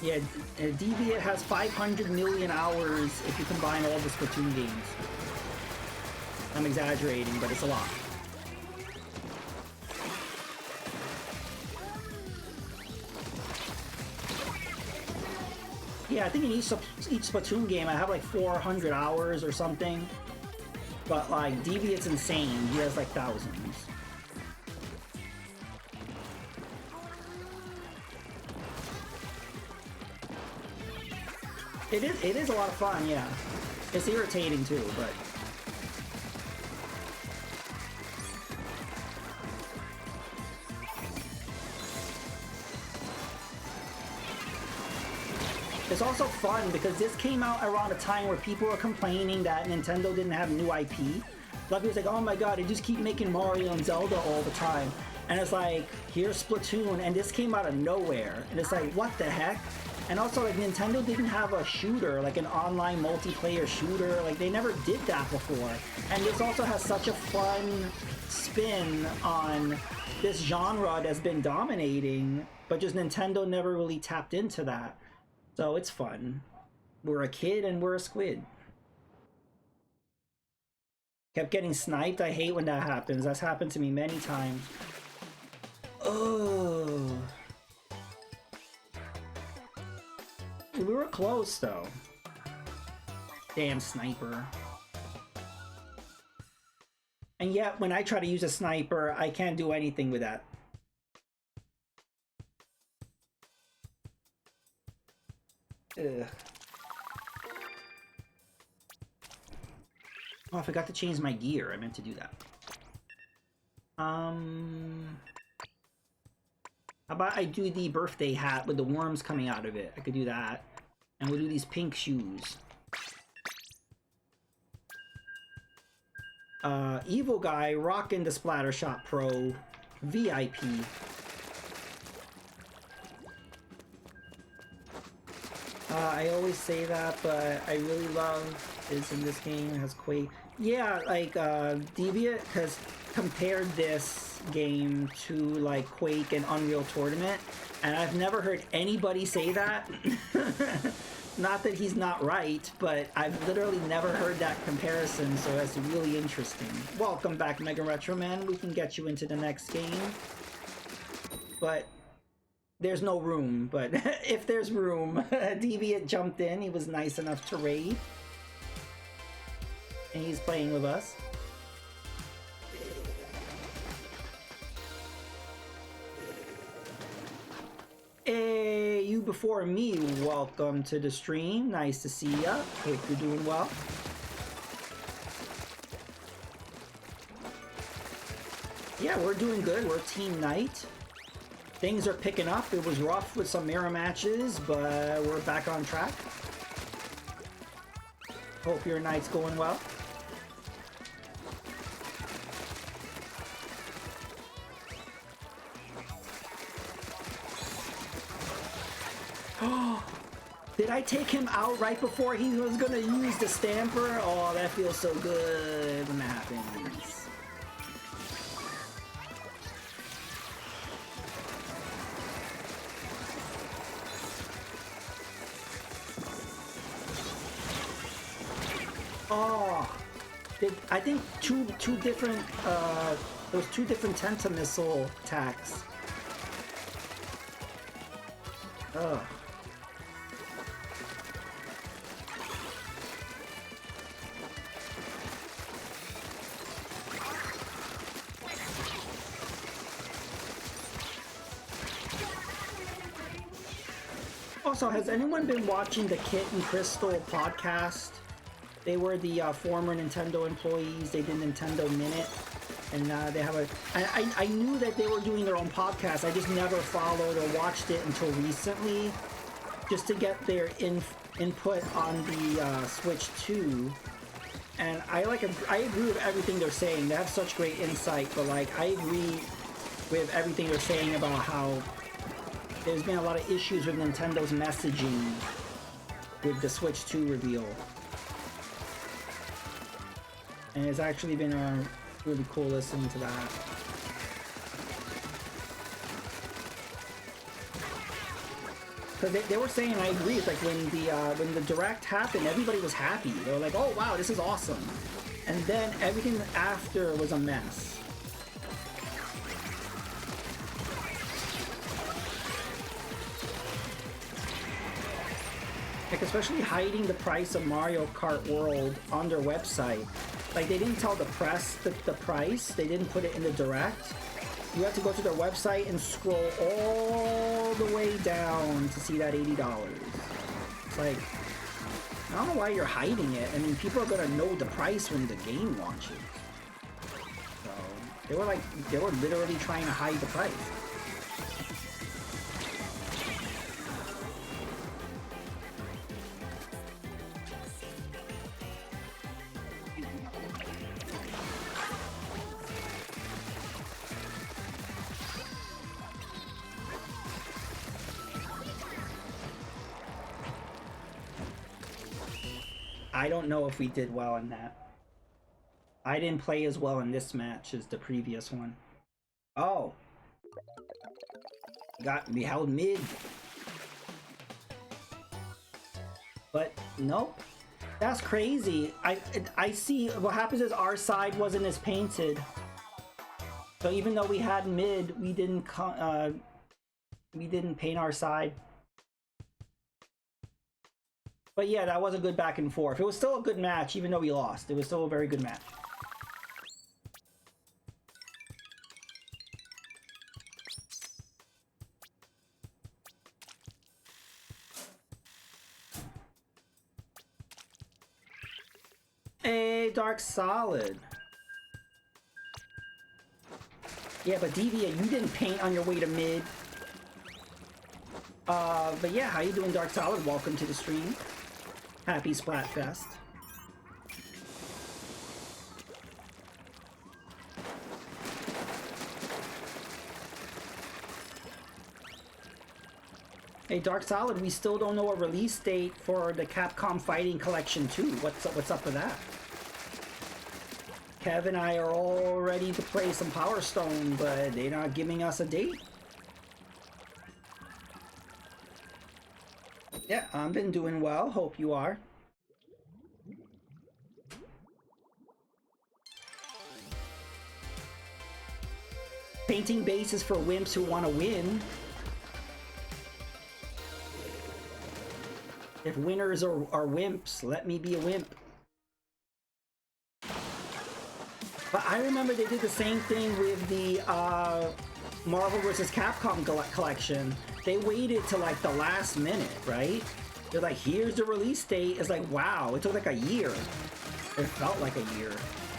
Speaker 1: Yeah, Deviant has 500 million hours if you combine all the Splatoon games. I'm exaggerating, but it's a lot. Yeah, I think in each Splatoon game I have like 400 hours or something. But like Deviant's insane. He has like thousands. It is a lot of fun, yeah. It's irritating too, but it's also fun because this came out around a time where people were complaining that Nintendo didn't have new IP. A lot of people was like, oh my god, they just keep making Mario and Zelda all the time. And it's like, here's Splatoon, and this came out of nowhere. And it's like, what the heck? And also, like, Nintendo didn't have a shooter, like an online multiplayer shooter. Like, they never did that before. And this also has such a fun spin on this genre that's been dominating, but just Nintendo never really tapped into that. So it's fun. We're a kid and we're a squid. Kept getting sniped. I hate when that happens. That's happened to me many times. Oh. We were close though. Damn sniper. And yet when I try to use a sniper, I can't do anything with that. Ugh. Oh, I forgot to change my gear. I meant to do that. How about I do the birthday hat with the worms coming out of it? I could do that. And we'll do these pink shoes. Evil guy rocking the Splattershot Pro VIP. I always say that, but I really love is in this game. It has Quake. Yeah, like Deviant has compared this game to like Quake and Unreal Tournament, and I've never heard anybody say that. Not that he's not right, but I've literally never heard that comparison, so that's really interesting. Welcome back, Mega Retro Man. We can get you into the next game, but there's no room. But if there's room, Deviant jumped in. He was nice enough to raid, and he's playing with us. Hey, you before me, welcome to the stream. Nice to see ya. Hope you're doing well. Yeah, we're doing good. We're Team Knight. Things are picking up. It was rough with some mirror matches, but we're back on track. Hope your night's going well. Did I take him out right before he was gonna use the stamper? Oh, that feels so good when that happens. Oh, I think two different there was two different Tenta-missile attacks. Ugh. Also, has anyone been watching the Kit and Crystal podcast? They were the former Nintendo employees. They did Nintendo Minute, and they have a. I knew that they were doing their own podcast. I just never followed or watched it until recently, just to get their input on the Switch 2. And I agree with everything they're saying. They have such great insight, but like I agree with everything they're saying about how there's been a lot of issues with Nintendo's messaging with the Switch 2 reveal. And it's actually been really cool listening to that. Because they were saying, I agree, it's like when the Direct happened, everybody was happy. They were like, oh wow, this is awesome. And then everything after was a mess. Like, especially hiding the price of Mario Kart World on their website. Like, they didn't tell the press the price. They didn't put it in the direct. You have to go to their website and scroll all the way down to see that $80. It's like, I don't know why you're hiding it. I mean, people are gonna know the price when the game launches. So, they were literally trying to hide the price. I don't know if we did well in that. I didn't play as well in this match as the previous one. Oh. We held mid. But nope. That's crazy. I see what happens is our side wasn't as painted. So even though we had mid, we didn't paint our side. But yeah, that was a good back and forth. It was still a good match, even though we lost. It was still a very good match. Hey, Dark Solid. Yeah, but Devia, you didn't paint on your way to mid. But yeah, how you doing, Dark Solid? Welcome to the stream. Happy Splatfest. Hey, Dark Solid, we still don't know a release date for the Capcom Fighting Collection 2. What's up with that? Kev and I are all ready to play some Power Stone, but they're not giving us a date. Yeah, I've been doing well. Hope you are. Painting bases for wimps who want to win. If winners are wimps, let me be a wimp. But I remember they did the same thing with the Marvel vs. Capcom collection. They waited till like the last minute, right? They're like, here's the release date. It's like, wow, it took like a year. It felt like a year.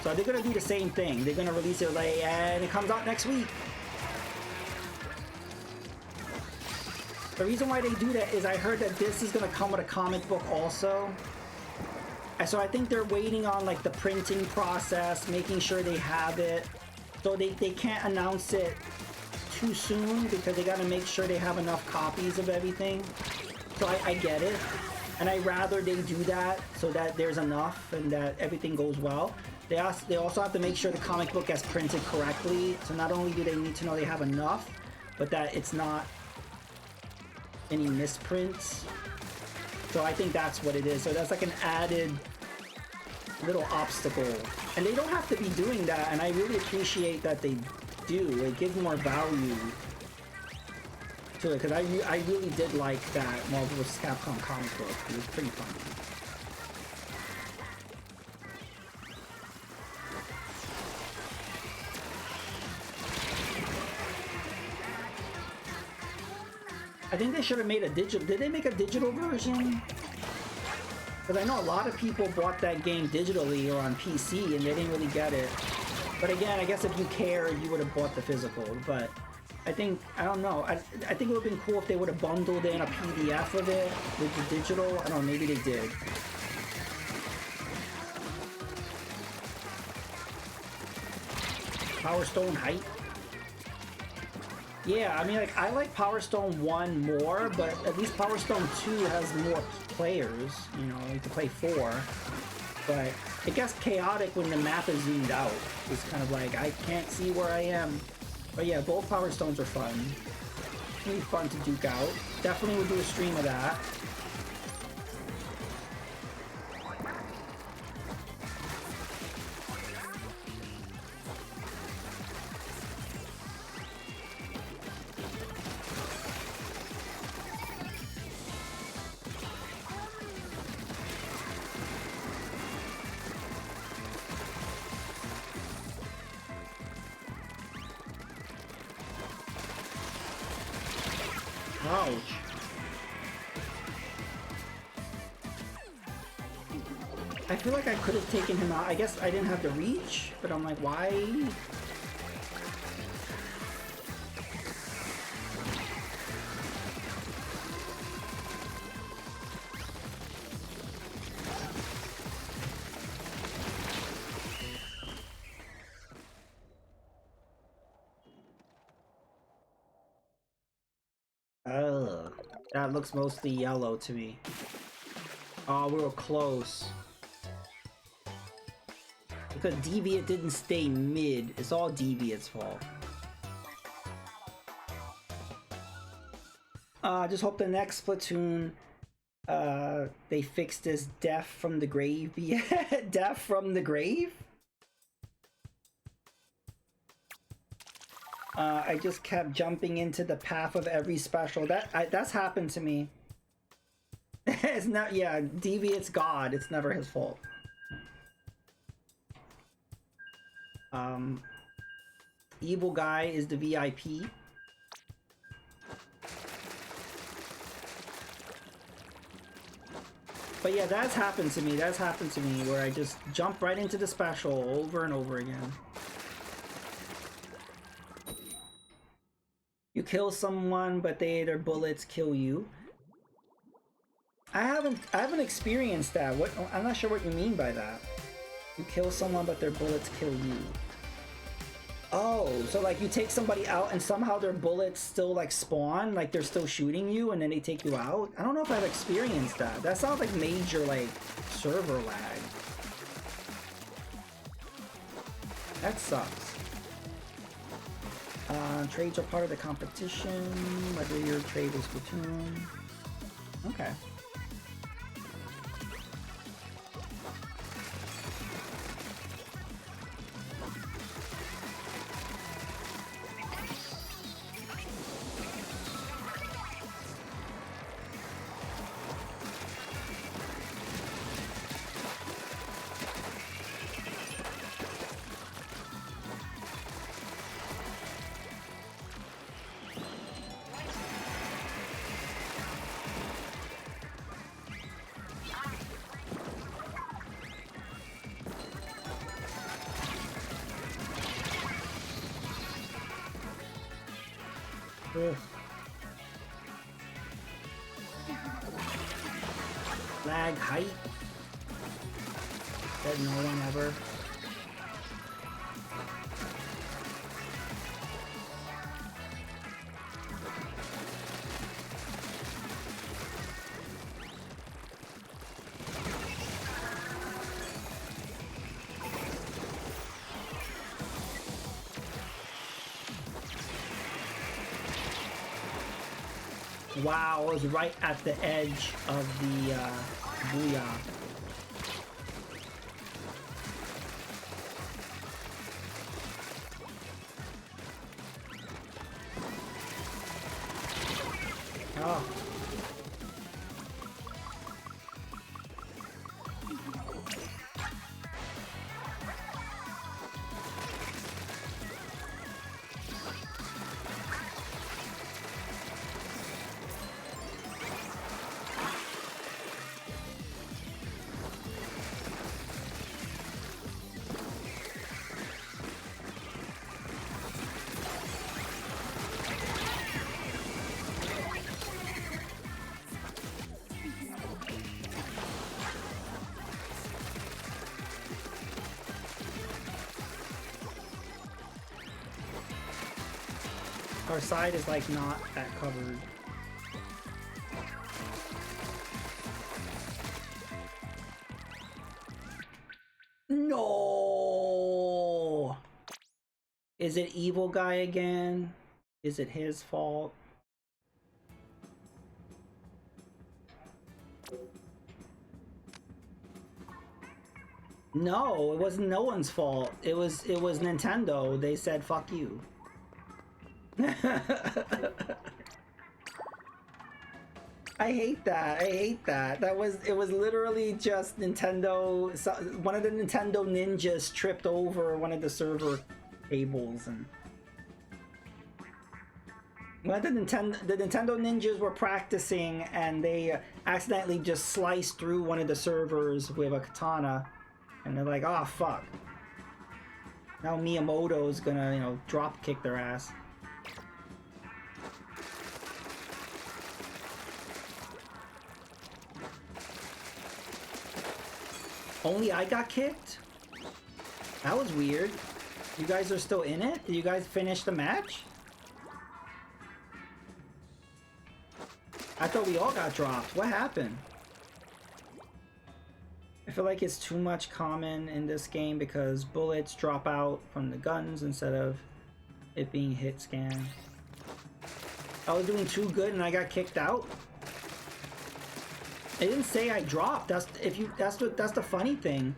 Speaker 1: So they're gonna do the same thing. They're gonna release it like, and it comes out next week. The reason why they do that is I heard that this is gonna come with a comic book also. And so I think they're waiting on like the printing process, making sure they have it. So they can't announce it too soon because they got to make sure they have enough copies of everything. So I get it, and I'd rather they do that so that there's enough and that everything goes well. They also have to make sure the comic book gets printed correctly. So not only do they need to know they have enough, but that it's not any misprints. So I think that's what it is. So that's like an added little obstacle, and they don't have to be doing that, and I really appreciate that they do. It gives more value to it, because I really did like that Marvel vs. Capcom comic book. It was pretty fun. I think they should have made a digital. Did they make a digital version? Because I know a lot of people bought that game digitally or on PC and they didn't really get it. But again, I guess if you care, you would have bought the physical. But I think, I don't know. I think it would have been cool if they would have bundled in a PDF of it with the digital. I don't know, maybe they did. Power Stone height. Yeah, I mean, like, I like Power Stone 1 more, but at least Power Stone 2 has more players, you know, you can play 4. But it gets chaotic when the map is zoomed out. It's kind of like, I can't see where I am. But yeah, both Power Stones are fun. It's really fun to duke out. Definitely would do a stream of that. Ouch. I feel like I could have taken him out. I guess I didn't have the reach, but I'm like, why? Ugh. That looks mostly yellow to me. Oh, we were close. Because Deviant didn't stay mid. It's all Deviant's fault. I just hope the next Splatoon, they fix this death from the grave. Yeah, death from the grave? I just kept jumping into the path of every special. That's happened to me. It's not, yeah, Deviant's God. It's never his fault. Evil guy is the VIP. But yeah, that's happened to me. That's happened to me where I just jump right into the special over and over again. You kill someone, but their bullets kill you. I haven't experienced that. What, I'm not sure what you mean by that. You kill someone, but their bullets kill you. Oh, so like you take somebody out and somehow their bullets still like spawn, like they're still shooting you and then they take you out? I don't know if I've experienced that. That sounds like major like server lag. That sucks. Trades are part of the competition, whether your trade is Splatoon. Okay. Lag height. Said no one ever. Wow, I was right at the edge of the booyah. Oh. Our side is like not that covered. No! Is it evil guy again? Is it his fault? No, it wasn't no one's fault. It was Nintendo. They said fuck you. I hate that. I hate that. It was literally just Nintendo. One of the Nintendo ninjas tripped over one of the server tables and Well, the Nintendo ninjas were practicing and they accidentally just sliced through one of the servers with a katana, and they're like, "Oh fuck!" Now Miyamoto's gonna, you know, drop kick their ass. Only I got kicked? That was weird. You guys are still in it? Did you guys finish the match? I thought we all got dropped. What happened? I feel like it's too much common in this game because bullets drop out from the guns instead of it being hit scan. I was doing too good and I got kicked out. It didn't say I dropped. That's the funny thing.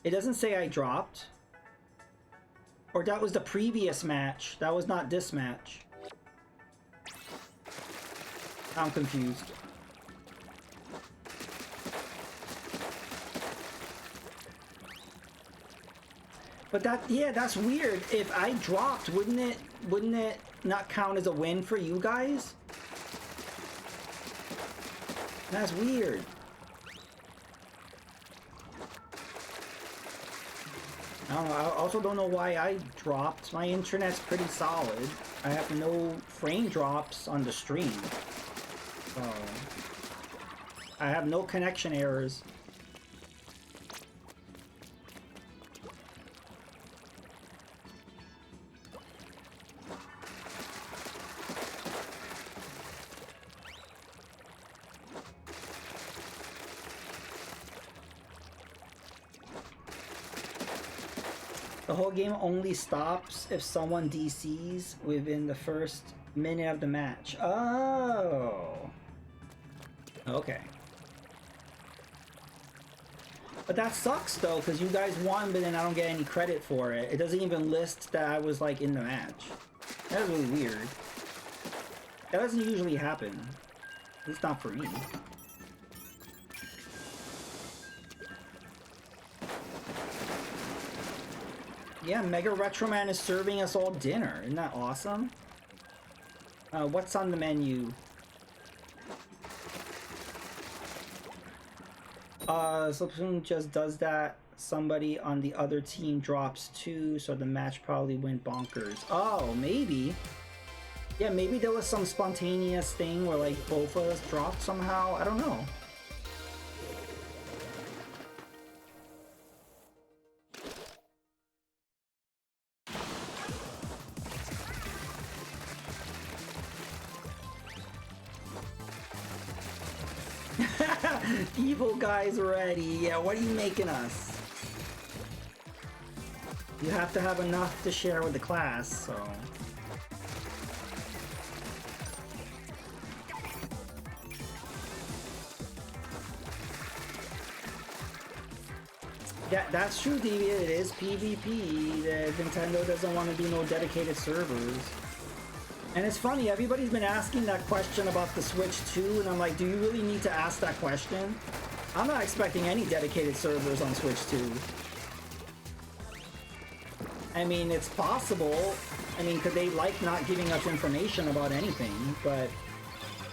Speaker 1: It doesn't say I dropped. Or that was the previous match. That was not this match. I'm confused. But that's weird. If I dropped, wouldn't it not count as a win for you guys? That's weird. I don't know. I also don't know why I dropped. My internet's pretty solid. I have no frame drops on the stream. So I have no connection errors. The whole game only stops if someone DCs within the first minute of the match. Oh. Okay. But that sucks though, because you guys won, but then I don't get any credit for it. It doesn't even list that I was like in the match. That's really weird. That doesn't usually happen. At least not for me. Yeah, Mega Retroman is serving us all dinner. Isn't that awesome? What's on the menu? Splatoon just does that. Somebody on the other team drops too, so the match probably went bonkers. Oh, maybe. Yeah, maybe there was some spontaneous thing where like both of us dropped somehow. I don't know. Evil guy's ready. Yeah, what are you making us? You have to have enough to share with the class, so... Yeah, that's true, Deviant. It is PvP. Nintendo doesn't want to do no dedicated servers. And it's funny, everybody's been asking that question about the Switch 2, and I'm like, do you really need to ask that question? I'm not expecting any dedicated servers on Switch 2. I mean, it's possible. I mean, could they like not giving us information about anything? But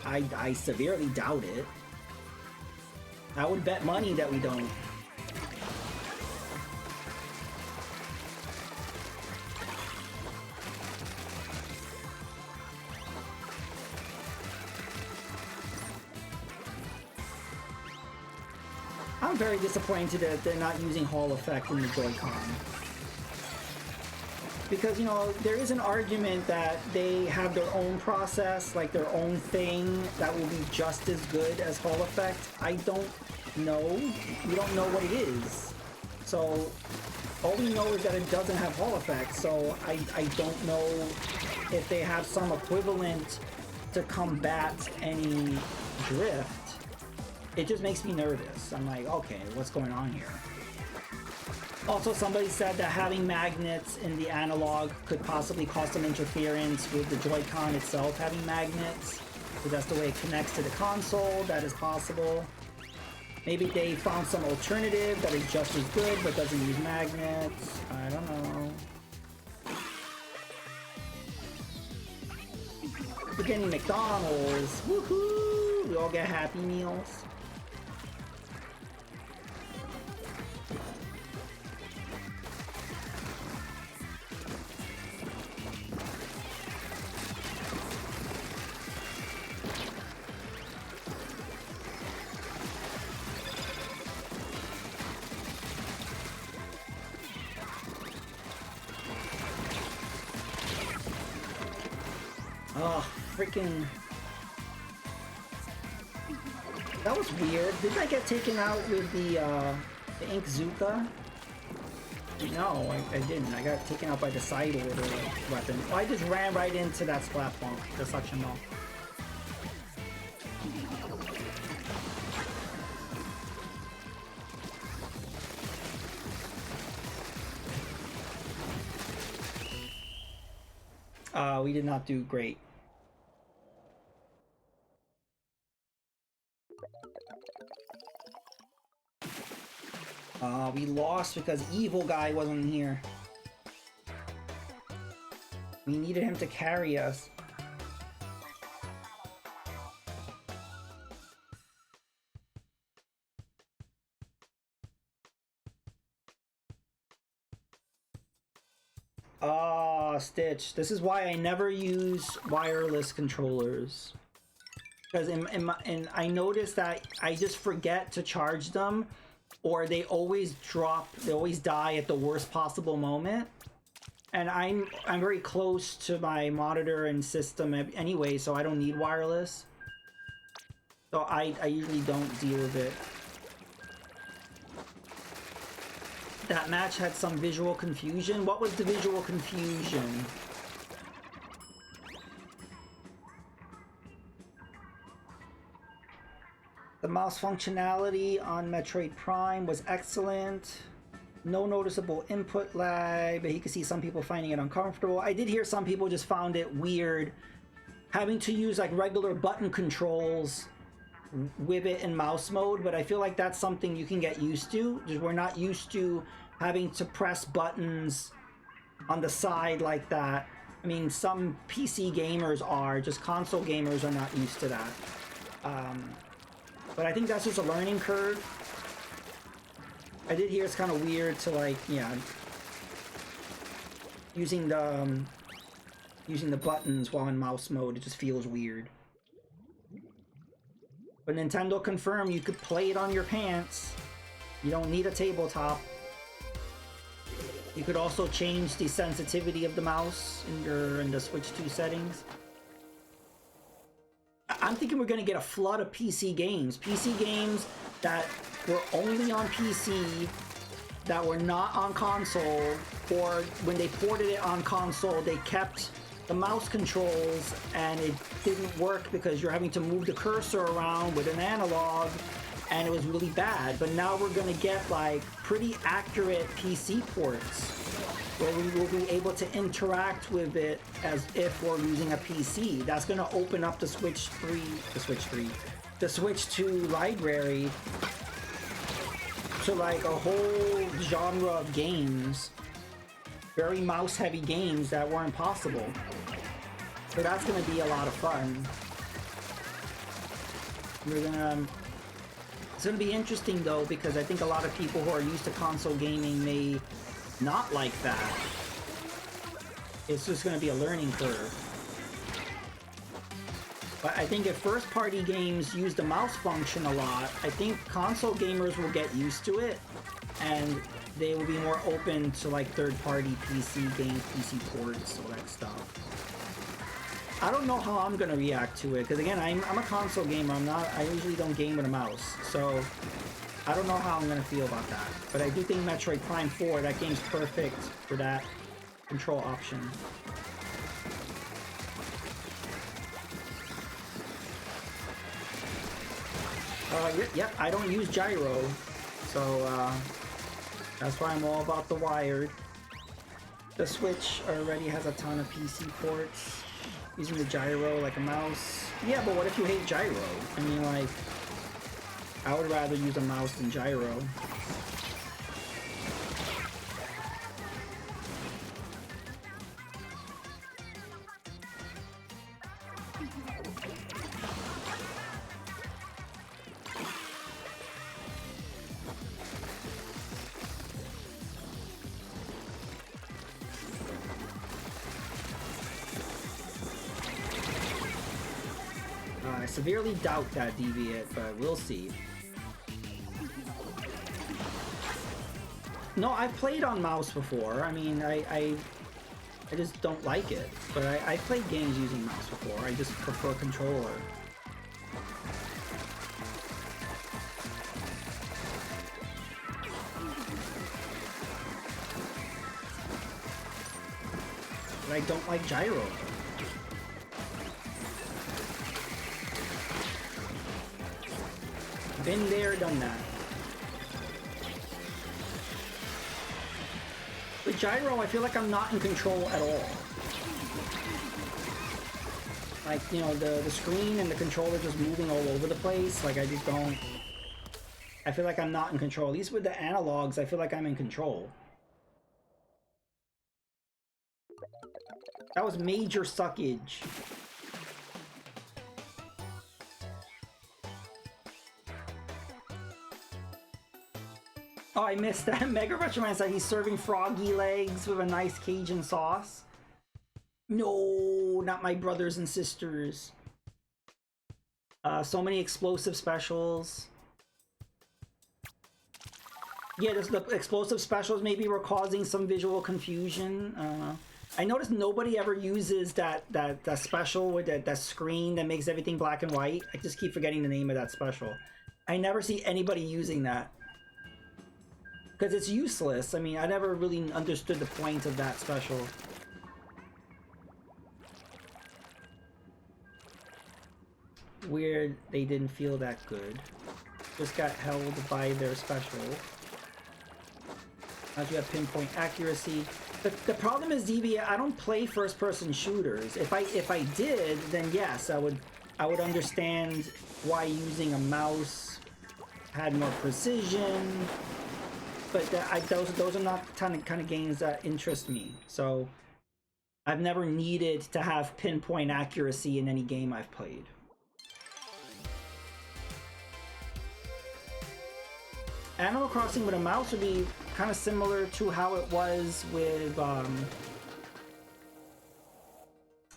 Speaker 1: I severely doubt it. I would bet money that we don't. I'm very disappointed that they're not using Hall Effect in the Joy-Con. Because, you know, there is an argument that they have their own process, like their own thing, that will be just as good as Hall Effect. I don't know. We don't know what it is. So, all we know is that it doesn't have Hall Effect, so I don't know if they have some equivalent to combat any drift. It just makes me nervous. I'm like, okay, what's going on here? Also, somebody said that having magnets in the analog could possibly cause some interference with the Joy-Con itself having magnets. So that's the way it connects to the console. That is possible. Maybe they found some alternative that is just as good but doesn't use magnets. I don't know. spaghetti McDonald's. Woohoo! We all get Happy Meals. Oh, freaking... That was weird. Didn't I get taken out with the Ink Zuka? No, I didn't. I got taken out by the side order weapon. Oh, I just ran right into that Splat Bomb, the suction ball. We did not do great. We lost because Evil Guy wasn't here. We needed him to carry us. Stitch. This is why I never use wireless controllers. Because I noticed that I just forget to charge them, or they always drop, they always die at the worst possible moment. And I'm very close to my monitor and system anyway, so I don't need wireless. So I usually don't deal with it. That match had some visual confusion. What was the visual confusion? The mouse functionality on Metroid Prime was excellent. No noticeable input lag, but you can see some people finding it uncomfortable. I did hear some people just found it weird having to use like regular button controls with it in mouse mode, but I feel like that's something you can get used to. Just we're not used to having to press buttons on the side like that. I mean, some PC gamers are, just console gamers are not used to that. But I think that's just a learning curve. I did hear it's kind of weird to like, yeah, using the buttons while in mouse mode. It just feels weird. But Nintendo confirmed you could play it on your pants. You don't need a tabletop. You could also change the sensitivity of the mouse in the Switch 2 settings. I'm thinking we're going to get a flood of PC games. PC games that were only on PC, that were not on console, or when they ported it on console, they kept the mouse controls and it didn't work because you're having to move the cursor around with an analog, and it was really bad. But now we're going to get like pretty accurate PC ports where we will be able to interact with it as if we're using a PC. That's going to open up the Switch 2 library to like a whole genre of games, very mouse heavy games that weren't possible. So that's going to be a lot of fun. It's going to be interesting though, because I think a lot of people who are used to console gaming may not like that. It's just going to be a learning curve. But I think if first-party games use the mouse function a lot, I think console gamers will get used to it, and they will be more open to like third-party PC games, PC ports, all that stuff. I don't know how I'm gonna react to it, because again, I'm a console gamer. I usually don't game with a mouse, so I don't know how I'm gonna feel about that. But I do think Metroid Prime 4, that game's perfect for that control option. Yep, I don't use gyro, so that's why I'm all about the wired. The Switch already has a ton of PC ports. Using the gyro like a mouse. Yeah, but what if you hate gyro? I mean, like, I would rather use a mouse than gyro. I severely doubt that, Deviate, but we'll see. No, I've played on mouse before. I mean, I just don't like it. But I played games using mouse before. I just prefer controller. But I don't like gyro. Been there, done that. With gyro, I feel like I'm not in control at all. Like, you know, the screen and the controller just moving all over the place. Like, I just don't... I feel like I'm not in control. At least with the analogs, I feel like I'm in control. That was major suckage. Oh, I missed that. Mega Retro said he's serving froggy legs with a nice Cajun sauce. No, not my brothers and sisters. So many explosive specials. Yeah, the explosive specials maybe were causing some visual confusion. I noticed nobody ever uses that special with that screen that makes everything black and white. I just keep forgetting the name of that special. I never see anybody using that. Because it's useless. I mean, I never really understood the point of that special. Weird they didn't feel that good. Just got held by their special. Now you have pinpoint accuracy. The problem is, DB, I don't play first-person shooters. If I did, then yes, I would understand why using a mouse had more precision. But those are not kind of games that interest me. So I've never needed to have pinpoint accuracy in any game I've played. Animal Crossing with a mouse would be kind of similar to how it was with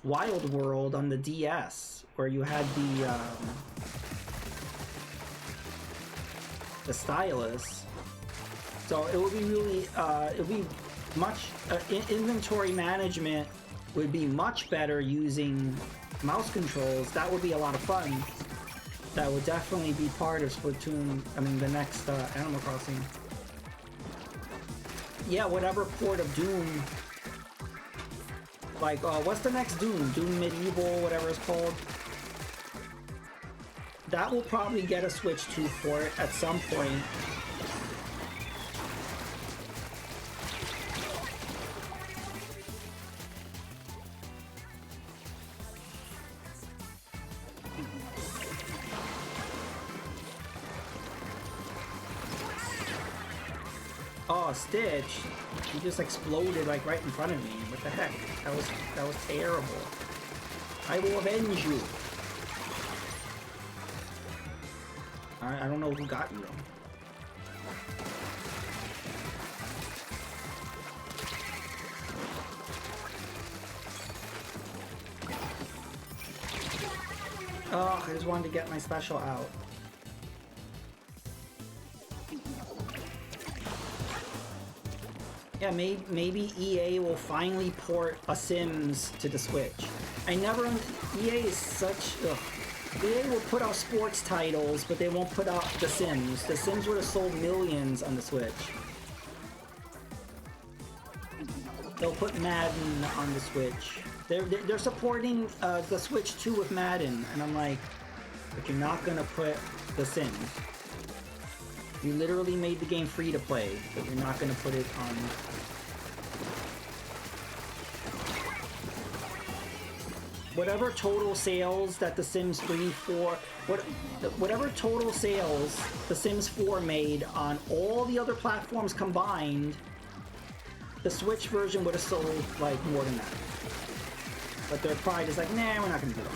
Speaker 1: Wild World on the DS, where you had the stylus. So it would be really, it would be much, inventory management would be much better using mouse controls. That would be a lot of fun. That would definitely be part of Splatoon, I mean the next Animal Crossing. Yeah, whatever port of Doom. Like, what's the next Doom? Doom Medieval, whatever it's called. That will probably get a Switch 2 port at some point. Oh, Stitch! He just exploded like right in front of me. What the heck? That was terrible. I will avenge you. I don't know who got you though. Oh, I just wanted to get my special out. Yeah, maybe EA will finally port a Sims to the Switch. EA is such... Ugh. EA will put out sports titles, but they won't put out The Sims. The Sims would have sold millions on the Switch. They'll put Madden on the Switch. They're supporting the Switch 2 with Madden, and I'm like, but you're not gonna put The Sims. You literally made the game free to play, but you're not gonna put it on. Whatever total sales that The Sims 3, 4, whatever total sales The Sims 4 made on all the other platforms combined, the Switch version would have sold like more than that. But their pride is like, nah, we're not gonna do that.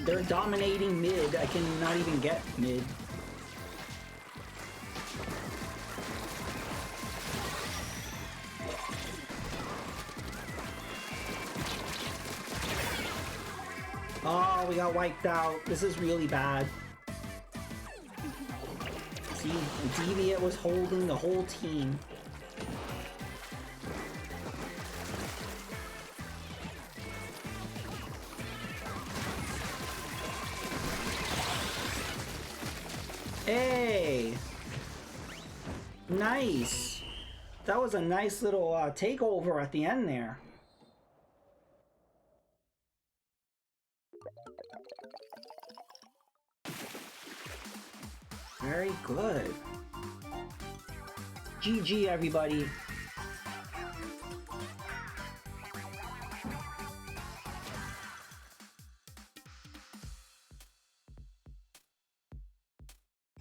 Speaker 1: They're dominating mid. I cannot even get mid. Oh, we got wiped out. This is really bad. See, Deviant was holding the whole team. Hey! Nice! That was a nice little takeover at the end there. Very good. GG, everybody.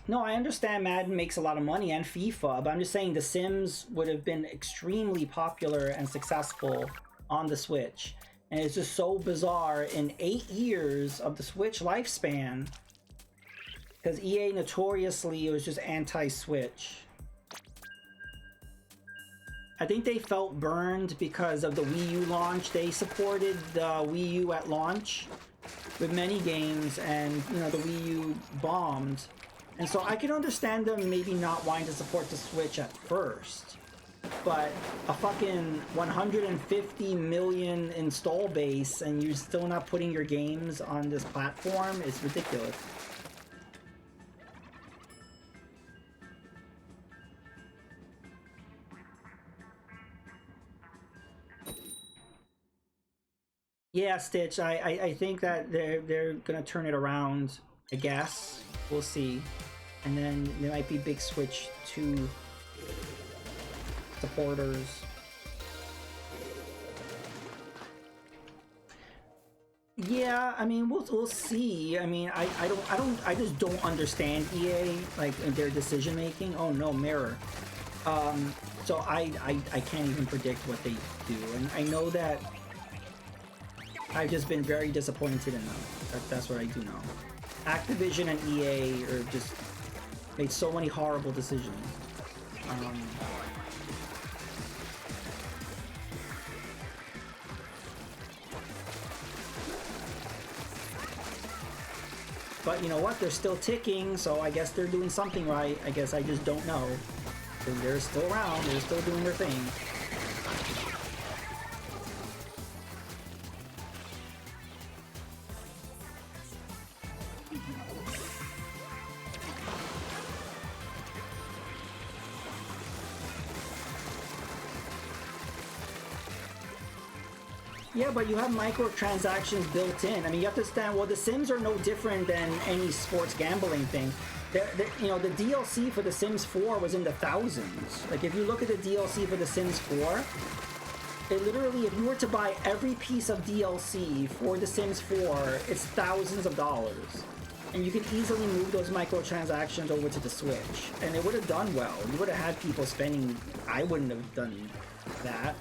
Speaker 1: No, I understand Madden makes a lot of money and FIFA, but I'm just saying The Sims would have been extremely popular and successful on the Switch. And it's just so bizarre in 8 years of the Switch lifespan, because EA notoriously was just anti-Switch. I think they felt burned because of the Wii U launch. They supported the Wii U at launch with many games, and you know, the Wii U bombed. And so I can understand them maybe not wanting to support the Switch at first. But a fucking 150 million install base and you're still not putting your games on this platform is ridiculous. Yeah, Stitch, I think that they're gonna turn it around, I guess. We'll see. And then there might be big Switch 2 supporters. Yeah, I mean we'll see. I mean I just don't understand EA, like their decision making. Oh no, Mirror. So I can't even predict what they do, and I know that I've just been very disappointed in them. That's what I do know. Activision and EA are just made so many horrible decisions. But you know what? They're still ticking, so I guess they're doing something right. I guess I just don't know. They're still around. They're still doing their thing. Yeah, but you have microtransactions built in. I mean, you have to understand, well, The Sims are no different than any sports gambling thing. You know, the DLC for The Sims 4 was in the thousands. Like, if you look at the DLC for The Sims 4, it literally, if you were to buy every piece of DLC for The Sims 4, it's thousands of dollars. And you could easily move those microtransactions over to the Switch. And it would have done well. You would have had people spending... I wouldn't have done that.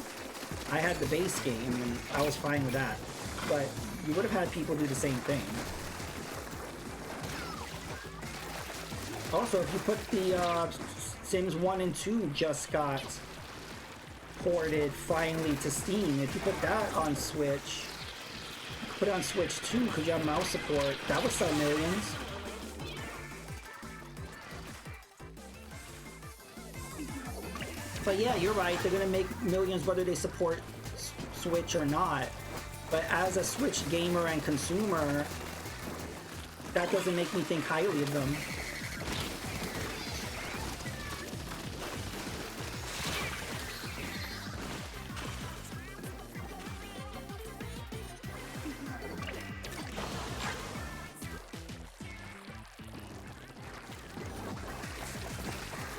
Speaker 1: I had the base game, and I was fine with that. But you would have had people do the same thing. Also, if you put the Sims 1 and 2 just got ported finally to Steam, if you put that on Switch, put it on Switch 2 because you have mouse support, that would sell millions. But yeah, you're right, they're gonna make millions whether they support Switch or not. But as a Switch gamer and consumer, that doesn't make me think highly of them.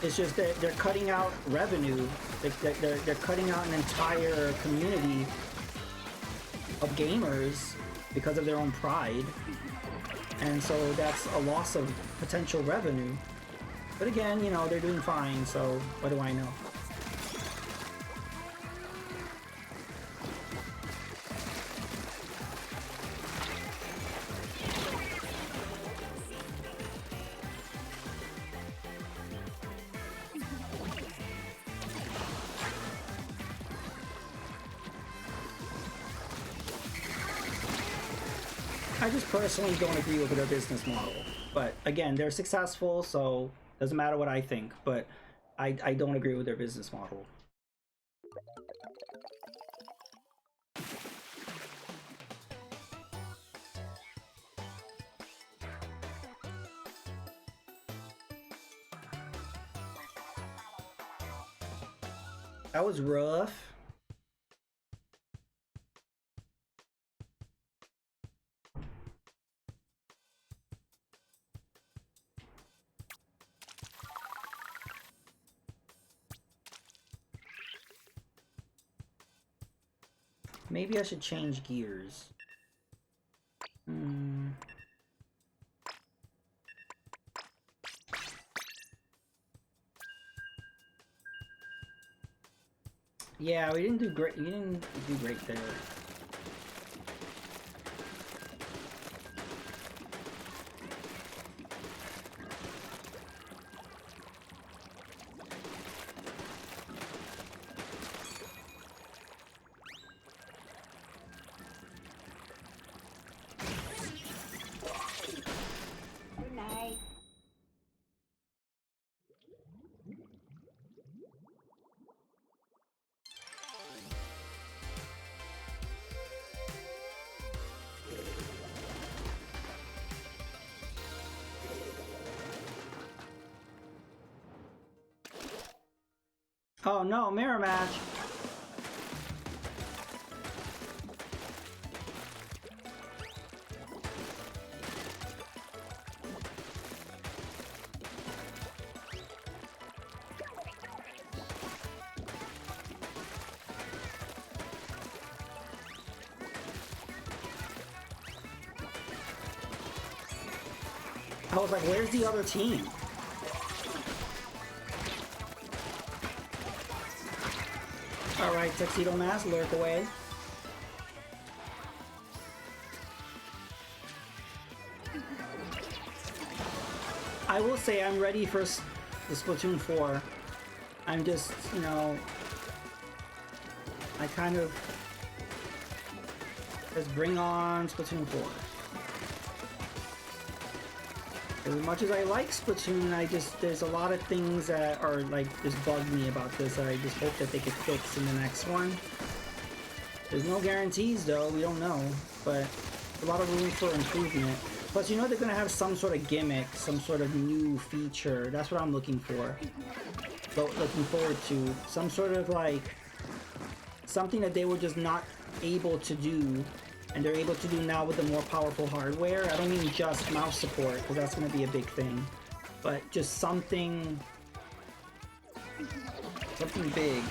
Speaker 1: It's just that they're cutting out revenue. They're cutting out an entire community of gamers because of their own pride. And so that's a loss of potential revenue. But again, you know, they're doing fine, so what do I know? I just personally don't agree with their business model. But again, they're successful, so doesn't matter what I think. But I don't agree with their business model. That was rough. Maybe I should change gears. Yeah, we didn't do great. You didn't do great there.
Speaker 2: Good night.
Speaker 1: Oh no, mirror match. I was like, where's the other team? Alright, Tuxedo Mask, lurk away. I will say I'm ready for the Splatoon 4. I'm just, you know, I kind of just bring on Splatoon 4. As much as I like Splatoon, there's a lot of things that are like just bug me about this that I just hope that they could fix in the next one. There's no guarantees though, we don't know, but a lot of room for improvement. Plus, you know they're gonna have some sort of gimmick, some sort of new feature. That's what I'm looking for. Looking forward to some sort of like something that they were just not able to do, and they're able to do now with the more powerful hardware. I don't mean just mouse support, because that's going to be a big thing, but just something big.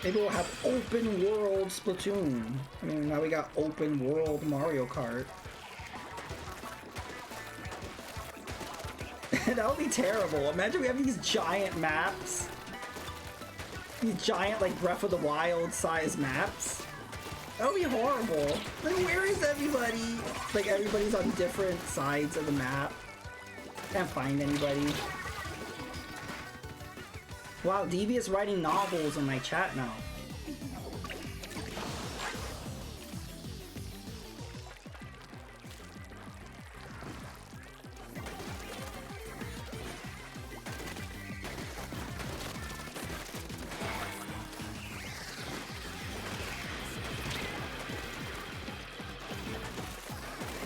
Speaker 1: Maybe we'll have open world Splatoon. I mean, now we got open world Mario Kart. That would be terrible. Imagine we have these giant maps. These giant, like, Breath of the Wild size maps. That would be horrible. Like, where is everybody? Like, everybody's on different sides of the map. Can't find anybody. Wow, Devious writing novels in my chat now.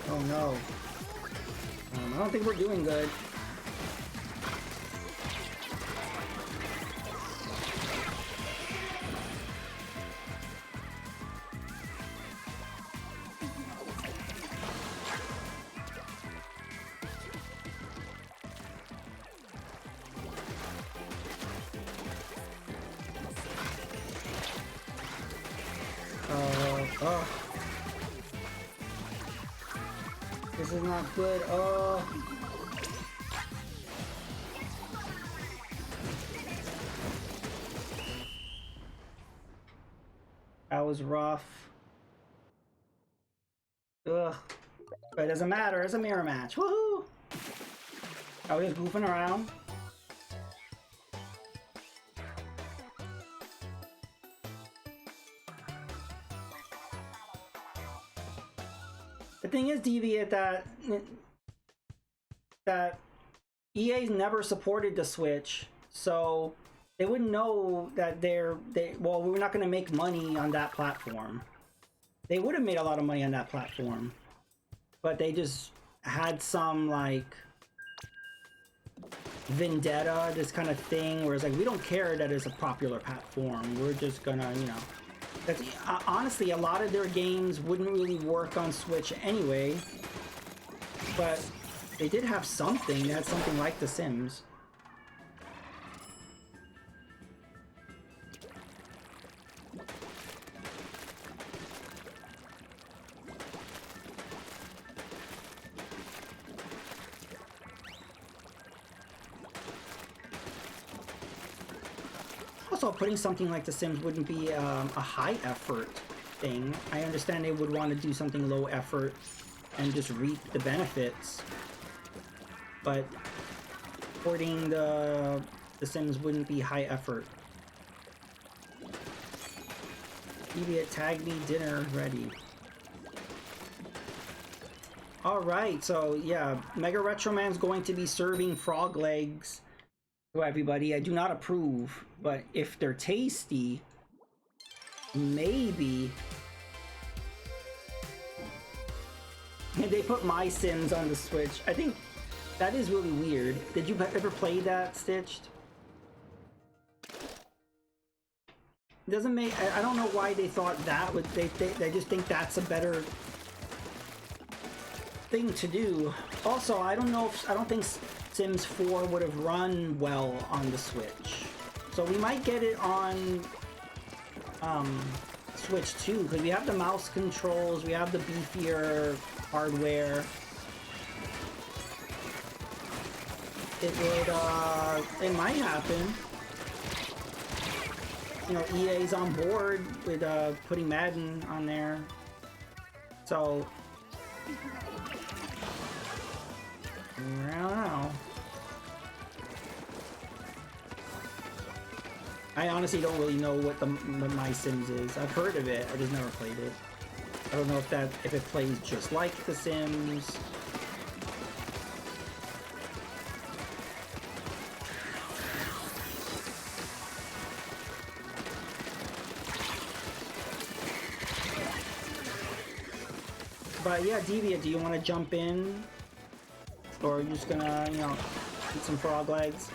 Speaker 1: Oh no. I don't think we're doing good. This is not good. That was rough. Ugh. But it doesn't matter. It's a mirror match. Woohoo! I was just goofing around. thing is, Deviant, that EA's never supported the Switch, so they wouldn't know that well, we're not going to make money on that platform. They would have made a lot of money on that platform, but they just had some like vendetta, this kind of thing, where it's like, we don't care that it's a popular platform. We're just gonna, you know. That's, honestly, a lot of their games wouldn't really work on Switch anyway, but they did have something. They had something like The Sims. Also, putting something like The Sims wouldn't be a high effort thing. I understand they would want to do something low effort and just reap the benefits, but porting the Sims wouldn't be high effort. Deviant, tag me, dinner ready. Alright, so yeah, Mega Retroman's going to be serving frog legs to everybody. I do not approve, but if they're tasty, maybe. And they put My Sims on the Switch. I think that is really weird. Did you ever play that, Stitched? It doesn't make... I don't know why they thought that would... They just think that's a better thing to do. Also, I don't know if... I don't think Sims 4 would have run well on the Switch. So we might get it on Switch too, because we have the mouse controls, we have the beefier hardware. It might happen. You know, EA's on board with putting Madden on there. So I don't know. I honestly don't really know what My Sims is. I've heard of it, I just never played it. I don't know if it plays just like The Sims. But yeah, Deviant, do you want to jump in? Or are you just gonna, you know, eat some frog legs?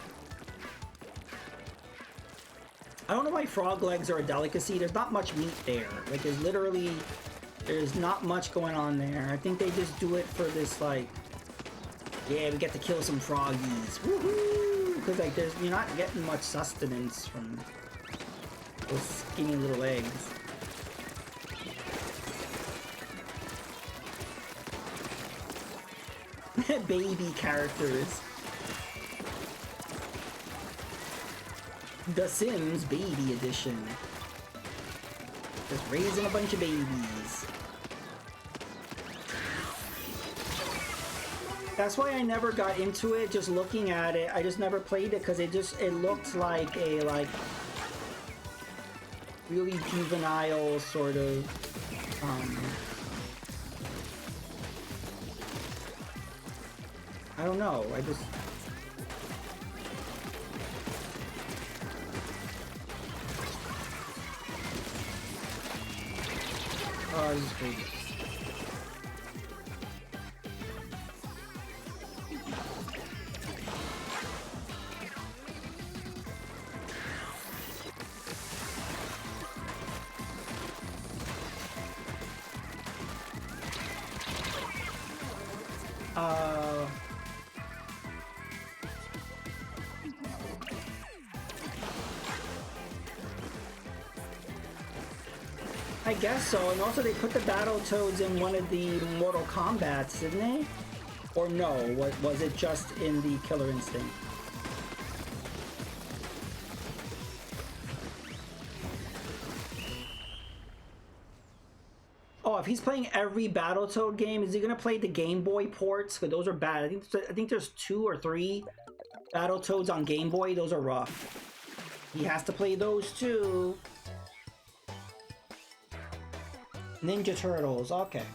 Speaker 1: I don't know why frog legs are a delicacy. There's not much meat there. Like, there's not much going on there. I think they just do it for this, like, yeah, we get to kill some froggies. Woohoo! Because, like, you're not getting much sustenance from those skinny little eggs. Baby characters. The Sims Baby Edition. Just raising a bunch of babies. That's why I never got into it, just looking at it. I just never played it because it looked like a really juvenile sort of I don't know, I just... Oh, this is crazy. I guess so, and also they put the Battletoads in one of the Mortal Kombats, didn't they? Or no, was it just in the Killer Instinct? Oh, if he's playing every Battletoad game, is he gonna play the Game Boy ports? Because those are bad. I think there's 2 or 3 Battletoads on Game Boy. Those are rough. He has to play those too. Ninja Turtles, okay.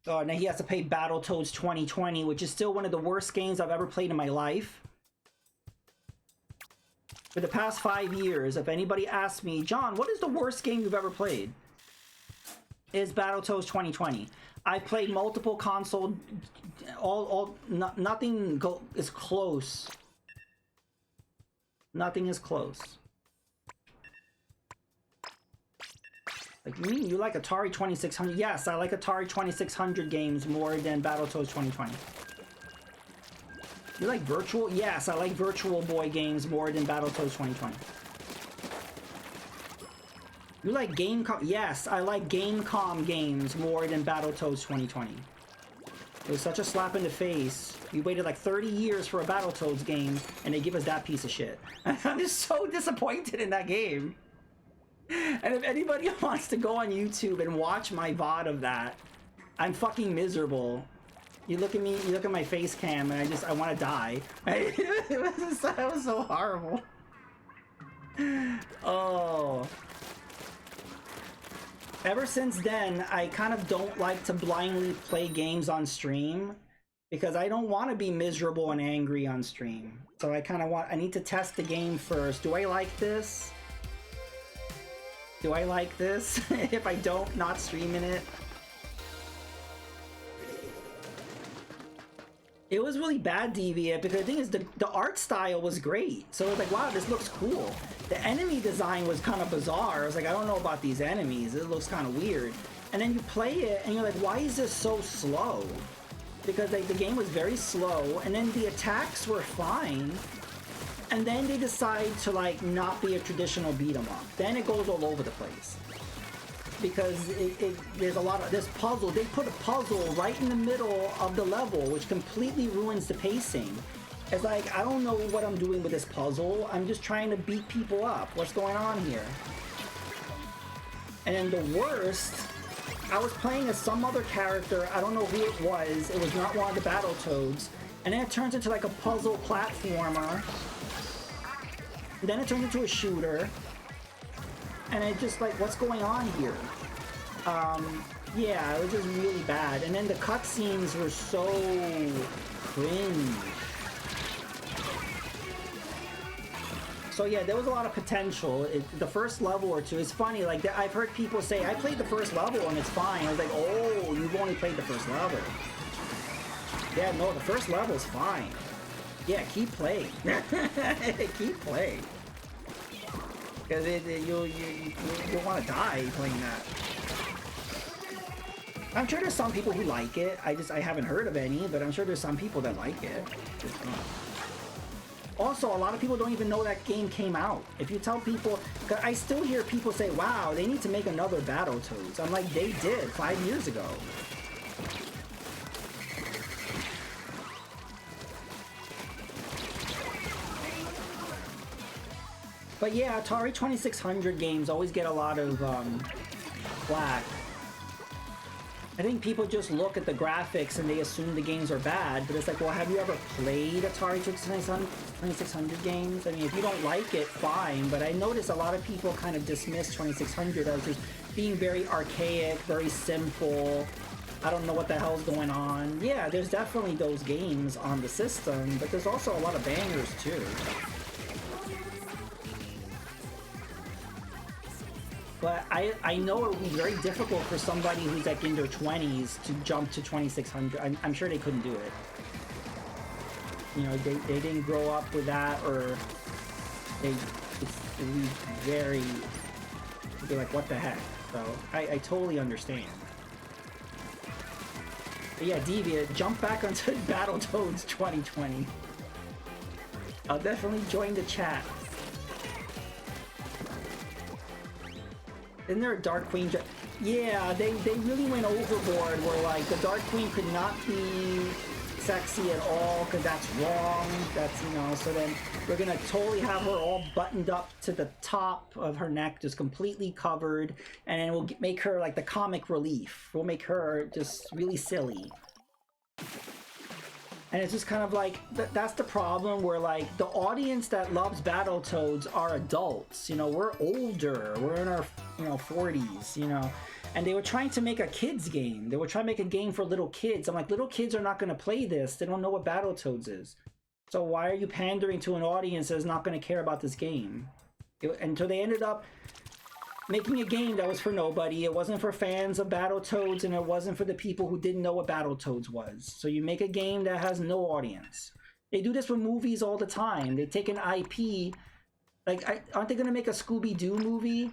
Speaker 1: Oh, now he has to play Battletoads 2020, which is still one of the worst games I've ever played in my life. For the past 5 years, if anybody asks me, John, what is the worst game you've ever played? Is Battletoads 2020. I played multiple console, nothing is close. Nothing is close. Like, you mean you like Atari 2600? Yes, I like Atari 2600 games more than Battletoads 2020. You like Virtual? Yes, I like Virtual Boy games more than Battletoads 2020. You like Gamecom? Yes, I like Gamecom games more than Battletoads 2020. It was such a slap in the face. We waited like 30 years for a Battletoads game, and they give us that piece of shit. I'm just so disappointed in that game. And if anybody wants to go on YouTube and watch my VOD of that, I'm fucking miserable. You look at me, you look at my face cam, and I want to die. That was so horrible. Oh. Ever since then, I kind of don't like to blindly play games on stream because I don't want to be miserable and angry on stream. So I need to test the game first. Do I like this? Do I like this? If I don't, not streaming it. It was really bad, Deviant, because the thing is, the art style was great. So it was like, wow, this looks cool. The enemy design was kind of bizarre. I was like, I don't know about these enemies. It looks kind of weird. And then you play it, and you're like, why is this so slow? Because like, the game was very slow, and then the attacks were fine. And then they decide to like not be a traditional beat 'em up. Then it goes all over the place. Because there's a lot of this puzzle. They put a puzzle right in the middle of the level, which completely ruins the pacing. It's like, I don't know what I'm doing with this puzzle. I'm just trying to beat people up. What's going on here? And then the worst, I was playing as some other character. I don't know who it was. It was not one of the Battletoads. And then it turns into like a puzzle platformer. And then it turns into a shooter. And I just like, what's going on here? Yeah, it was just really bad. And then the cutscenes were so cringe. So yeah, there was a lot of potential. The first level or two, it's funny, like I've heard people say, I played the first level and it's fine. I was like, oh, you've only played the first level. Yeah, no, the first level's fine. Yeah, keep playing. Keep playing. Because you'll want to die playing that. I'm sure there's some people who like it. I haven't heard of any, but I'm sure there's some people that like it. Also, a lot of people don't even know that game came out. If you tell people, I still hear people say, wow, they need to make another Battletoads. I'm like, they did 5 years ago. But yeah, Atari 2600 games always get a lot of flack. I think people just look at the graphics and they assume the games are bad, but it's like, well, have you ever played Atari 2600 games? I mean, if you don't like it, fine, but I notice a lot of people kind of dismiss 2600 as just being very archaic, very simple. I don't know what the hell's going on. Yeah, there's definitely those games on the system, but there's also a lot of bangers too. But I know it would be very difficult for somebody who's like in their 20s to jump to 2600. I'm sure they couldn't do it. You know, they didn't grow up with that, or it would be very, they're like, what the heck? So I totally understand. But yeah, Deviant, jump back onto Battletoads 2020. I'll definitely join the chat. Isn't there a Dark Queen? Yeah, they really went overboard where like the Dark Queen could not be sexy at all because that's wrong. That's, you know, so then we're gonna totally have her all buttoned up to the top of her neck, just completely covered, and then we'll make her like the comic relief. We'll make her just really silly. And it's just kind of like, that's the problem where like the audience that loves Battletoads are adults. You know, we're older, we're in our, you know, 40s, you know. And they were trying to make a kids game. They were trying to make a game for little kids. I'm like, little kids are not going to play this. They don't know what Battletoads is. So why are you pandering to an audience that's not going to care about this game? And so they ended up making a game that was for nobody. It wasn't for fans of Battletoads, and it wasn't for the people who didn't know what Battletoads was. So you make a game that has no audience. They do this with movies all the time. They take an IP, like, aren't they going to make a Scooby-Doo movie?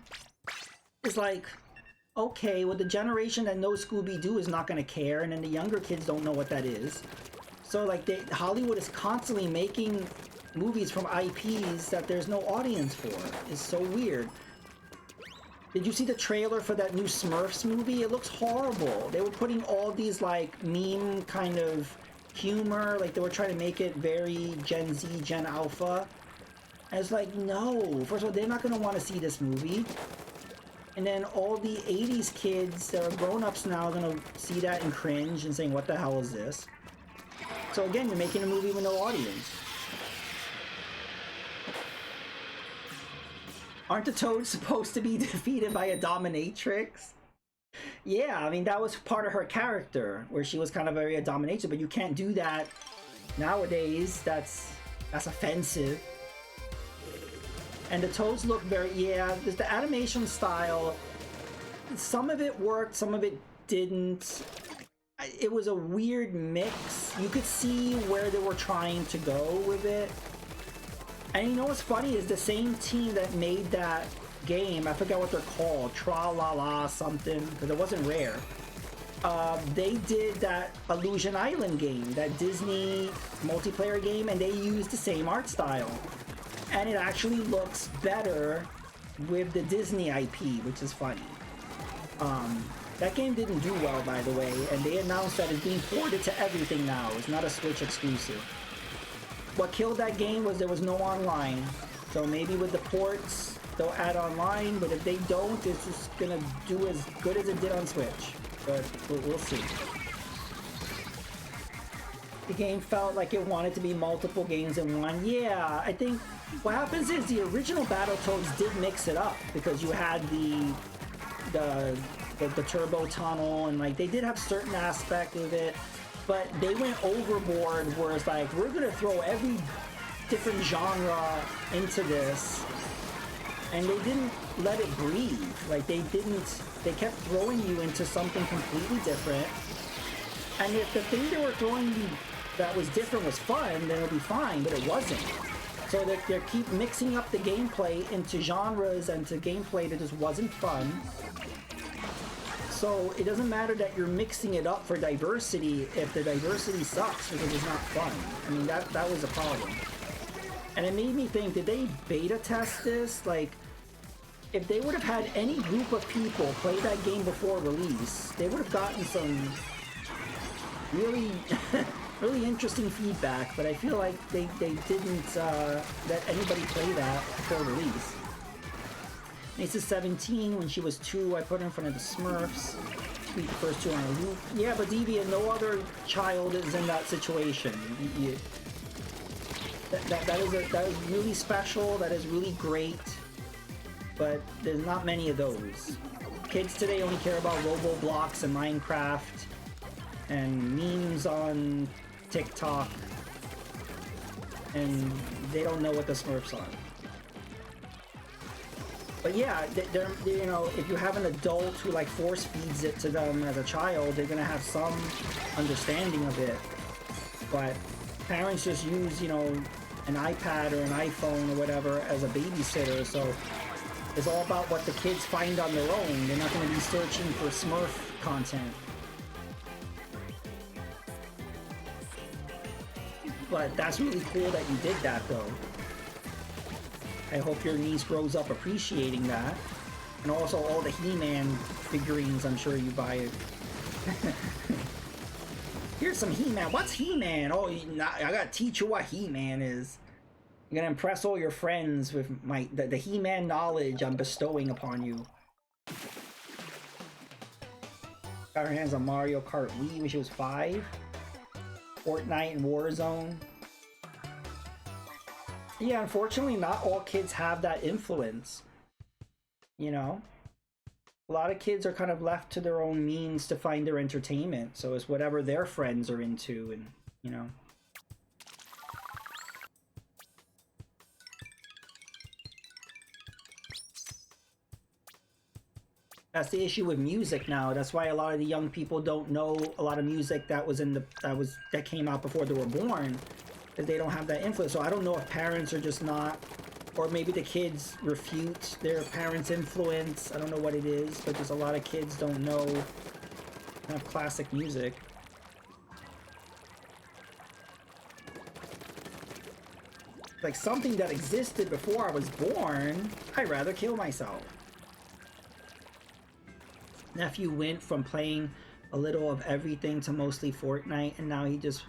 Speaker 1: It's like, okay, well, the generation that knows Scooby-Doo is not going to care, and then the younger kids don't know what that is. So, like, Hollywood is constantly making movies from IPs that there's no audience for. It's so weird. Did you see the trailer for that new Smurfs movie? It looks horrible. They were putting all these, like, meme kind of humor. Like, they were trying to make it very Gen Z, Gen Alpha. And it's like, no. First of all, they're not going to want to see this movie. And then all the 80s kids that are grown-ups now are going to see that and cringe and saying, what the hell is this? So again, you're making a movie with no audience. Aren't the Toads supposed to be defeated by a dominatrix? Yeah, I mean, that was part of her character, where she was kind of a dominatrix, but you can't do that nowadays. That's offensive. And the Toads look very, yeah, there's the animation style. Some of it worked, some of it didn't. It was a weird mix. You could see where they were trying to go with it. And you know what's funny is the same team that made that game, I forget what they're called, Tra-La-La something, because it wasn't Rare. They did that Illusion Island game, that Disney multiplayer game, and they used the same art style. And it actually looks better with the Disney IP, which is funny. That game didn't do well, by the way, and they announced that it's being ported to everything now. It's not a Switch exclusive. What killed that game was there was no online. So maybe with the ports, they'll add online, but if they don't, it's just gonna do as good as it did on Switch. But we'll see. The game felt like it wanted to be multiple games in one. Yeah, I think what happens is the original Battletoads did mix it up, because you had the turbo tunnel, and like they did have certain aspect of it, but they went overboard where it's like, we're gonna throw every different genre into this, and they didn't let it breathe. Like they kept throwing you into something completely different, and if the thing they were throwing you that was different was fun, then it'll be fine, but it wasn't. So they keep mixing up the gameplay into genres and to gameplay that just wasn't fun. So it doesn't matter that you're mixing it up for diversity if the diversity sucks because it's not fun. I mean, that was a problem. And it made me think, did they beta test this? Like, if they would have had any group of people play that game before release, they would have gotten some really, really interesting feedback, but I feel like they didn't let anybody play that before release. Lisa's 17. When she was 2, I put her in front of the Smurfs. Beat the first 2 on a loop. Yeah, but Deviant, no other child is in that situation. That is really special. That is really great. But there's not many of those. Kids today only care about Roblox and Minecraft and memes on TikTok, and they don't know what the Smurfs are. But yeah, they're, you know, if you have an adult who like force feeds it to them as a child, they're gonna have some understanding of it. But parents just use, you know, an iPad or an iPhone or whatever as a babysitter, so it's all about what the kids find on their own. They're not gonna be searching for Smurf content. But that's really cool that you did that, though. I hope your niece grows up appreciating that. And also all the He-Man figurines, I'm sure you buy it. Here's some He-Man. What's He-Man? Oh, I gotta teach you what He-Man is. I'm gonna impress all your friends with the He-Man knowledge I'm bestowing upon you. Got her hands on Mario Kart Wii when she was 5. Fortnite and Warzone. Yeah, unfortunately, not all kids have that influence. You know? A lot of kids are kind of left to their own means to find their entertainment, so it's whatever their friends are into, and you know. That's the issue with music now. That's why a lot of the young people don't know a lot of music that was in the that came out before they were born, because they don't have that influence. So I don't know if parents are just not, or maybe the kids refute their parents' influence. I don't know what it is, but just a lot of kids don't know kind of classic music. Like something that existed before I was born, I'd rather kill myself. Nephew went from playing a little of everything to mostly Fortnite, and now he just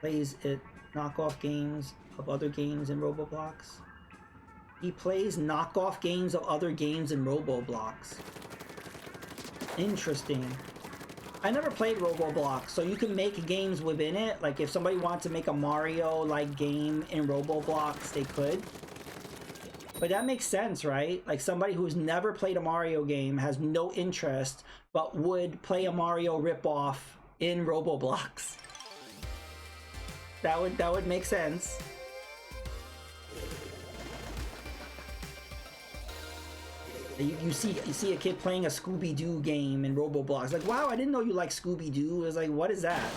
Speaker 1: plays it knockoff games of other games in Roblox. He plays knockoff games of other games in Roblox. Interesting. I never played Roblox, so you can make games within it. Like if somebody wanted to make a Mario-like game in Roblox, they could. But that makes sense, right? Like somebody who's never played a Mario game, has no interest, but would play a Mario ripoff in Roblox. That would make sense. You see a kid playing a Scooby-Doo game in Roblox. Like, wow, I didn't know you like Scooby-Doo. It's like, what is that?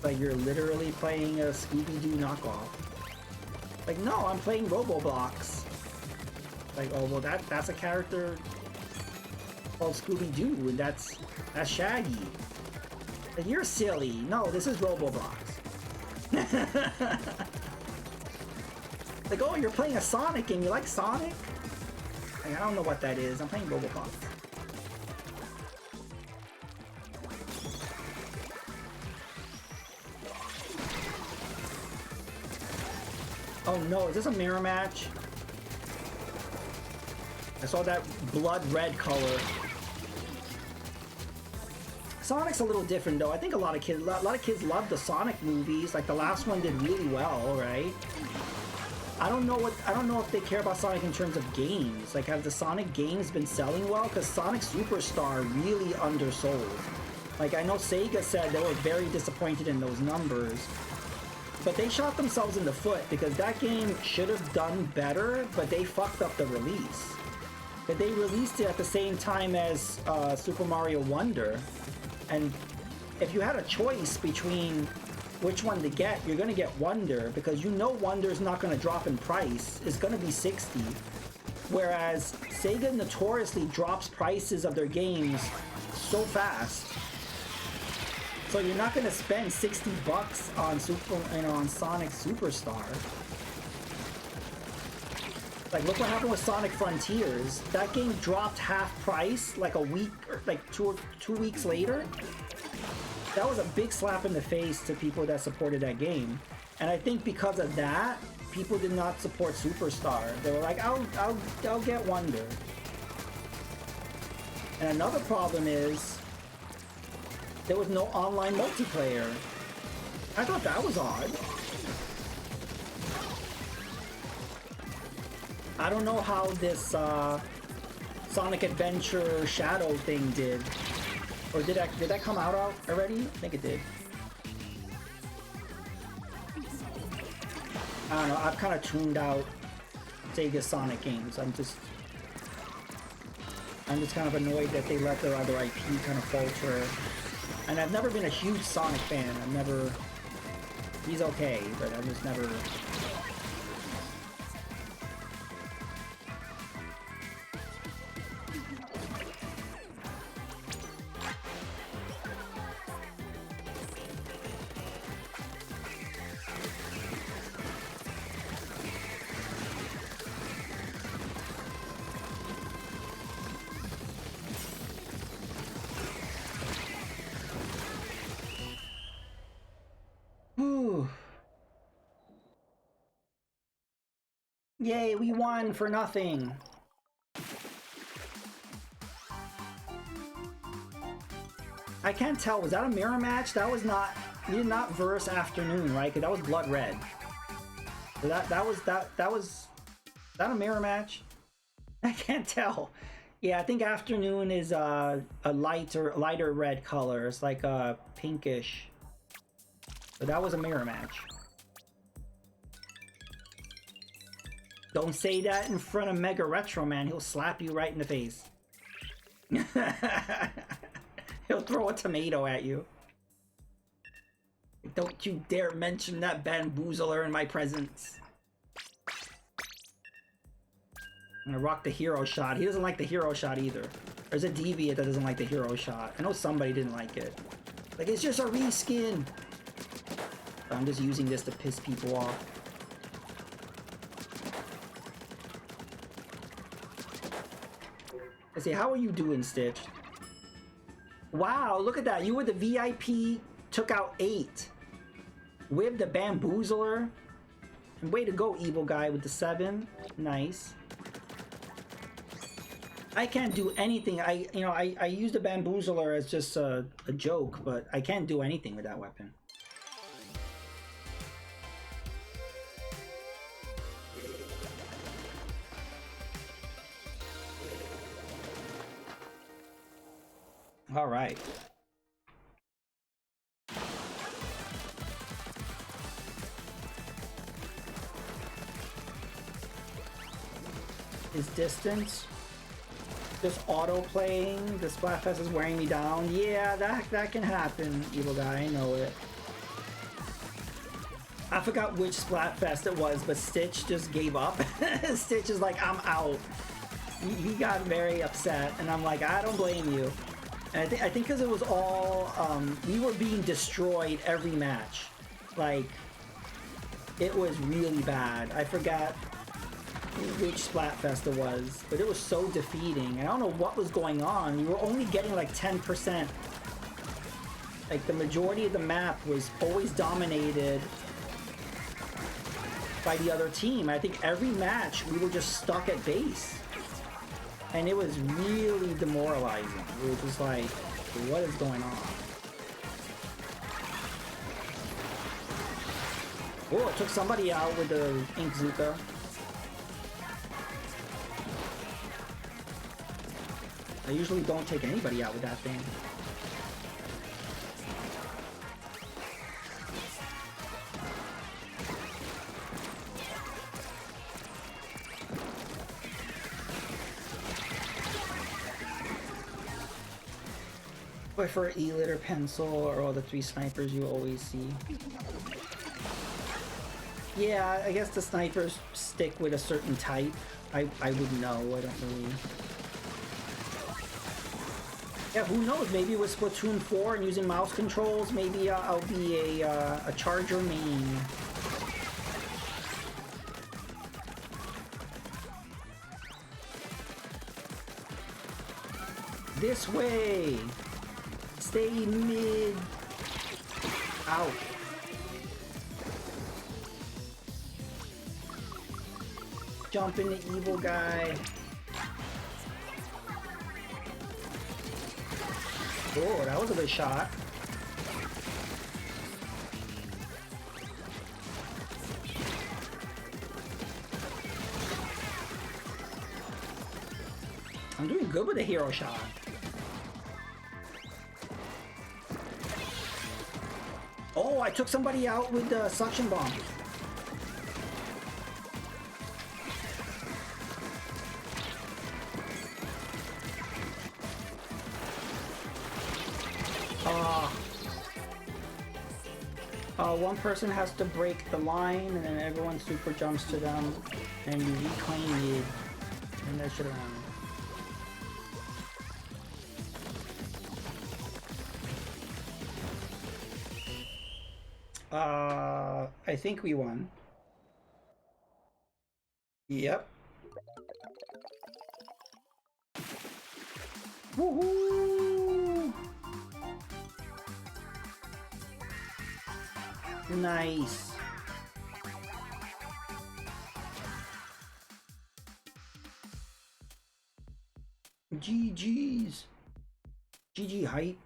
Speaker 1: Like, you're literally playing a Scooby-Doo knockoff. Like, no, I'm playing Roblox. Like, oh, well, that's a character called Scooby-Doo, and that's Shaggy. Like, you're silly. No, this is Roblox. Like, oh, you're playing a Sonic game. You like Sonic? Like, I don't know what that is. I'm playing Roblox. Oh no, is this a mirror match? I saw that blood red color. Sonic's a little different though. I think a lot of kids love the Sonic movies. Like the last one did really well, right? I don't know if they care about Sonic in terms of games. Like, have the Sonic games been selling well? Because Sonic Superstar really undersold. Like, I know Sega said they were very disappointed in those numbers. But they shot themselves in the foot because that game should have done better, but they fucked up the release. But they released it at the same time as Super Mario Wonder. And if you had a choice between which one to get, you're gonna get Wonder, because you know Wonder's not gonna drop in price. It's gonna be 60. Whereas Sega notoriously drops prices of their games so fast. So you're not gonna spend 60 bucks on on Sonic Superstar. Like, look what happened with Sonic Frontiers. That game dropped half price like a week, or like two weeks later. That was a big slap in the face to people that supported that game. And I think because of that, people did not support Superstar. They were like, I'll get Wonder. And another problem is there was no online multiplayer. I thought that was odd. I don't know how this Sonic Adventure Shadow thing did. Or did that come out already? I think it did. I don't know, I've kind of tuned out Sega Sonic games. I'm just kind of annoyed that they let their other IP kind of falter. And I've never been a huge Sonic fan. He's okay, but I've just never... Yay, we won for nothing. I can't tell, was that a mirror match? That was not, we did not verse Afternoon, right? Because that was blood red. So that was that a mirror match? I can't tell. Yeah, I think afternoon is a lighter red color. It's like a pinkish. But that was a mirror match. Don't say that in front of Mega Retro Man. He'll slap you right in the face. He'll throw a tomato at you. Don't you dare mention that bamboozler in my presence. I'm gonna rock the hero shot. He doesn't like the hero shot either. There's a deviant that doesn't like the hero shot. I know somebody didn't like it. Like, it's just a reskin. I'm just using this to piss people off. I say, how are you doing, Stitch? Wow, look at that. You were the VIP, took out 8. With the bamboozler. And way to go, evil guy with the 7. Nice. I can't do anything. I use the bamboozler as just a joke, but I can't do anything with that weapon. All right. His distance. Just auto-playing. The Splatfest is wearing me down. Yeah, that can happen, evil guy. I know it. I forgot which Splatfest it was, but Stitch just gave up. Stitch is like, I'm out. He got very upset, and I'm like, I don't blame you. And I think because it was all, we were being destroyed every match. Like, it was really bad. I forgot which Splatfest it was, but it was so defeating. And I don't know what was going on. We were only getting like 10%. Like, the majority of the map was always dominated by the other team. I think every match we were just stuck at base. And it was really demoralizing. It was just like, what is going on? Oh, it took somebody out with the Ink Zuka. I usually don't take anybody out with that thing. For E-Litter Pencil or all the 3 snipers you always see. Yeah, I guess the snipers stick with a certain type. I would know, I don't really... Yeah, who knows, maybe with Splatoon 4 and using mouse controls, maybe I'll be a Charger main. This way! Stay mid. Ow. Jump in the evil guy. Oh, that was a good shot. I'm doing good with the hero shot. Oh, I took somebody out with the suction bomb. One person has to break the line, and then everyone super jumps to them, and you reclaim it. And that should have won. I think we won. Yep. Woohoo! Nice. GG's. GG hype.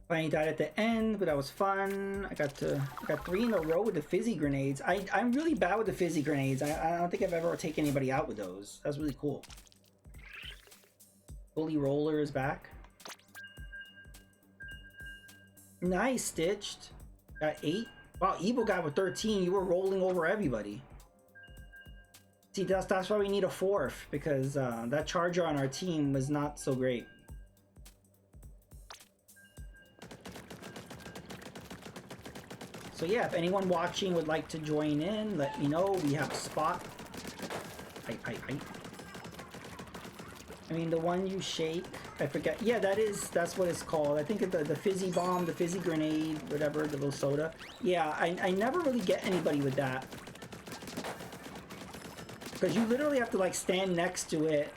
Speaker 1: Finally died at the end, but that was fun. I got 3 in a row with the fizzy grenades. I'm really bad with the fizzy grenades. I don't think I've ever taken anybody out with those. That's really cool. Bully Roller is back. Nice, Stitched. Got 8. Wow, Evil Guy with 13. You were rolling over everybody. See, that's why we need a 4th, because that Charger on our team was not so great. So yeah, if anyone watching would like to join in, let me know. We have a spot. I mean, the one you shake, I forget. Yeah, that's what it's called. I think the fizzy bomb, the fizzy grenade, whatever, the little soda. Yeah, I never really get anybody with that. Because you literally have to like stand next to it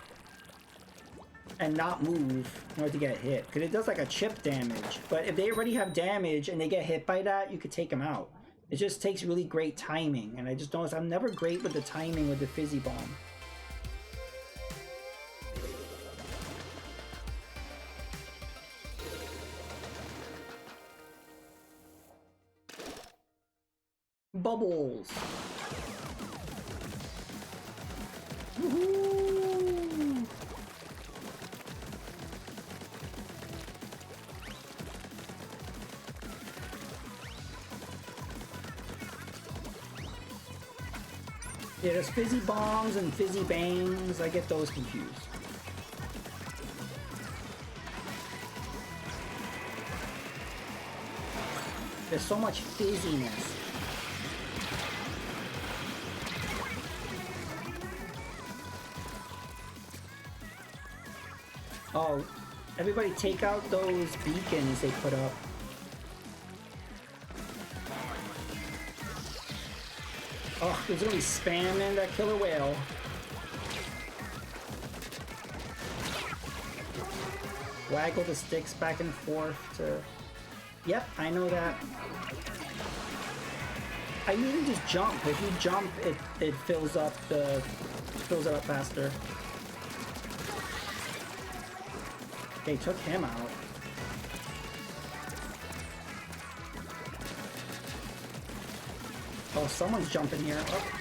Speaker 1: and not move in order to get hit. Because it does like a chip damage. But if they already have damage and they get hit by that, you could take them out. It just takes really great timing. And I just noticed I'm never great with the timing with the fizzy bomb. Bubbles. Woohoo! Yeah, there's fizzy bombs and fizzy bangs. I get those confused. There's so much fizziness. Oh, everybody take out those beacons they put up. Oh, there's gonna be spamming that killer whale. Waggle the sticks back and forth to... Yep, I know that. I usually just jump. If you jump, it fills up it up faster. They took him out. Oh, someone's jumping here. Oh.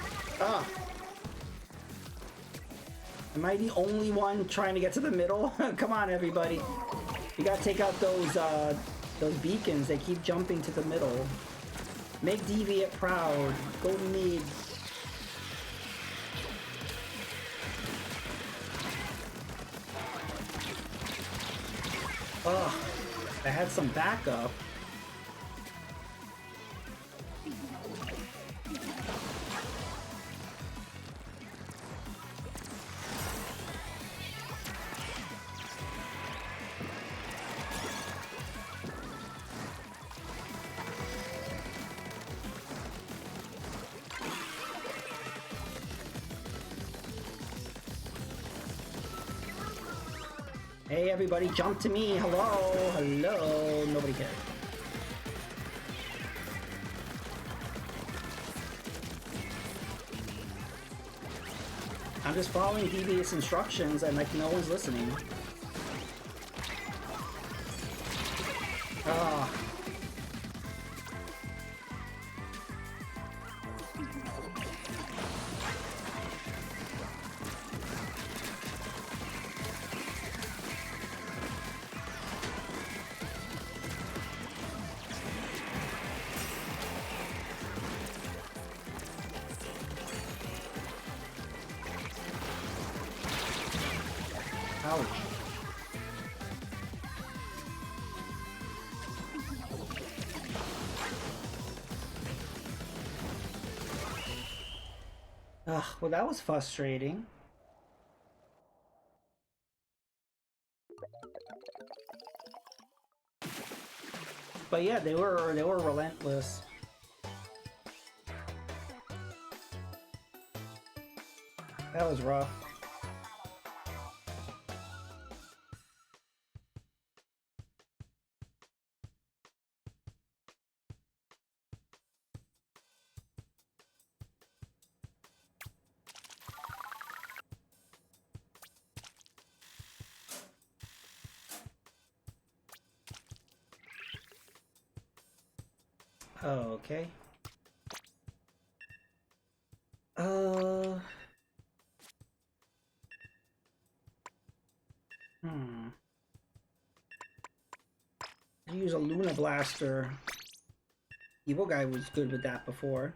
Speaker 1: Ah. Am I the only one trying to get to the middle? Come on, everybody. You gotta take out those beacons. They keep jumping to the middle. Make Deviant proud. Go mid. Ugh. I had some backup. Hey everybody, jump to me. Hello, hello. Nobody cares. I'm just following devious instructions and like no one's listening. Ah. Ouch. Ugh, well that was frustrating. But yeah, they were relentless. That was rough. Okay. Hmm. Use a Luna Blaster. Evil guy was good with that before.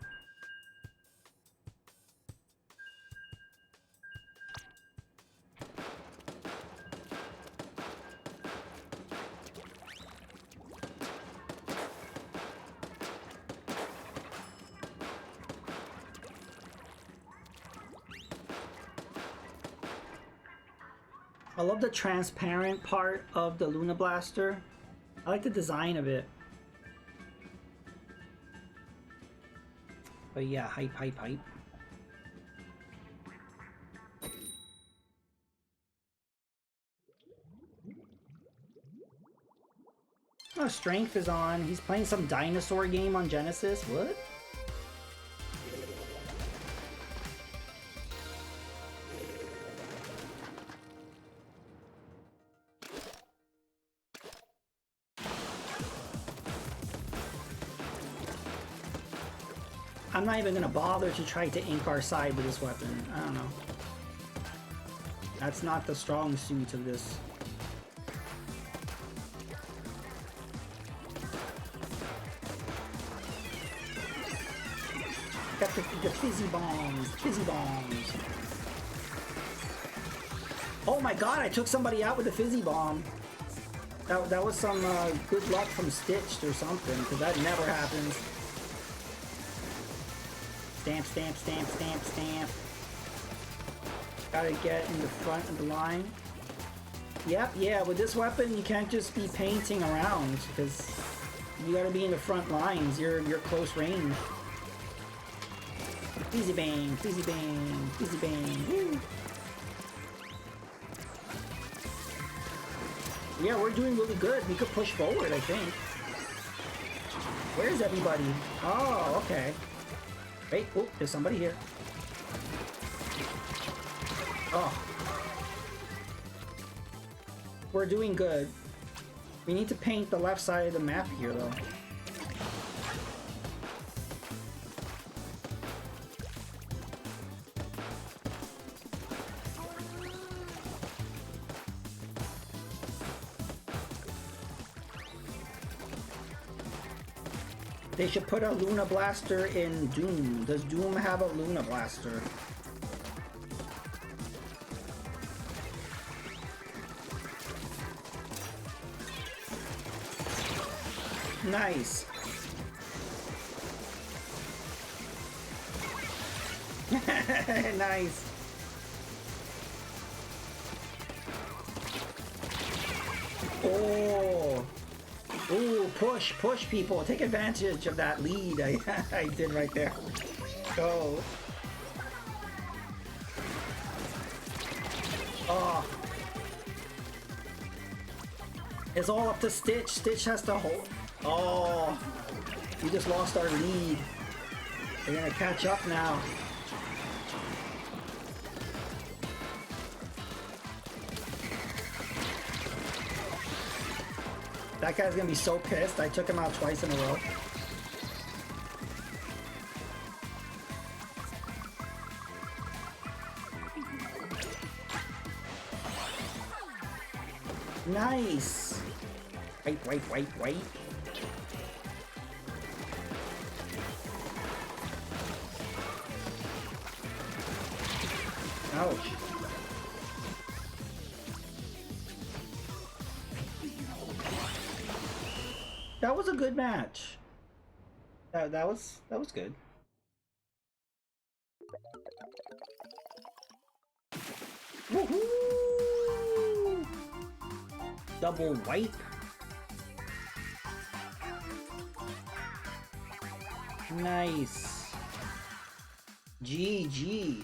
Speaker 1: I love the transparent part of the Luna Blaster. I like the design of it. But yeah, hype, hype, hype. Oh, Strength is on. He's playing some dinosaur game on Genesis. What? I'm not even gonna bother to try to ink our side with this weapon. I don't know. That's not the strong suit of this. Got the fizzy bombs, fizzy bombs. Oh my god, I took somebody out with a fizzy bomb. That was some good luck from Stitched or something, because that never happens. Stamp, stamp, stamp, stamp, stamp. Gotta get in the front of the line. Yep, yeah, with this weapon you can't just be painting around, because you gotta be in the front lines. You're close range. Easy bang, easy bang, easy bang. Woo. Yeah, we're doing really good. We could push forward, I think. Where's everybody? Oh, okay. Wait, oh, there's somebody here. Oh. We're doing good. We need to paint the left side of the map here, though. They should put a Luna Blaster in Doom. Does Doom have a Luna Blaster? Nice. Nice. Oh. Ooh, push people. Take advantage of that lead I did right there. Go. Oh. It's all up to Stitch. Stitch has to hold. Oh. We just lost our lead. They're gonna catch up now. That guy's gonna be so pissed. I took him out twice in a row. Nice. Wait. Ouch. That was a good match. That was good. Woohoo! Double wipe. Nice. GG.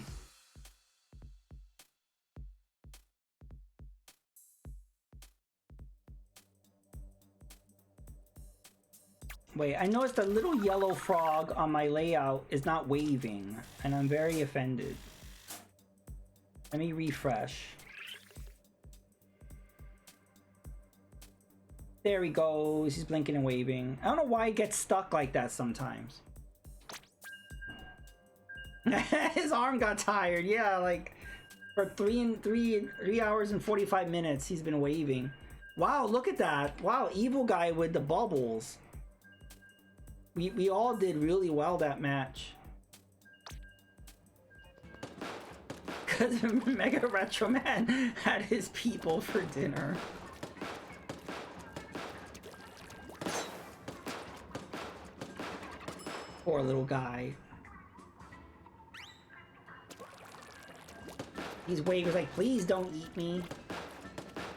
Speaker 1: Wait, I noticed the little yellow frog on my layout is not waving, and I'm very offended. Let me refresh. There he goes. He's blinking and waving. I don't know why he gets stuck like that sometimes. His arm got tired. Yeah, like for 3 hours and 45 minutes he's been waving. Wow, look at that. Wow, evil guy with the bubbles. We all did really well that match. Because Mega Retro Man had his people for dinner. Poor little guy. He's waving, was like, please don't eat me.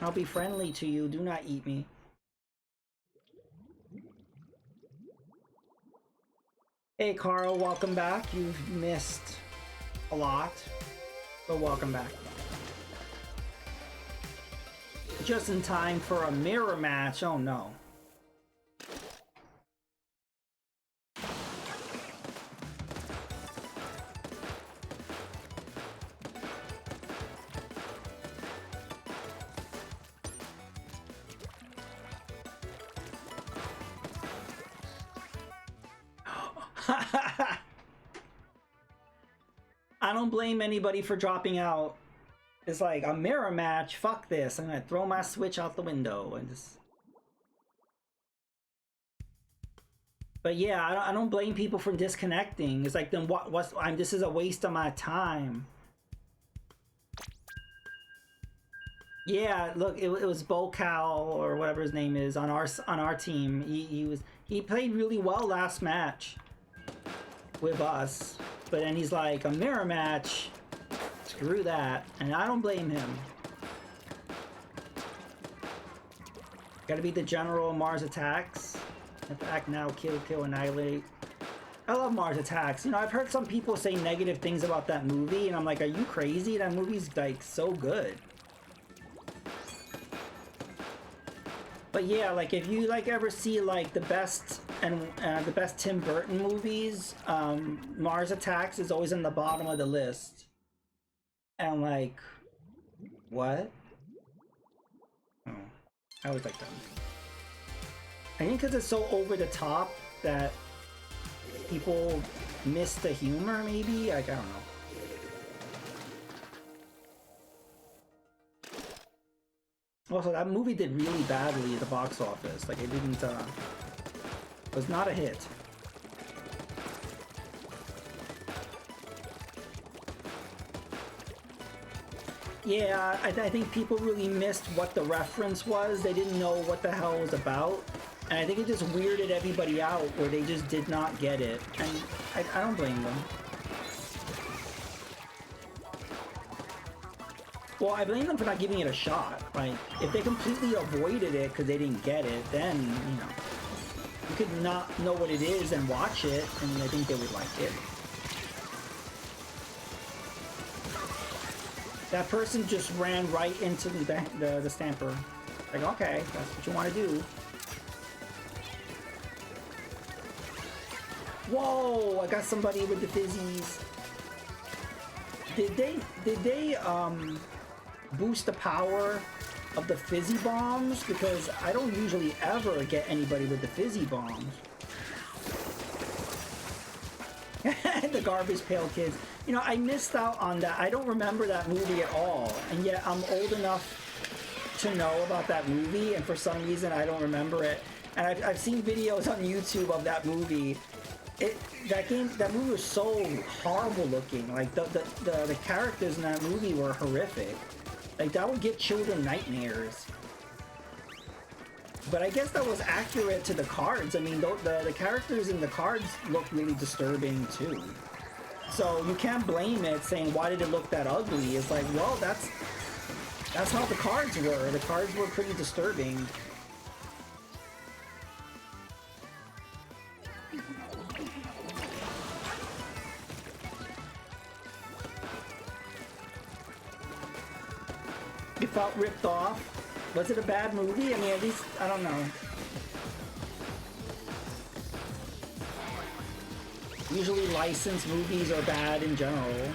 Speaker 1: I'll be friendly to you. Do not eat me. Hey, Carl, welcome back. You've missed a lot, but welcome back. Just in time for a mirror match. Oh, no. I don't blame anybody for dropping out. It's like a mirror match. Fuck this. I'm gonna throw my Switch out the window and just. But yeah, I don't blame people for disconnecting. It's like, then what's this is a waste of my time. Yeah, look, it was Bocal or whatever his name is on our team. He played really well last match with us, but then he's like, a mirror match, screw that, and I don't blame him. Gotta be the general Mars Attacks. Attack now, kill, annihilate. I love Mars Attacks. You know, I've heard some people say negative things about that movie, and I'm like, are you crazy? That movie's like so good. But yeah, like if you like ever see like the best Tim Burton movies, Mars Attacks is always in the bottom of the list. And I'm like, what? Oh, I always like them. I think because it's so over the top that people miss the humor, maybe? Like, I don't know. Also, that movie did really badly at the box office. Like, it didn't, was not a hit. Yeah, I think people really missed what the reference was. They didn't know what the hell it was about. And I think it just weirded everybody out where they just did not get it. And I don't blame them. Well, I blame them for not giving it a shot. Like, if they completely avoided it because they didn't get it, then, you know, you could not know what it is and watch it, and I think they would like it. That person just ran right into the stamper. Like, okay, that's what you want to do. Whoa, I got somebody with the fizzies. Did they boost the power of the fizzy bombs? Because I don't usually ever get anybody with the fizzy bombs. The Garbage Pail Kids. You know, I missed out on that. I don't remember that movie at all. And yet I'm old enough to know about that movie, and for some reason I don't remember it. And I've seen videos on YouTube of that movie. That movie was so horrible looking. Like the characters in that movie were horrific. Like that would give children nightmares. But I guess that was accurate to the cards. I mean, the characters in the cards look really disturbing too. So you can't blame it saying, why did it look that ugly? It's like, well, that's how the cards were. The cards were pretty disturbing. It felt ripped off. Was it a bad movie? I mean, at least, I don't know. Usually licensed movies are bad in general.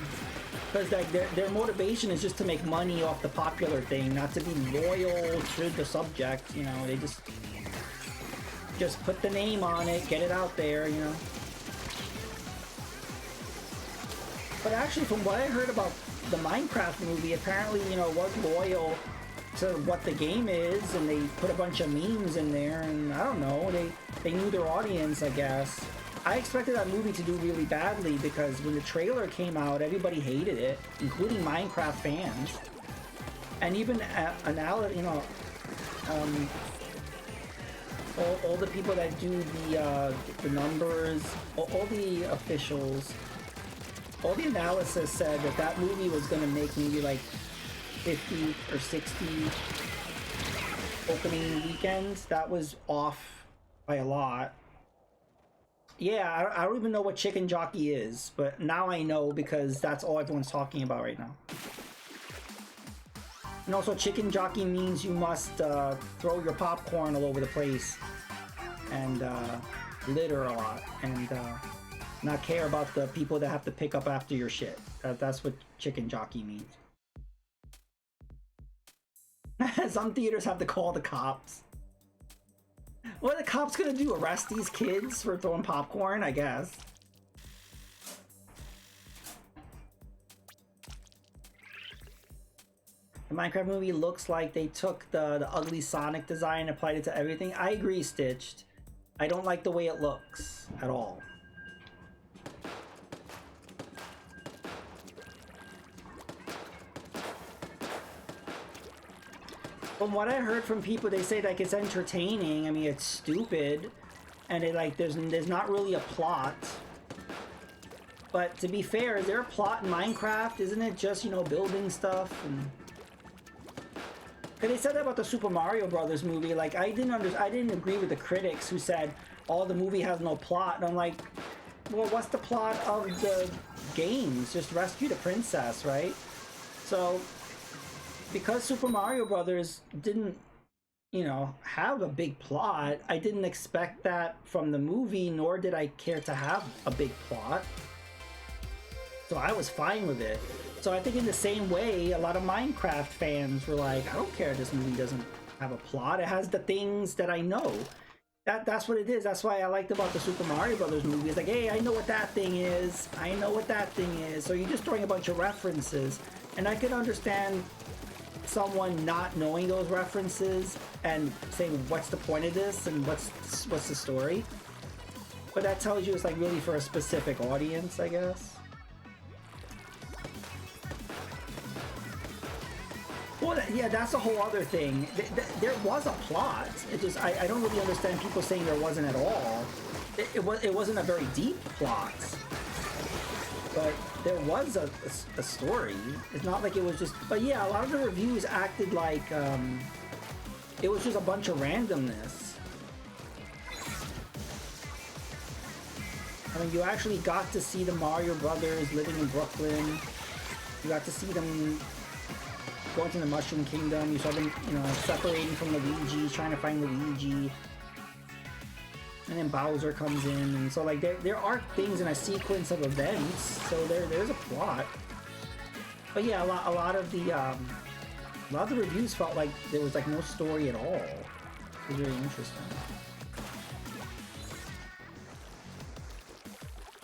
Speaker 1: Because like their motivation is just to make money off the popular thing, not to be loyal to the subject, you know. They just put the name on it, get it out there, you know. But actually, from what I heard about the Minecraft movie, apparently, you know, was loyal to what the game is, and they put a bunch of memes in there, and I don't know, they knew their audience, I guess. I expected that movie to do really badly because when the trailer came out, everybody hated it, including Minecraft fans. And even all the people that do the numbers, all the officials, all the analysis said that that movie was going to make maybe like 50 or 60 opening weekends. That was off by a lot. Yeah, I don't even know what Chicken Jockey is, but now I know because that's all everyone's talking about right now. And also, Chicken Jockey means you must throw your popcorn all over the place and litter a lot and not care about the people that have to pick up after your shit. That's what Chicken Jockey means. Some theaters have to call the cops. What are the cops gonna do? Arrest these kids for throwing popcorn? I guess. The Minecraft movie looks like they took the ugly Sonic design and applied it to everything. I agree, Stitched. I don't like the way it looks at all. From what I heard from people, they say like it's entertaining. I mean, it's stupid, and it like there's not really a plot. But to be fair, is there a plot in Minecraft? Isn't it just, you know, building stuff? And they said that about the Super Mario Brothers movie. Like I didn't agree with the critics who said, "Oh, the movie has no plot." And I'm like, well, what's the plot of the games? Just rescue the princess, right? So because Super Mario Brothers didn't, you know, have a big plot, I didn't expect that from the movie, nor did I care to have a big plot. So I was fine with it. So I think in the same way, a lot of Minecraft fans were like, I don't care if this movie doesn't have a plot. It has the things that I know. That's what it is. That's why I liked about the Super Mario Brothers movie. It's like, hey, I know what that thing is. I know what that thing is. So you're just throwing a bunch of references. And I can understand someone not knowing those references and saying, what's the point of this and what's the story? But that tells you it's like really for a specific audience, I guess. Well, yeah, that's a whole other thing. There was a plot. It just I don't really understand people saying there wasn't at all. It wasn't a very deep plot, but there was a story. It's not like it was just. But yeah, a lot of the reviews acted like it was just a bunch of randomness. I mean, you actually got to see the Mario Brothers living in Brooklyn. You got to see them going to the Mushroom Kingdom. You saw them, you know, separating from Luigi, trying to find Luigi. And then Bowser comes in, and so like there are things in a sequence of events. So there's a plot. But yeah, a lot of the reviews felt like there was like no story at all. It was really interesting.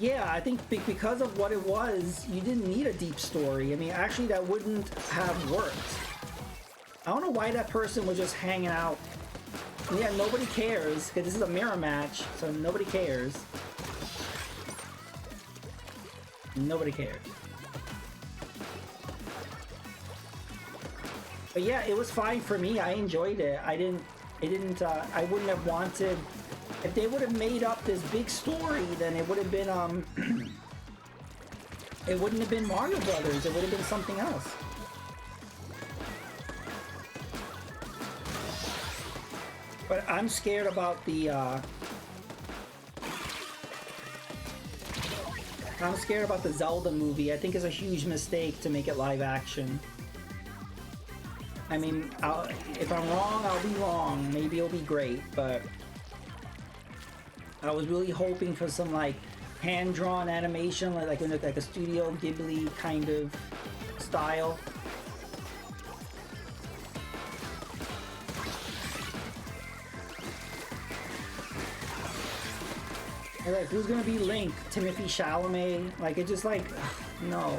Speaker 1: Yeah, I think because of what it was, you didn't need a deep story. I mean, actually, that wouldn't have worked. I don't know why that person was just hanging out. Yeah, nobody cares, because this is a mirror match, so nobody cares. Nobody cares. But yeah, it was fine for me. I enjoyed it. I wouldn't have wanted. If they would have made up this big story, then it would have been, it wouldn't have been Mario Brothers, it would have been something else. But I'm scared about the, Zelda movie. I think it's a huge mistake to make it live action. I mean, if I'm wrong, I'll be wrong. Maybe it'll be great, but I was really hoping for some like hand-drawn animation, like a Studio Ghibli kind of style. Like, who's gonna be Link? Timothy Chalamet? Like, it just like, no.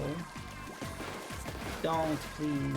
Speaker 1: Don't, please.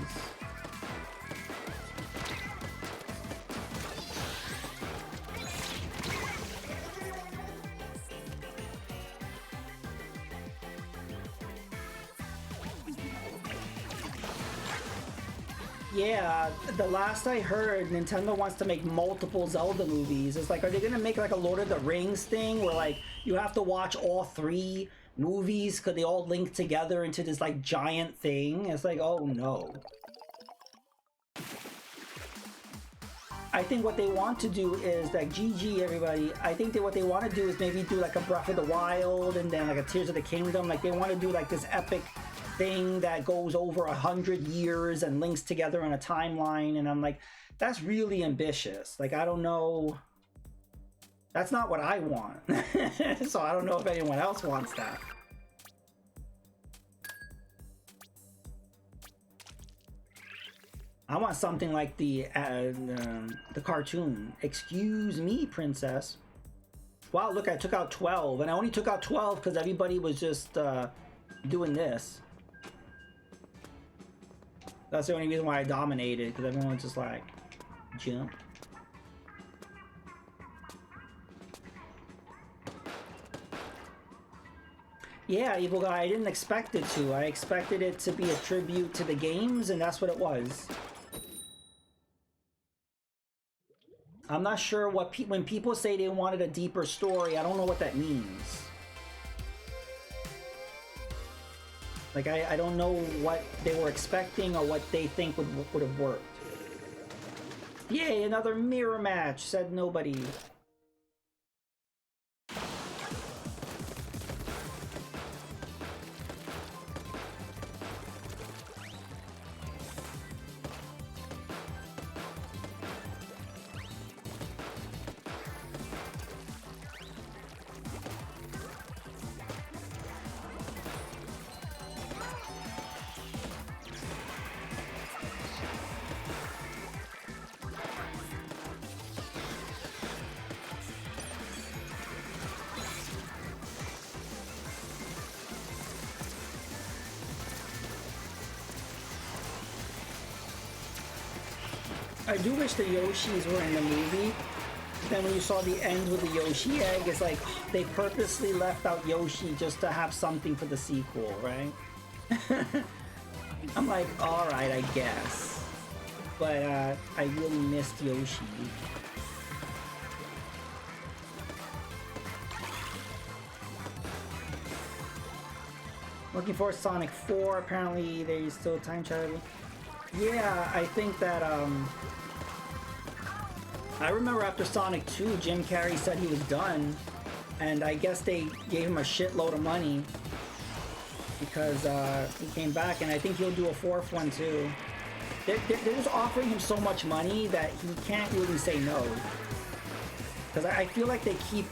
Speaker 1: Yeah, the last I heard, Nintendo wants to make multiple Zelda movies. It's like, are they gonna make like a Lord of the Rings thing where like you have to watch all 3 movies because they all link together into this like giant thing? It's like, oh no. I think what they want to do is like, GG everybody, I think that what they want to do is maybe do like a Breath of the Wild and then like a Tears of the Kingdom. Like they want to do like this epic thing that goes over 100 years and links together in a timeline, and I'm like, that's really ambitious. Like, I don't know, that's not what I want. So I don't know if anyone else wants that. I want something like the cartoon. Excuse me, princess. Wow, look, I took out 12, and I only took out 12 because everybody was just doing this. That's the only reason why I dominated, because everyone was just like, jump. Yeah, Evil Guy, I didn't expect it to. I expected it to be a tribute to the games, and that's what it was. I'm not sure what when people say they wanted a deeper story, I don't know what that means. Like, I don't know what they were expecting or what they think would have worked. Yay, another mirror match, said nobody. I do wish the Yoshis were in the movie. Then when you saw the end with the Yoshi egg, it's like they purposely left out Yoshi just to have something for the sequel, right? I'm like, alright, I guess. But I really missed Yoshi. Looking for Sonic 4, apparently there's still time travel. Yeah, I think that, I remember after Sonic 2, Jim Carrey said he was done, and I guess they gave him a shitload of money because he came back, and I think he'll do a 4th one too. They're just offering him so much money that he can't really say no. Because I feel like they keep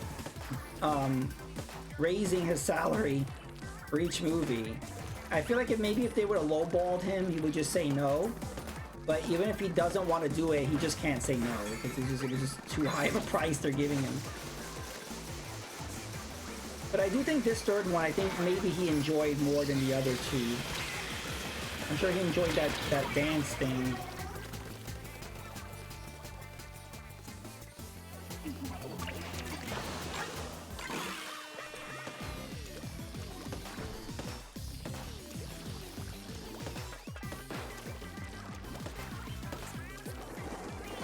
Speaker 1: raising his salary for each movie. I feel like maybe if they would have lowballed him, he would just say no. But even if he doesn't want to do it, he just can't say no because it was just too high of a price they're giving him. But I do think this 3rd one, I think maybe he enjoyed more than the other 2. I'm sure he enjoyed that dance thing.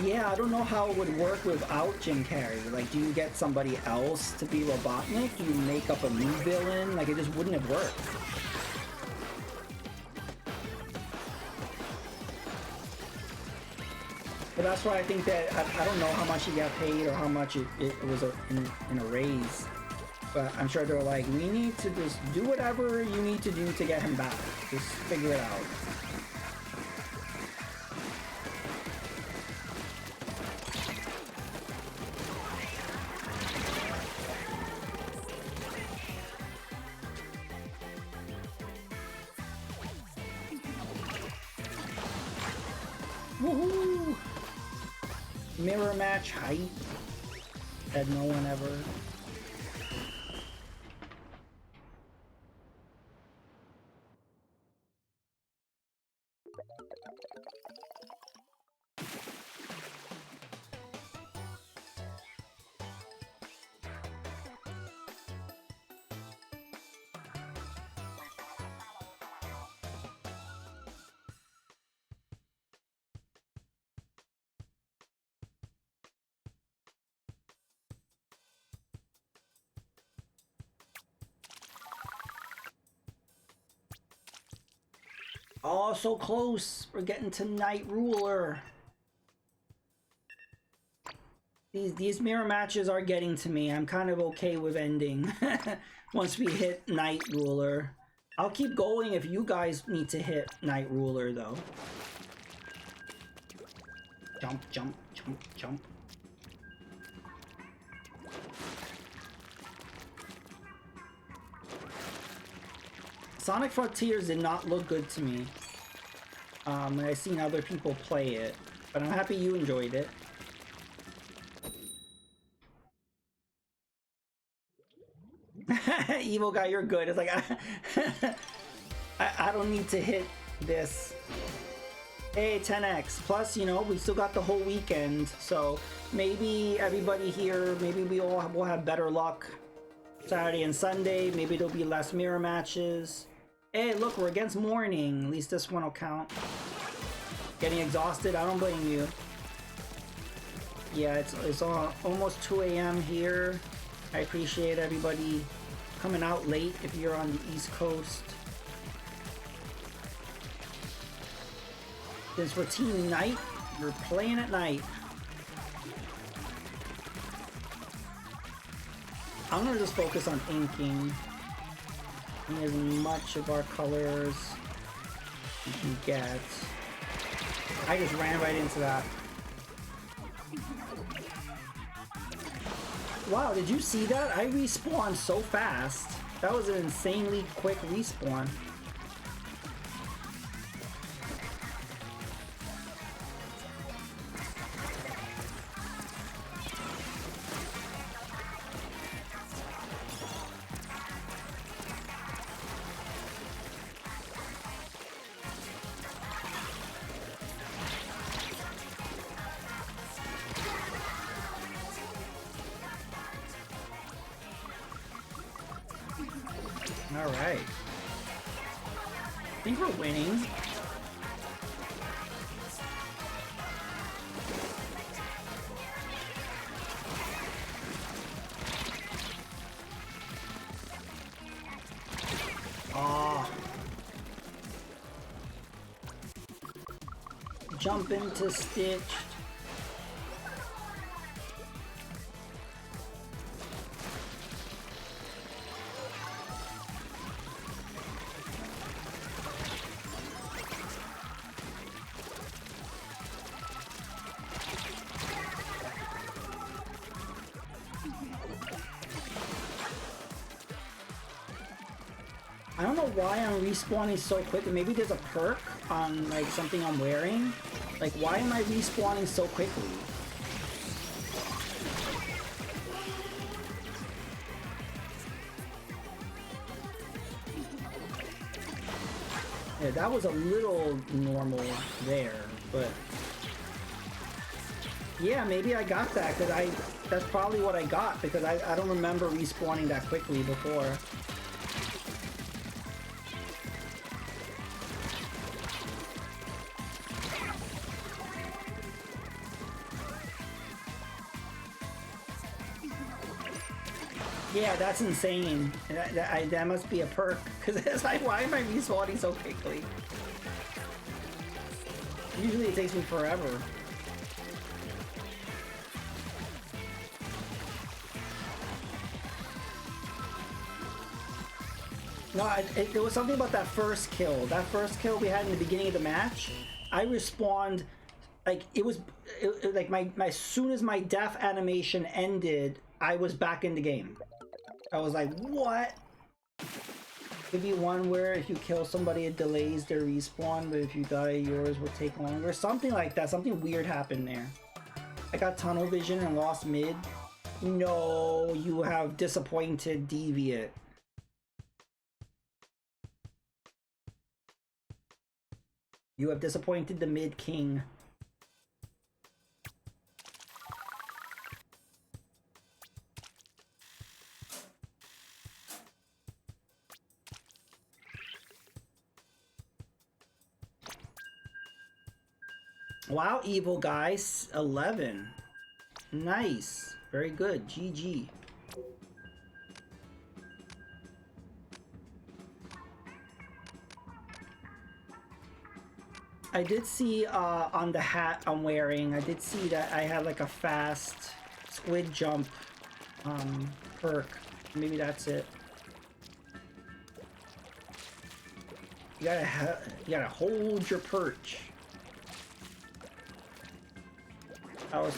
Speaker 1: Yeah, I don't know how it would work without Jim Carrey. Like, do you get somebody else to be Robotnik? Do you make up a new villain? Like, it just wouldn't have worked. But that's why I think that, I don't know how much he got paid or how much it was in a raise. But I'm sure they're like, we need to just do whatever you need to do to get him back. Just figure it out. Woohoo! Mirror match hype that no one ever Oh, so close. We're getting to Night Ruler. These mirror matches are getting to me. I'm kind of okay with ending once we hit Night Ruler. I'll keep going if you guys need to hit Night Ruler, though. Jump, jump, jump, jump. Sonic Frontiers did not look good to me. I've seen other people play it, but I'm happy you enjoyed it. Evil guy, you're good. It's like I don't need to hit this. Hey, 10x. Plus, you know, we still got the whole weekend, so maybe everybody here, maybe we all will have better luck Saturday and Sunday. Maybe there'll be less mirror matches. Hey, look, we're against morning. At least this one will count. Getting exhausted? I don't blame you. Yeah, it's almost 2 a.m. here. I appreciate everybody coming out late if you're on the East Coast. Since for Team Night, we're playing at night. I'm gonna just focus on inking. As much of our colors you can get. I just ran right into that. Wow, did you see that? I respawned so fast. That was an insanely quick respawn. Alright. I think we're winning. Oh. Jump into Stitch. I don't know why I'm respawning so quick. Maybe there's a perk on like something I'm wearing. Like, why am I respawning so quickly? Yeah, that was a little normal there, but yeah, maybe I got that because that's probably what I got because I don't remember respawning that quickly before. Yeah, that's insane. That must be a perk, because it's like, why am I respawning so quickly? Usually it takes me forever. No, there was something about that first kill. That first kill we had in the beginning of the match, I respawned, like, like as soon as my death animation ended, I was back in the game. I was like, what? Could be one where if you kill somebody, it delays their respawn, but if you die, yours will take longer. Something like that. Something weird happened there. I got tunnel vision and lost mid. No, you have disappointed Deviant. You have disappointed the mid king. Wow, evil guys, 11. Nice. Very good. GG. I did see on the hat I'm wearing, I did see that I had like a fast squid jump perk. Maybe that's it. You gotta hold your perch. I was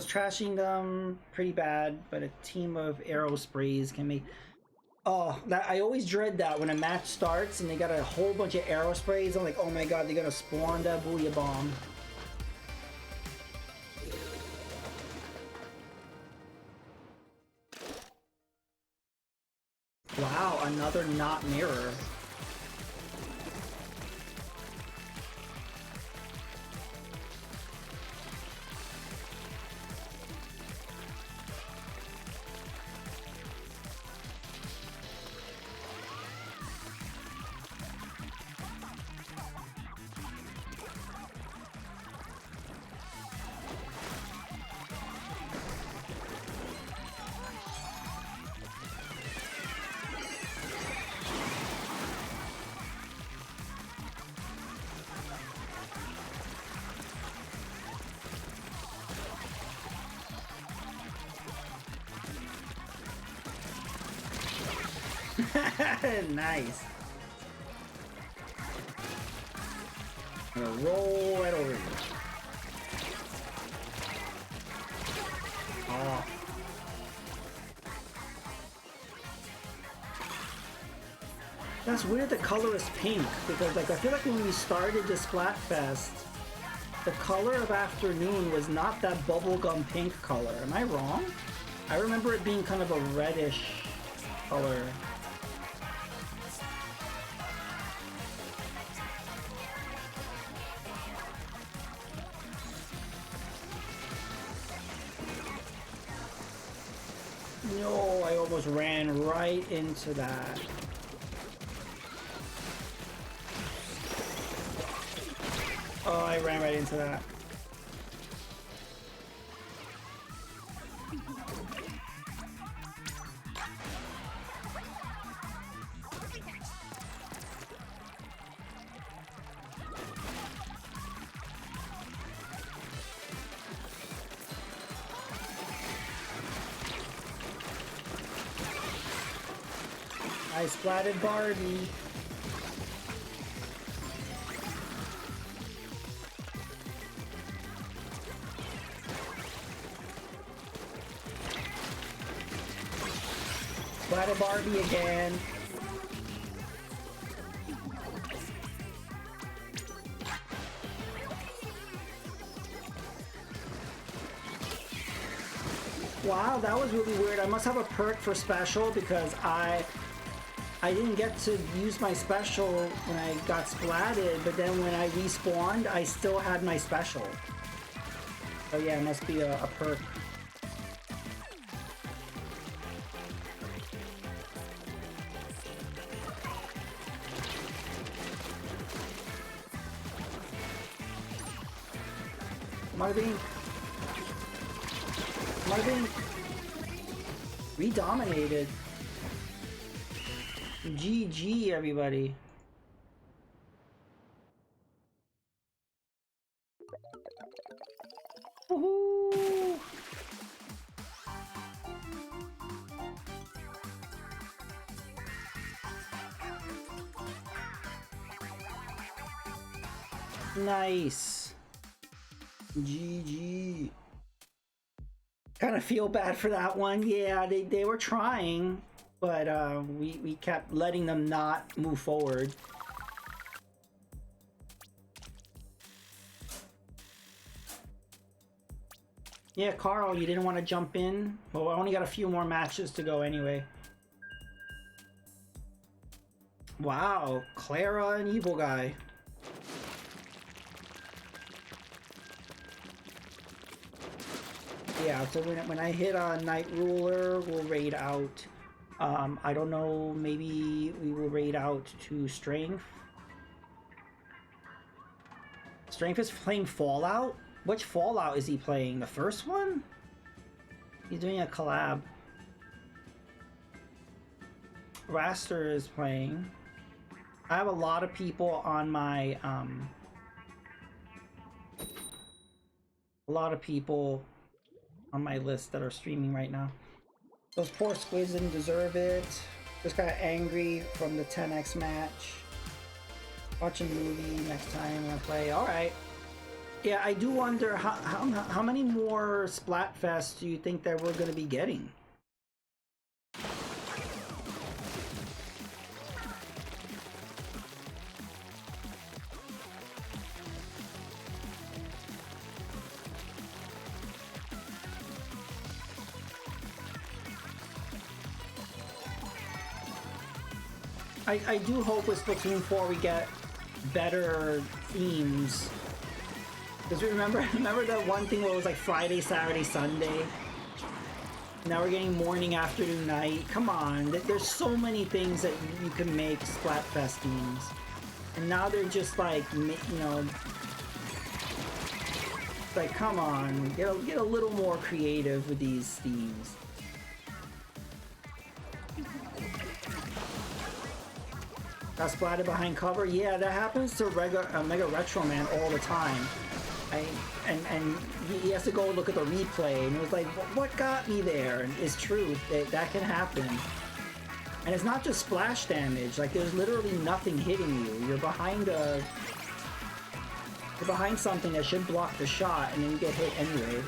Speaker 1: trashing them pretty bad, but a team of arrow sprays can make... Oh, that I always dread that when a match starts and they got a whole bunch of arrow sprays. I'm like, oh my god, they're gonna spawn that booyah bomb. Wow, another not mirror. Nice. I'm gonna roll right over here. Oh. That's weird the color is pink, because like I feel like when we started the Splatfest, the color of Afternoon was not that bubblegum pink color. Am I wrong? I remember it being kind of a reddish color. No, I almost ran right into that. Oh, I ran right into that. I splatted Barbie. Splatted Barbie again. Wow, that was really weird. I must have a perk for special because I didn't get to use my special when I got splatted, but then when I respawned, I still had my special. So yeah, it must be a perk. Marvin! Marvin! We dominated. GG, everybody. Woohoo! Nice. GG. Kind of feel bad for that one. Yeah, they were trying. But we kept letting them not move forward. Yeah, Carl, you didn't want to jump in? Well, I only got a few more matches to go anyway. Wow, Clara and Evil Guy. Yeah, so when I hit Night Ruler, we'll raid out. I don't know, maybe we will raid out to Strength. Strength is playing Fallout? Which Fallout is he playing? The first one? He's doing a collab. Raster is playing. I have a lot of people on my a lot of people on my list that are streaming right now. Those poor squids didn't deserve it. Just got angry from the 10x match. Watching a movie next time I'm gonna play. Alright. Yeah, I do wonder how many more Splatfests do you think that we're gonna be getting? I do hope with Splatoon 4 we get better themes. Because remember that one thing where it was like Friday, Saturday, Sunday? Now we're getting morning, afternoon, night. Come on, there's so many things that you can make Splatfest themes. And now they're just like, you know... Like, come on, get a little more creative with these themes. Got splatted behind cover? Yeah, that happens to Mega Retro Man all the time. And he has to go look at the replay, and it was like, what got me there? And it's true, that can happen. And it's not just splash damage, like there's literally nothing hitting you. You're behind something that should block the shot, and then you get hit anyway.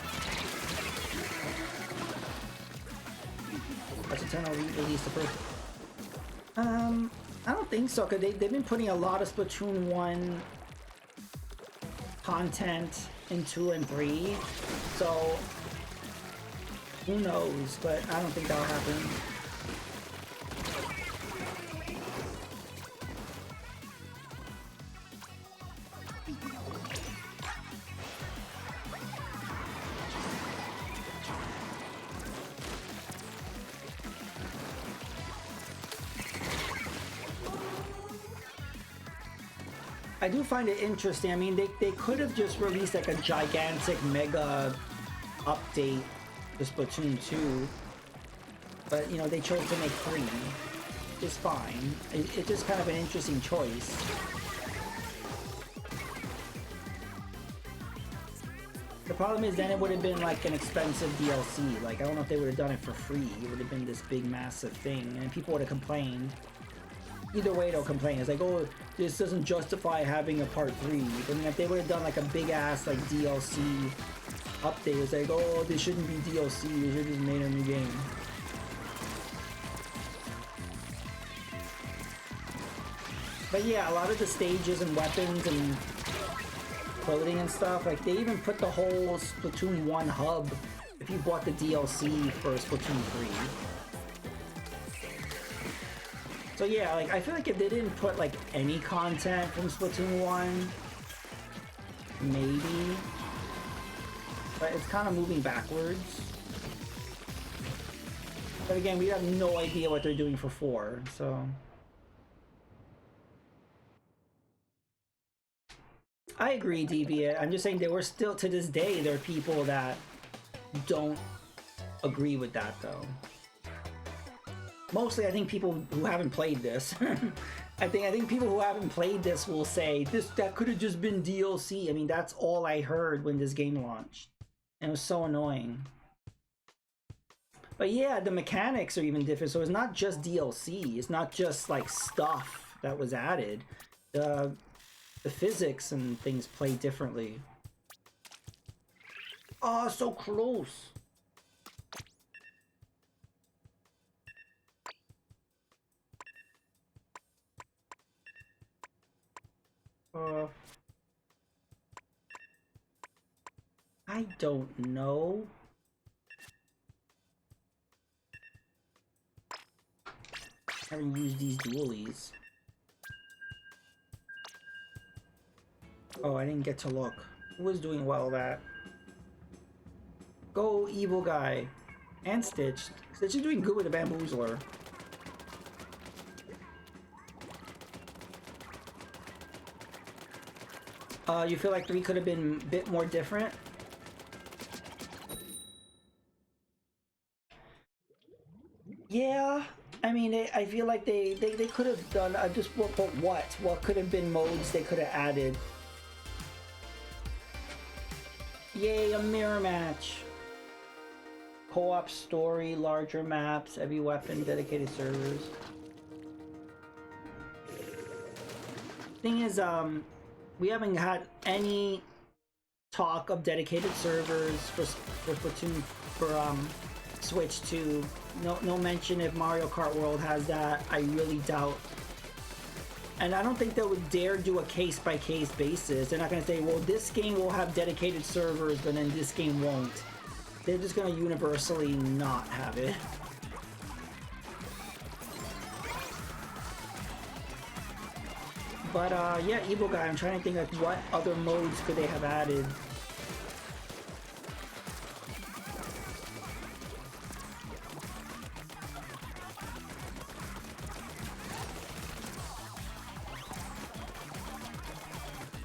Speaker 1: That's a 10 release the first. I don't think so, because they've been putting a lot of Splatoon 1 content in 2 and 3, so who knows, but I don't think that'll happen. I do find it interesting. I mean, they could have just released like a gigantic mega update to Splatoon 2, but you know, they chose to make 3. It's fine. It's just kind of an interesting choice. The problem is then it would have been like an expensive DLC. Like, I don't know if they would have done it for free. It would have been this big massive thing, and people would have complained. Either way they'll complain. It's like, oh, this doesn't justify having a part 3. I mean, if they would have done like a big ass like DLC update, it's like, oh, this shouldn't be DLC, they should have just made a new game. But yeah, a lot of the stages and weapons and clothing and stuff, like they even put the whole Splatoon 1 hub if you bought the DLC for Splatoon 3. So yeah, like I feel like if they didn't put like any content from Splatoon 1, maybe. But it's kind of moving backwards. But again, we have no idea what they're doing for 4, so. I agree, Deviant. I'm just saying there were still, to this day, there are people that don't agree with that though. Mostly, I think people who haven't played this. I think people who haven't played this will say that could have just been DLC. I mean, that's all I heard when this game launched, and it was so annoying. But yeah, the mechanics are even different. So it's not just DLC. It's not just like stuff that was added. The physics and things play differently. Oh, so close. I don't know. I haven't used these dualies. Oh, I didn't get to look. Who was doing well that? Go, evil guy. And Stitch. Stitch is doing good with the Bamboozler. You feel like 3 could have been a bit more different? Yeah, I mean, I feel like they could have done just what could have been modes they could have added. Yay, a mirror match. Co-op story, larger maps, heavy weapon, dedicated servers. Thing is, we haven't had any talk of dedicated servers for Splatoon for Switch 2. No mention if Mario Kart World has that. I really doubt. And I don't think they would dare do a case-by-case basis. They're not going to say, well, this game will have dedicated servers, but then this game won't. They're just going to universally not have it. But yeah, Evil Guy, I'm trying to think like what other modes could they have added.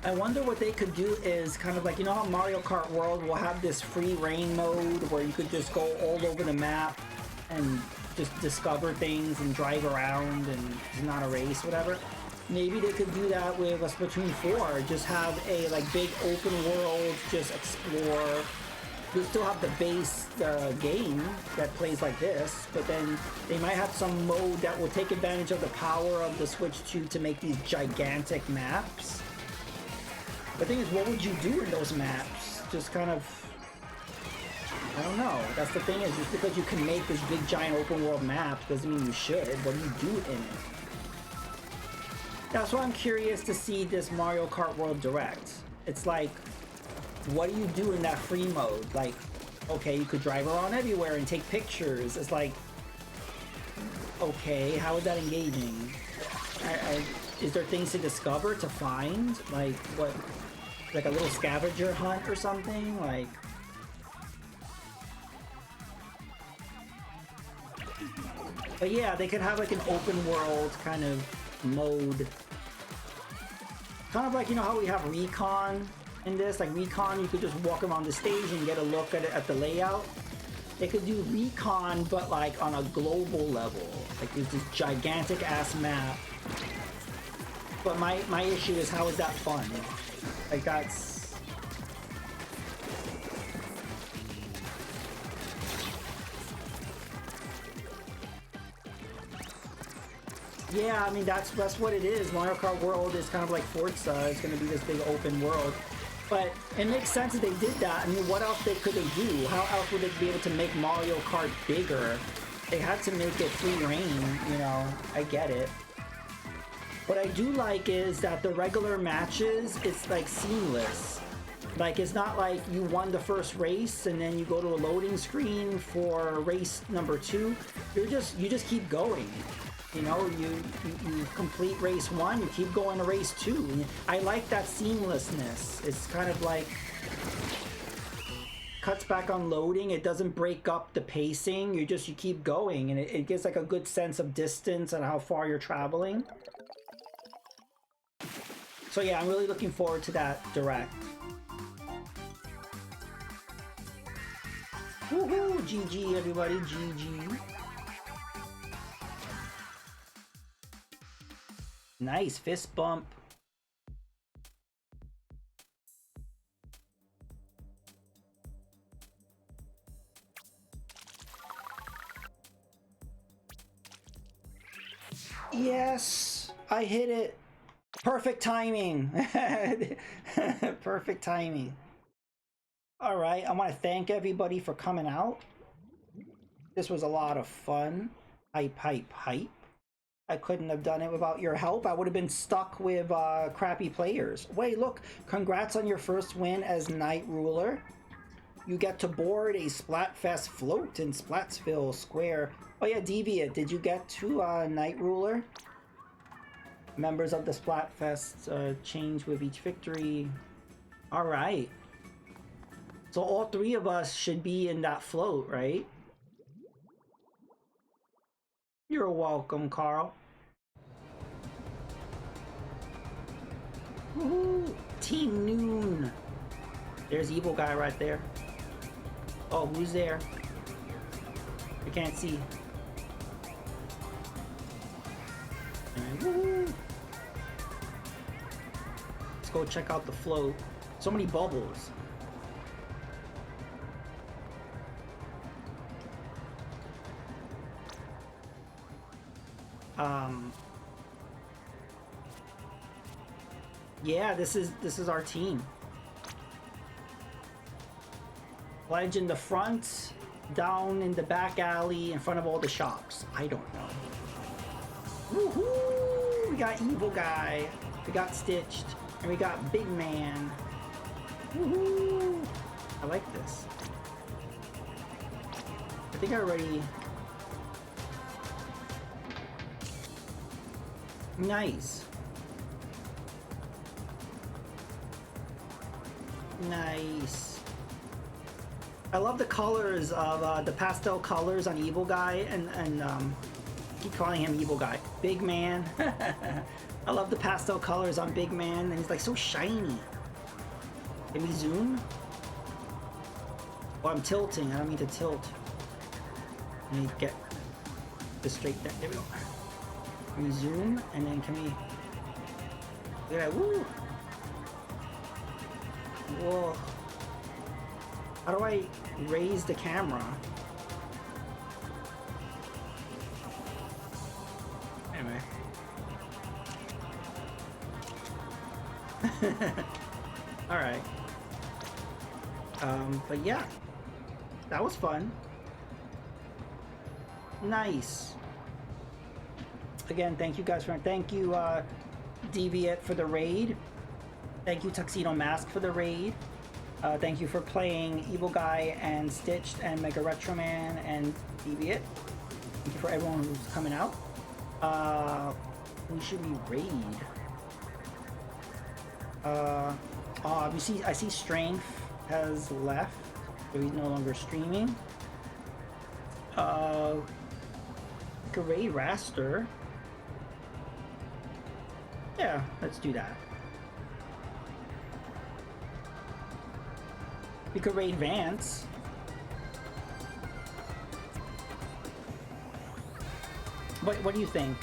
Speaker 1: I wonder what they could do is kind of like, you know how Mario Kart World will have this free reign mode where you could just go all over the map and just discover things and drive around and it's not a race, whatever. Maybe they could do that with a Splatoon 4. Just have a like big open world, just explore. You'll still have the base game that plays like this, but then they might have some mode that will take advantage of the power of the Switch 2 to make these gigantic maps. The thing is, what would you do in those maps? Just kind of, I don't know. That's the thing is, just because you can make this big giant open world map doesn't mean you should. What do you do in it? That's why I'm curious to see this Mario Kart World Direct. It's like, what do you do in that free mode? Like, okay, you could drive around everywhere and take pictures. It's like, okay, how is that engaging? Is there things to discover, to find? Like, what? Like a little scavenger hunt or something? Like... But yeah, they could have like an open world kind of mode. Kind of like, you know how we have Recon in this? Like Recon, you could just walk around the stage and get a look at the layout. They could do Recon, but like on a global level. Like there's this gigantic ass map. But my issue is, how is that fun? Like that's... Yeah, I mean that's what it is. Mario Kart World is kind of like Forza. It's going to be this big open world. But it makes sense that they did that. I mean, what else could they do? How else would they be able to make Mario Kart bigger? They had to make it free reign, you know. I get it. What I do like is that the regular matches, it's like seamless. Like it's not like you won the first race and then you go to a loading screen for race number 2. You just keep going. You know, you complete race 1, you keep going to race 2. I like that seamlessness. It's kind of like cuts back on loading. It doesn't break up the pacing. You keep going, and it gives like a good sense of distance and how far you're traveling. So yeah, I'm really looking forward to that Direct. Woohoo! GG everybody, GG. Nice, fist bump. Yes, I hit it. Perfect timing. Perfect timing. All right, I want to thank everybody for coming out. This was a lot of fun. Hype, hype, hype. I couldn't have done it without your help. I would have been stuck with crappy players. Wait, look, congrats on your first win as Night Ruler. You get to board a Splatfest float in Splatsville Square. Oh yeah, Deviant, did you get to Night Ruler? Members of the Splatfest change with each victory. All right. So all 3 of us should be in that float, right? You're welcome, Carl. Woohoo! Team Noon. There's Evil Guy right there. Oh, who's there? I can't see. Woohoo! Let's go check out the float. So many bubbles. Yeah, this is our team. Ledge in the front, down in the back alley, in front of all the shops. I don't know. Woohoo! We got Evil Guy, we got Stitched, and we got Big Man. Woohoo! I like this. I think I already... Nice. Nice. I love the colors of the pastel colors on Evil Guy and keep calling him Evil Guy. Big Man. I love the pastel colors on Big Man, and he's like so shiny. Can we zoom? Oh, I'm tilting. I don't mean to tilt. Let me get this straight there. There we go. Can we zoom? And then can we... Look at that. Woo! Whoa. How do I raise the camera? Anyway. Alright. But yeah. That was fun. Nice. Again, thank you guys for... Thank you, Deviant for the raid. Thank you, Tuxedo Mask, for the raid. Thank you for playing Evil Guy and Stitched and Mega Retro Man and Deviant. Thank you for everyone who's coming out. Who should we raid? You see, I see Strength has left, so he's no longer streaming. We could raid Raster. Yeah, let's do that. We could raid Vance. What do you think?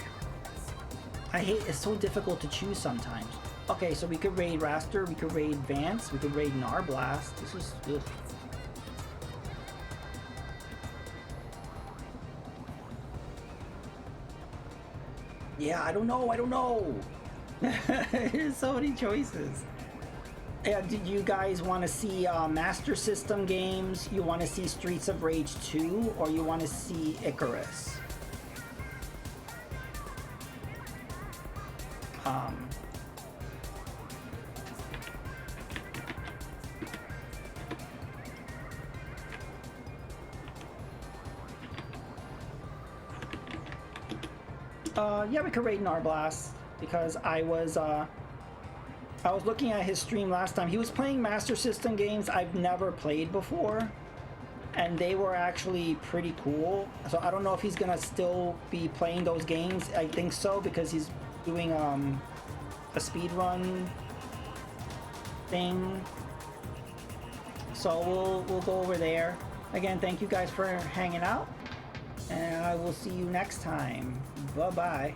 Speaker 1: I hate, it's so difficult to choose sometimes. Okay, so we could raid Raster, we could raid Vance, we could raid Narblast. This is... Ugh. Yeah, I don't know. There's so many choices. Yeah, did you guys want to see Master System games? You want to see Streets of Rage 2? Or you want to see Icarus? Yeah, we could raid Narblast, because I was looking at his stream last time. He was playing Master System games I've never played before, and they were actually pretty cool. So I don't know if he's gonna still be playing those games. I think so, because he's doing a speedrun thing. So we'll go over there. Again, thank you guys for hanging out, and I will see you next time. Bye-bye.